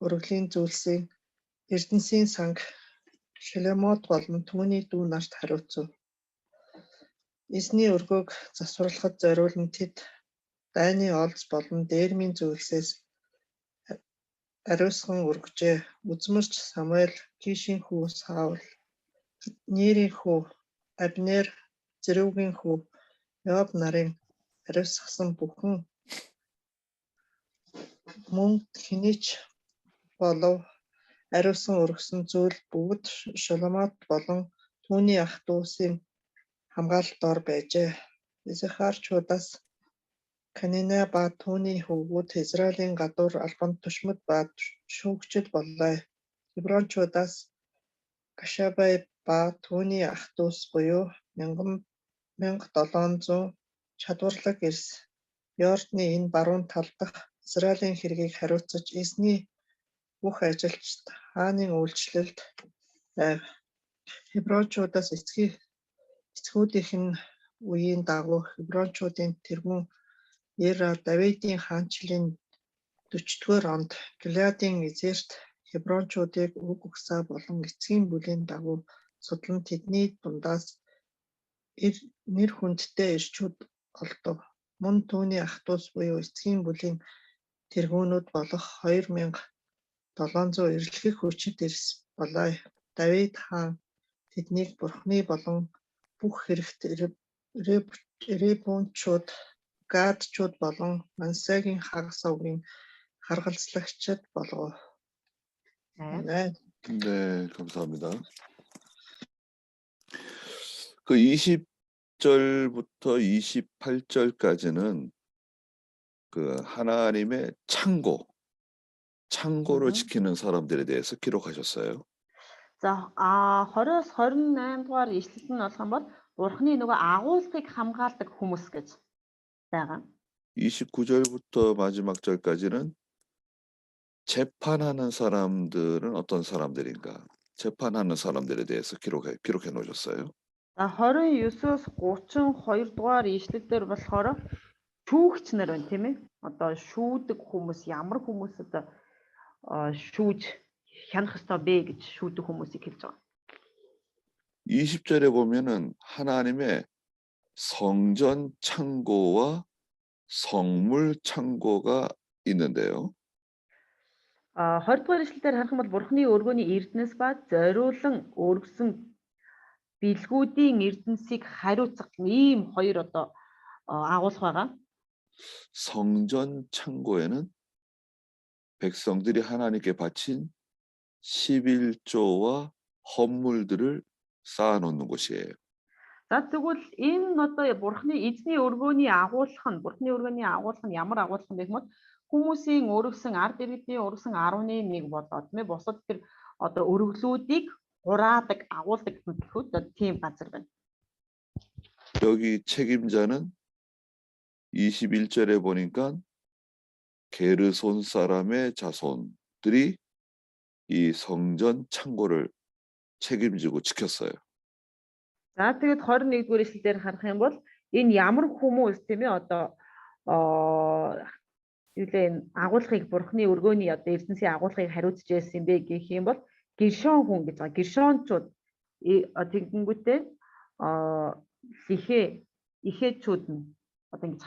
өргөлийн зүйлсийн эрдэнсийн санг Шеломот болон түүний дүү нарт хариуцав. Эзний өргөөг засварлахад зориулан тэд дайны олз болон дээрмийн зүйлсээс ариусган өргөжээ. Үзмэрч Самуэль, Кишийн хүү Саул, Нэрийн хүү Абнер, Зэрүүгийн хүү Йоаб нарын ариусгасан бүхэн мөн хинээч болов ариусан өргөсөн зүйл бүгд Шеломот болон түүний ах дүүсийн хамгаалалт дор байжээ. Исахарчуудаас Канина ба түүний хөвгүүд Израилийн гадуур албанд түшмэд ба шүүгчд боллоо. Хебрончуудаас Гашабай ба түүний ах дүүс буюу 1700 чадварлаг эрс Йордны энэ баруун тал дахь Израилийн хэргийг хариуцаж эзний бүх ажилчид хааны үйлчлэлд байв. Хебрончуудаас эцгүүдийнх нь үеийн дагуу Хебрончуудын тэргүүн Ера Давидын хаанчлалын 40-р онд Галиадын эзэрт Хебрончуудыг үг өгсаа болон эцгийн бүлийн дагуу судлан тэдний дундаас нэр хүндтэй ирчүүд олдов. Мөн түүний ах дүүс буюу эцгийн бүлийн тэргүүнүүд болох 2700 эрэлхэх хүчит эрс болоо. Давид хаан тэднийг Бурхны болон бүх хэрэгт Ребунчууд, Гадчууд болон Мансагийн хагас овгийн харгалзлагчид болгов. Амен. 네, 감사합니다. 그 20절부터 28절까지는 그 하나님의 창고를 지키는 사람들에 대해서 기록하셨어요. За 20-оос 28 дугаар ишлэл нь болох юм бол Бурхны нөгөө агуулгыг хамгаалдаг хүмүүс гэж байгаа. 29절부터 마지막 절까지는 재판하는 사람들은 어떤 사람들인가? 재판하는 사람들에 대해서 기록해 놓으셨어요. За 29-оос 32 дугаар ишлэл дээр болохоор шүүгч нар байна тийм ээ. Одоо шүүдэг хүмүүс ямар хүмүүс одоо шүүж хянах ёстой бэ гэж шүүдэг хүмүүсийг хэлж байгаа. 20절에 보면은 하나님의 성전 창고와 성물 창고가 있는데요. 20 дугаар ишлэлээр харах юм бол Бурхны өргөөний эрдэнэс ба зориулан өргөсөн бэлгүүдийн эрдэнсийг хариуцах ийм хоёр одоо агуулга байгаа. 성전 창고에는 백성들이 하나님께 바친 11조와 헌물들을 쌓아놓는 곳이에요. За тэгвэл энэ одоо Бурхны эзний өргөөний агуулга нь ямар агуулга юм бэ гэвэл хүмүүсийн өргөсөн ард иргэдийн өргөсөн 11 болоод тийм ээ бусад тэр одоо өргөлүүдийг хураадаг, агуулдаг гэхүүд одоо тийм газар байна. 여기 책임자는 21절에 보니까 게르손 사람의 자손들이 이 성전 창고를 책임지고 지켰어요. За тэгээд 21-р эшлэлээр харах юм бол энэ ямар хүмүүс тийм ээ одоо юулээ агуулгыг бурхны өргөөний одоо ертөнцийн агуулгыг хариуцж байсан юм бэ гэх юм бол Гершон хүн гэж байгаа. Гершончууд тэгэнгүүтээ ихэчүүд нь одоо ингэж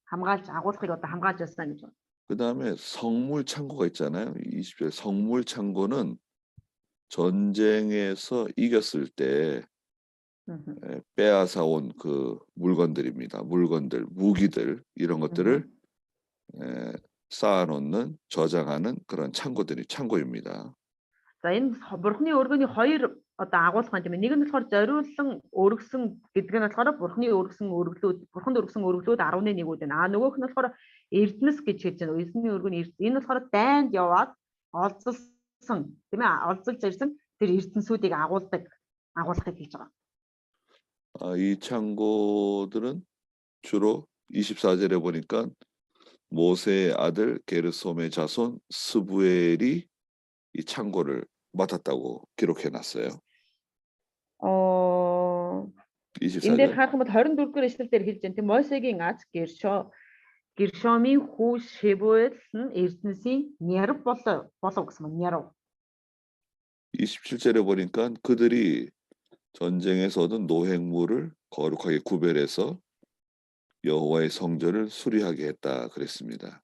хамгаалж агуулгыг одоо хамгаалж байсан гэж байна. 그다음에 성물 창고가 있잖아요. 20절 성물 창고는 전쟁에서 이겼을 때 빼앗아 온 그 물건들입니다. 물건들, 무기들 이런 것들을 쌓아놓는 저장하는 그런 창고입니다. За энэ бурхны өргөний хоёр одоо агуулга юм. Нэг нь болохоор зориулсан өргөсөн гэдэг нь болохоор бурхны өргөсөн өргөлүүд, бурханд өргөсөн өргөлүүд 11-үүд байна. Нөгөөх нь болохоор эрдэнэс гэж хэлж байна. Эрдэнэсний өргөний энэ болохоор дайнд яваад олзолсон тийм ээ олзолж ирсэн тэр эрдэнсүүдийг агуулдаг агуулгыг хийж байгаа. 이 창고들은 주로 24절에 보니까 모세의 아들 게르솜의 자손 스부엘이 이 창고를 맡았다고 기록해 놨어요. энэ дээр харах юм бол 24-р эшлэлээр хэлж байна. Тийм Мосегийн аз Гершомын хүү Шебуэл нь эрдэнэсийн нярв болов гэсэн юм. Нярв. 27절에 보니까 그들이 전쟁에서 얻은 노획물을 거룩하게 구별해서 여호와의 성전을 수리하게 했다 그랬습니다.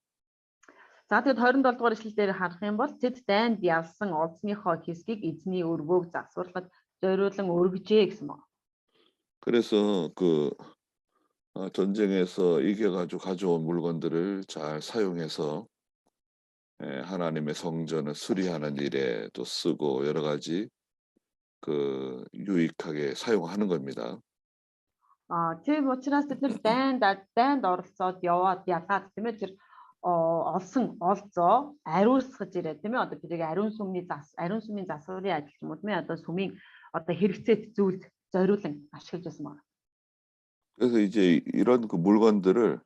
За тэгээд 27-р эшлэлээр харах юм бол тэд дайнд ялсан олзныхоо хэсгийг эзний өргөөг засварлахад зориулан өргөжээ гэсэн байна. 그래서 그 전쟁에서 이겨가지고 가져온 물건들을 잘 사용해서 하나님의 성전을 수리하는 일에 또 쓰고 여러 가지 그 유익하게 사용하는 겁니다. Тийм учраас бид нар дайнд оролцоод яваад ялгаад тийм ээ тэр олсон олзоо ариусгаж ирээ тийм ээ одоо тэрийг ариун сүмийн засварын ажил юм уу тийм ээ одоо сүмийн одоо хэрэгцээт зүйлд зориулан ашиглаж байсан байна. 그래서 이제 이런 그 물건들을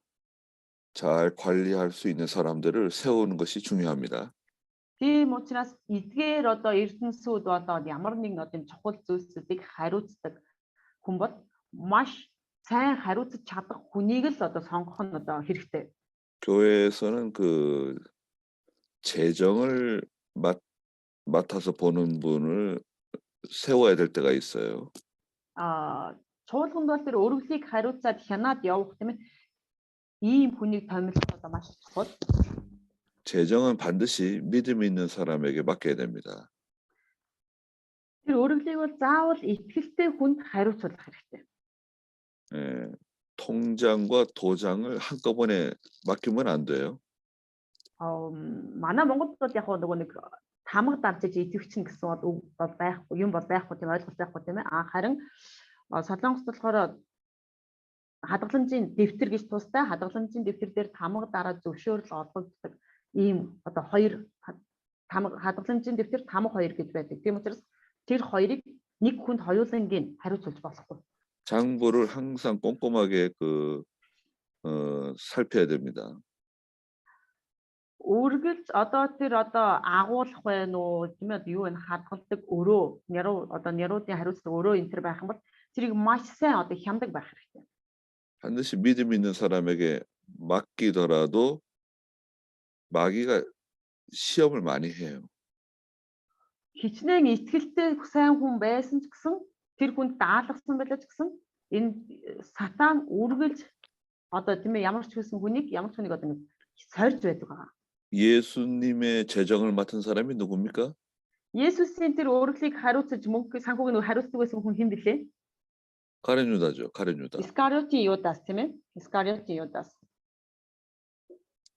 잘 관리할 수 있는 사람들을 세우는 것이 중요합니다. Тийм учраас эдгээр одоо эрдэнэсүүд одоо ямар нэгэн одоо чухал зүйлсүүдийг хариуцдаг хүн бол маш сайн хариуцж чадах хүнийг л одоо сонгох нь одоо хэрэгтэй. 교회에서는 그 재정을 맡아서 보는 분을 세워야 될 때가 있어요. Чуулганд бол тэр өргөлийг хариуцаад хянаад явах тийм ээ ийм хүнийг томилох одоо маш чухал. 재정은 반드시 믿음 있는 사람에게 맡겨야 됩니다. Тэр өргөлийг бол заавал итгэлтэй хүнд хариуцуулах хэрэгтэй. 통장과 도장을 한꺼번에 맡기면 안 돼요. Манай Монголд бол яг нөгөө нэг тамга даржиж идэвхчин гэсэн үг бол байхгүй, юм бол байхгүй тийм ойлголт байхгүй тийм ээ. Харин Солонгост болохоор хадгаламжийн дэвтэр гэж тустай хадгаламжийн дэвтэр дээр тамга дараа зөвшөөрөл олгогддог ийм одоо хоёр хадгаламжийн дэвтэр тамга хоёр гэж байдаг. Тийм учраас тэр хоёрыг нэг хүнд хоёулангийн хариуцуулж болохгүй. 장부를 항상 꼼꼼하게 살펴야 됩니다. Үргэлж одоо тэр одоо агуулах байна уу тийм ээ юу вэ хадгалдаг өрөө няруудын хариуцлага өрөө энэ төр байх юм бол тэрийг маш сайн одоо хямдаг байх хэрэгтэй. 반드시 믿음 있는 사람에게 맡기더라도 마귀가 시험을 많이 해요. Хичнээн итгэлтэй сайн хүн байсан ч гэсэн тэр хүнд даалгасан байлаа ч гэсэн энэ сатан үргэлж одоо тийм ээ ямар ч хүнийг одоо сорж байдаг байгаа. 예수님의 재정을 맡은 사람이 누굽니까? 예수스ийн тэр өргөлийг хариуцаж мөнгө санхүүг нь хариуцдаг байсан хүн хэн бэлээ? 가룟 유다죠. 가룟 유다. Искариотын Юдас тийм ээ? Искариотын Юдас.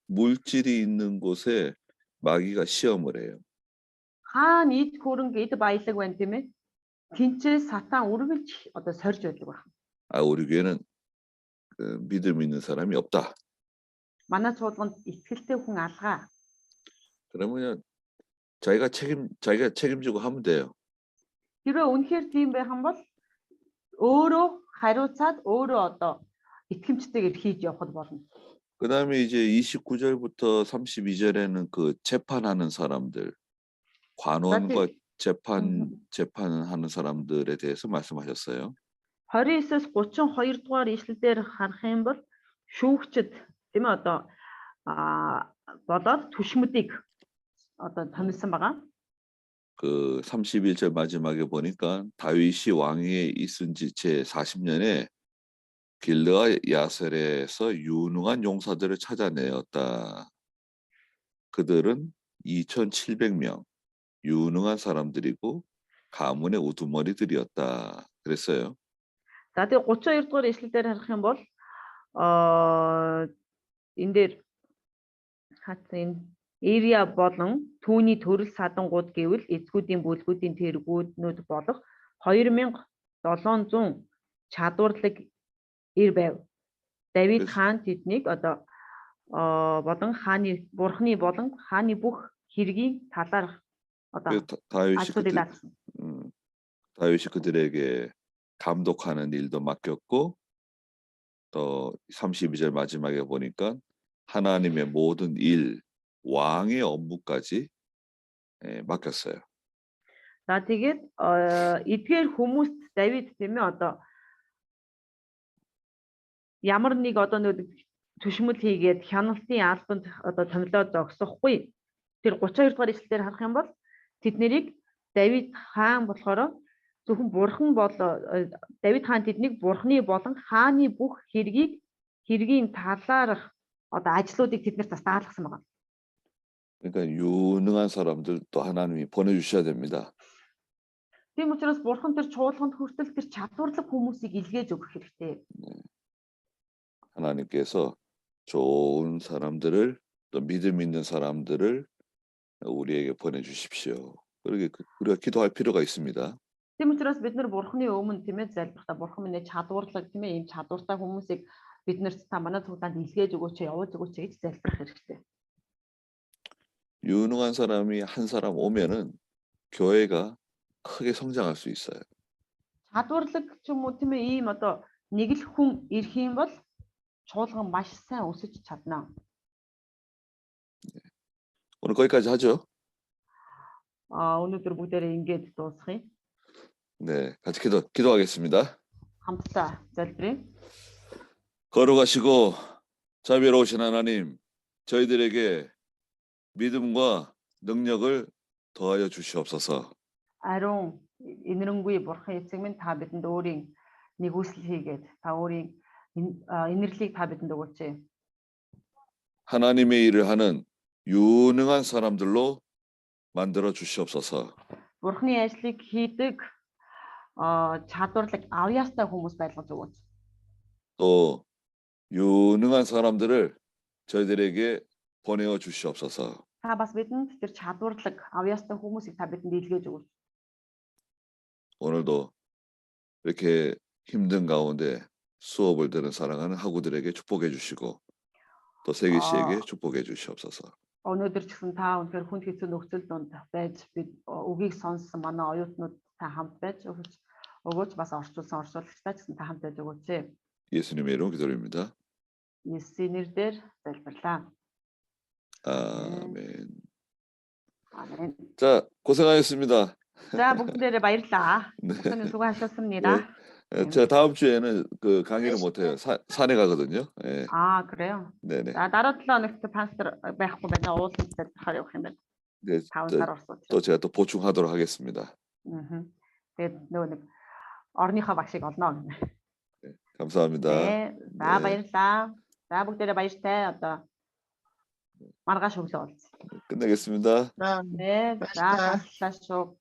물질이 있는 곳에 마귀가 시험을 해요. Хаана ид хөрөнгө эд баялаг байна тийм ээ? Тинчээ сатан үргэлж одоо сорж байдаг байна. 우리 교회는 믿음 있는 사람이 없다. Манай чуулганд итгэлтэй хүн алгаа. 그러면 자기가 책임지고 하면 돼요. Хэрвээ үнэхээр тийм байх юм бол өөрөө хариуцаад өөрөө одоо итгэмжтэйгээр хийж явахд болно. 그다음에 이제 29절부터 32절에는 그 재판하는 사람들, 관원과 재판하는 사람들에 대해서 말씀하셨어요. 29-с 32 дугаар ишлэлээр харах юм бол шүүгчд тийм ээ одоо болоод түшмүүдийг одоо томилсон байгаа. 그 31절 마지막에 보니까 다윗이 왕위에 있은 지 제 40년에 길르아 야셀에서 유능한 용사들을 찾아내었다. 그들은 2,700명 유능한 사람들이고 가문의 우두머리들이었다. 그랬어요. За тэгээ 32 дугаар ишлэлээр харах юм бол энэ дээр хатын Ирия болон түүний төрөл садангууд гэвэл эцгүүдийн бүлгүүдийн тэргүүднүүд болох 2700 чадварлаг ир байв. Давид хаан тэднийг одоо болон бурхны болон хааны бүх хэргийг талаарх одоо 다윗이 그들에게 감독하는 일도 맡겼고 또 32절 마지막에 보니까 하나님의 모든 일, 왕의 업무까지 맡겼어요. За тэгээд эдгээр хүмүүст Давид тийм ээ одоо ямар нэг одоо нэг төшмөл хийгээд хяналтын албанд одоо томилоод зогсохгүй. Тэр 32 дугаар ишлэлээр харах юм бол тэднийг Давид хаан болохоор зөвхөн бурхан Давид хаан тэднийг бурхны болон хааны бүх хэргийн талаарх одоо ажлуудыг тэднээс даалгасан байгаа. 그러니까 유능한 사람들도 하나님이 보내주셔야 됩니다. Тийм учраас бурхан тэр чуулганд хүртэл тэр чадварлаг хүмүүсийг илгээж өгөх хэрэгтэй. 하나님께서 좋은 사람들을 또 믿음 있는 사람들을 우리에게 보내주십시오. 그렇게 우리가 기도할 필요가 있습니다. Тийм учраас бид нар бурханы өмнө тийм ээ залбихдаа бурхан минь чадварлаг тийм ээ ийм чадвартай хүмүүсийг биднэрт та манай цуглаанд илгээж өгөөч, явуулж өгөөч гэж залбирах хэрэгтэй. 유능한 사람이 한 사람 오면은 교회가 크게 성장할 수 있어요. Чадварлаг ч юм уу тийм ээ ийм одоо нэг л хүн ирэх юм бол чуулган маш сайн өсөж чадна. 오늘 거기까지 하죠. Өнөөдөр бүгдээрээ ингэж дуусгая. 네, 같이 기도하겠습니다. Хамтдаа залбирая. 거룩하시고 자비로우신 하나님, 저희들에게 믿음과 능력을 더하여 주시옵소서. Ариун инэрэнгүй бурхан эцэг минь та бидэнд өөрийн нэгүсэл хийгээд та өөрийн инэрлийг та бидэнд өгөөч. 하나님의 일을 하는 유능한 사람들로 만들어 주시옵소서. Бурханы ажлыг хийдэг чадварлаг авьяастай хүмүүс байлгаж өгөөч. 또 유능한 사람들을 저희들에게 보내어 주시옵소서. Та бас бидэнд тэр чадварлаг авьяастай хүмүүсийг та бидэнд илгээж өгөөч. 오늘도 이렇게 힘든 가운데 수업을 들은 사랑하는 학우들에게 축복해 주시고 또 세기 씨에게 축복해 주시옵소서. Өнөөдөр ч гэсэн та өнөхөр хүнд хэцүү нөхцөл донд байж бид үгийг сонссон манай оюутнууд та хамт байж өгөөч бас орчуулсан орчуулагчтай ч гэсэн та хамт байж өгөөч. 예수님의 이름으로 기도드립니다. Есүсийн нэрээр залбирлаа. 아멘. Амен. 자, 고생하셨습니다. За бүгдээрээ баярлалаа. 네. Бүгдээ 수고하셨습니다. 제가 다음 주에는 그 강의를 못 해요. 산에 가거든요. 예. 그래요. 네네. дараа 7 хоногт пастор байхгүй байна. Ууланд залбирахаар явах юм байна. 네, 5 сар орсод. 또 제가 또 보충하도록 하겠습니다. Тэгээд нөгөө нэг орныхоо багшийг олно гэнэ. 네, 감사합니다. 네. За баярлалаа. За бүгдээрээ баяртай одоо маргааш өглөө уулзъя. 끝내겠습니다. 네. За баярлалаа шүү.